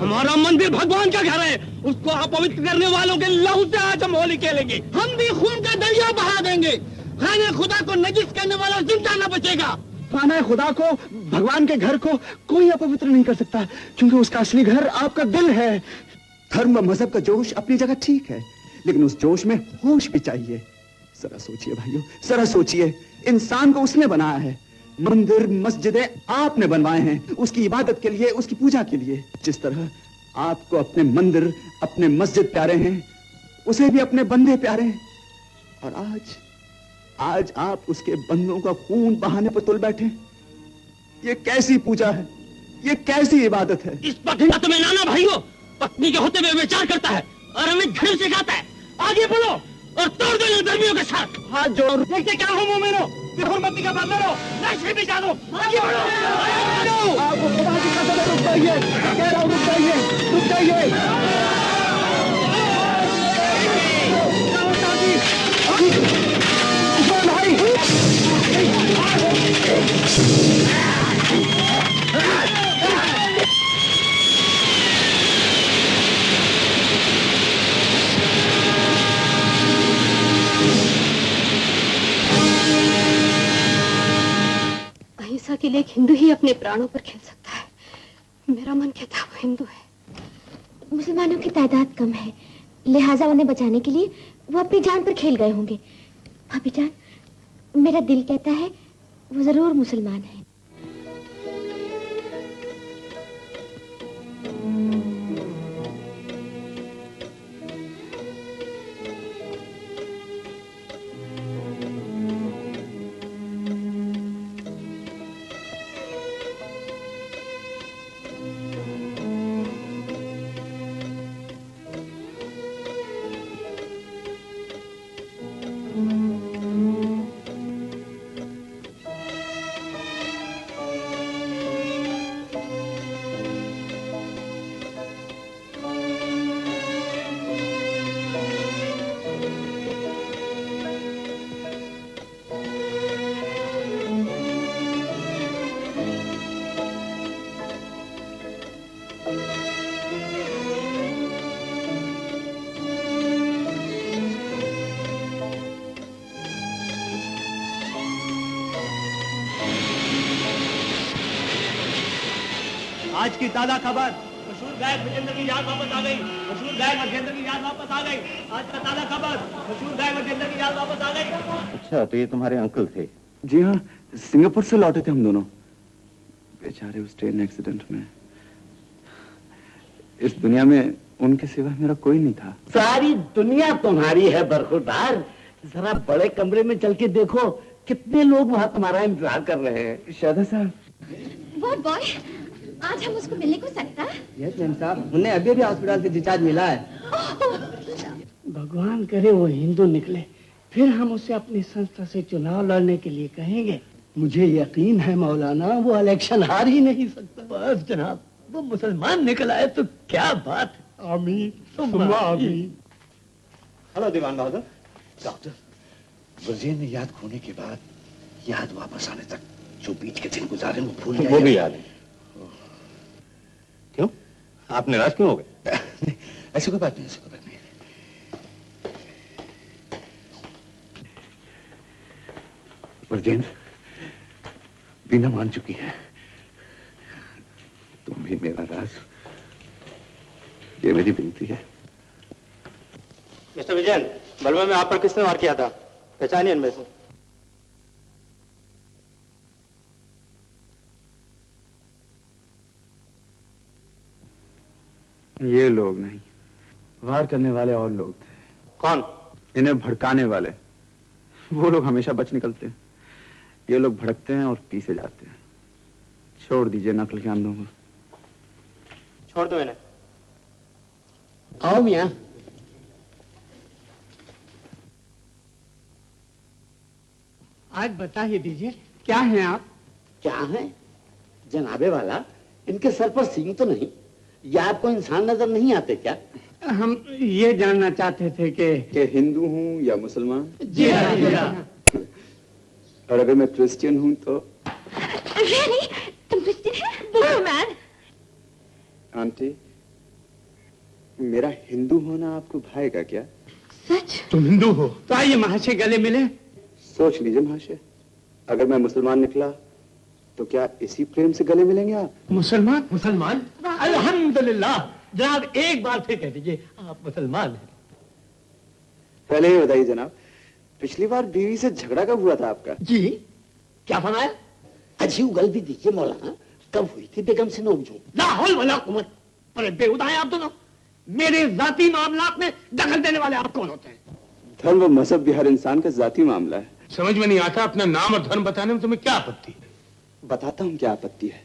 Speaker 23: हमारा मंदिर भगवान का घर है, उसको अपवित्र करने वालों के लहू से आज हम होली खेलेंगे। हम भी खून का दरिया बहा देंगे। खाने खुदा को नजिस करने वाला जिंदा न बचेगा। खाना खुदा को, भगवान के घर को कोई अपवित्र नहीं कर सकता, क्योंकि उसका असली घर आपका दिल है। धर्म व मजहब का जोश अपनी जगह ठीक है, लेकिन उस जोश में होश भी चाहिए।
Speaker 6: जरा सोचिए भाइयों, जरा सोचिए, इंसान को उसने बनाया है, मंदिर मस्जिदें आपने बनवाए हैं उसकी इबादत के लिए, उसकी पूजा के लिए। जिस तरह आपको अपने मंदिर, अपने मस्जिद प्यारे हैं, उसे भी अपने बंदे प्यारे हैं। और आज आप उसके बंदों का खून बहाने पर तुल बैठे। ये कैसी पूजा है, ये कैसी इबादत है?
Speaker 23: इस पत्नी का तुम्हें नाना भाइयों पत्नी के होते हुए विचार करता है और हमें धर्म सिखाता है। आगे बढ़ो और तोड़ दो इन धर्मियों के साथ। हाथ जोड़ देखते क्या हो मोमेनो, हुर्मती का बदलो, नशे भी जानो। आगे बढ़ो।
Speaker 20: आपको खुदा की कसम है, रुक जाइए, कह रहा हूं रुक जाइए, रुक जाइए।
Speaker 3: अहिंसा के लिए एक हिंदू ही अपने प्राणों पर खेल सकता है। मेरा मन कहता है वो हिंदू है।
Speaker 12: मुसलमानों की तादाद कम है, लिहाजा उन्हें बचाने के लिए वो अपनी जान पर खेल गए होंगे। भाभी जान, मेरा दिल कहता है वो जरूर मुसलमान है।
Speaker 23: आज की ताजा खबर, मशहूर गायक विजेंद्र की याद वापस आ गई। मशहूर गायक विजेंद्र की याद वापस आ गई। आज का ताजा खबर, मशहूर गायक विजेंद्र की याद वापस आ गई।
Speaker 21: अच्छा, तो ये तुम्हारे अंकल थे?
Speaker 6: जी हाँ, सिंगापुर से लौटे थे हम दोनों। बेचारे उस ट्रेन एक्सीडेंट में। इस दुनिया में उनके सिवा मेरा कोई नहीं था।
Speaker 17: सारी दुनिया तुम्हारी है बरखुरदार। जरा बड़े कमरे में चल के देखो, कितने लोग वहाँ तुम्हारा इंतजार कर रहे हैं।
Speaker 6: शादा साहब,
Speaker 12: वो बॉय, आज हम उसको मिलने को सकता है?
Speaker 20: यस मैम साहब, उन्हें अभी भी हॉस्पिटल से डिस्चार्ज मिला है।
Speaker 17: भगवान करे वो हिंदू निकले, फिर हम उसे अपनी संस्था से चुनाव लड़ने के लिए कहेंगे। मुझे यकीन है मौलाना, वो इलेक्शन हार ही नहीं सकता। बस जनाब, वो मुसलमान निकल आए तो क्या बात है। आमीन आमीन।
Speaker 14: हेलो दीवान बहादुर। डॉक्टर, वजीर ने याद खोने के बाद याद वापस आने तक जो बीच के दिन गुजारे वो भूल गए।
Speaker 21: वो भी याद है। क्यों, आप निराश क्यों हो गए?
Speaker 14: ऐसी कोई बात नहीं, ऐसी कोई बात नहीं।
Speaker 6: वर्जेन, बीना मान चुकी है। तुम भी मेरा राज, ये मेरी विनती है।
Speaker 23: मिस्टर विजयन, बलवा में आप पर किसने वार किया था? पहचानिए इनमें से।
Speaker 6: ये लोग नहीं, वार करने वाले और लोग थे।
Speaker 23: कौन?
Speaker 6: इन्हें भड़काने वाले। वो लोग हमेशा बच निकलते हैं, ये लोग भड़कते हैं और पीछे जाते हैं। छोड़ दीजिए नकल के अंधों को।
Speaker 23: छोड़ दो इन्हें।
Speaker 17: आओ मियां। आज बता ही दीजिए, क्या हैं आप? क्या हैं? जनाबे वाला, इनके सर पर सींग तो नहीं? या आपको इंसान नजर नहीं आते क्या? हम ये जानना चाहते थे कि
Speaker 6: हिंदू हूँ या मुसलमान।
Speaker 17: जी हाँ, जी हाँ।
Speaker 6: और अगर मैं क्रिश्चियन हूँ तो?
Speaker 12: Really? तुम क्रिश्चियन हैं? मैन।
Speaker 6: आंटी, मेरा हिंदू होना आपको भाएगा क्या?
Speaker 12: सच?
Speaker 17: तुम हिंदू हो? तो आइए महाशय गले मिले।
Speaker 6: सोच लीजिए महाशय, अगर मैं मुसलमान निकला तो क्या इसी प्रेम से गले मिलेंगे आप?
Speaker 17: मुसलमान? मुसलमान? अल्हम्दुलिल्लाह। जनाब एक बार फिर कह दीजिए, आप मुसलमान हैं।
Speaker 6: पहले ये बताइए जनाब, पिछली बार बीवी से झगड़ा कब हुआ था आपका?
Speaker 17: जी क्या फरमाया? अजी उगल भी दीजिए मौलाना, कब हुई थी बेगम से नोकझोंक? लाहौल वाला कुमत, अरे बेहुदा हैं आप दोनों। मेरे जाती मामलात में दखल देने वाले आप कौन होते हैं?
Speaker 6: धर्म और मजहब भी हर इंसान का जाती मामला है।
Speaker 13: समझ में नहीं आता अपना नाम और धर्म बताने में तुम्हें क्या आपत्ति है?
Speaker 6: बताता हूँ क्या आपत्ति है।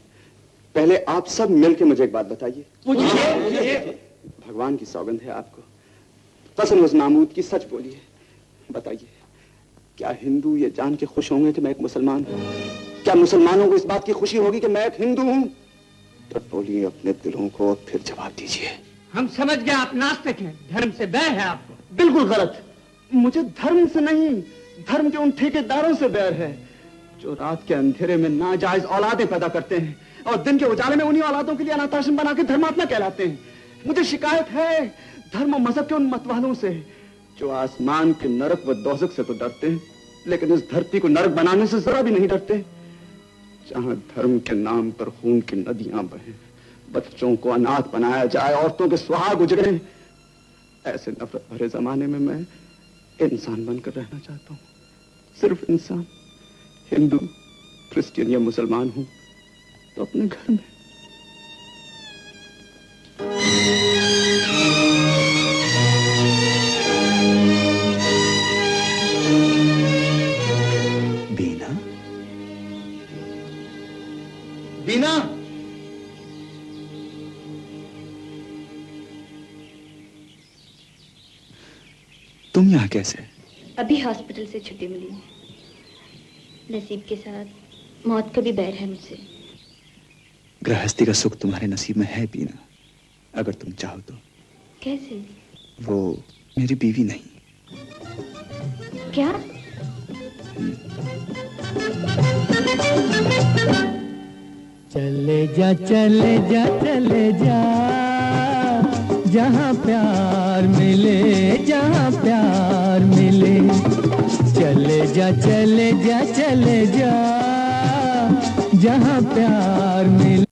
Speaker 6: पहले आप सब मिलकर मुझे एक बात बताइए। भगवान की सौगंध है आपको, कसम उस मामूद की, सच बोलिए, बताइए क्या हिंदू ये जान के खुश होंगे कि मैं एक मुसलमान हूँ? क्या मुसलमानों को इस बात की खुशी होगी कि मैं एक हिंदू हूँ? तो बोलिए अपने दिलों को, फिर जवाब दीजिए।
Speaker 20: हम समझ गए आप नास्तिक हैं, धर्म से बैर है आपको।
Speaker 6: बिल्कुल गलत। मुझे धर्म से नहीं, धर्म के उन ठेकेदारों से बैर है जो रात के अंधेरे में नाजायज औलादें पैदा करते हैं और दिन के उजाले में उन्हीं औलादों के लिए अनाथ आश्रम बना के धर्मात्मा कहलाते हैं। मुझे शिकायत है धर्म और मजहब के उन मतवालों से जो आसमान के नरक व दोज़ख से तो डरते हैं, लेकिन इस धरती को नरक बनाने से जरा भी नहीं डरते। जहां धर्म के नाम पर खून की नदियां बहें, बच्चों को अनाथ बनाया जाए, औरतों के सुहाग उजड़े, ऐसे नफरत भरे जमाने में मैं इंसान बनकर रहना चाहता हूँ। सिर्फ इंसान। हिंदू, क्रिश्चियन या मुसलमान हूं तो अपने घर में। बीना, बीना, तुम यहाँ कैसे?
Speaker 12: अभी हॉस्पिटल से छुट्टी मिली है। नसीब के साथ मौत का भी बैर है मुझसे।
Speaker 6: गृहस्थी का सुख तुम्हारे नसीब में है बीना, अगर तुम चाहो तो।
Speaker 12: कैसे?
Speaker 6: वो मेरी बीवी नहीं।
Speaker 12: क्या?
Speaker 19: चले जा चले जा चले जा, जहाँ प्यार मिले, जहाँ प्यार मिले। चले जा चले जा चले जा, जहाँ प्यार मिले।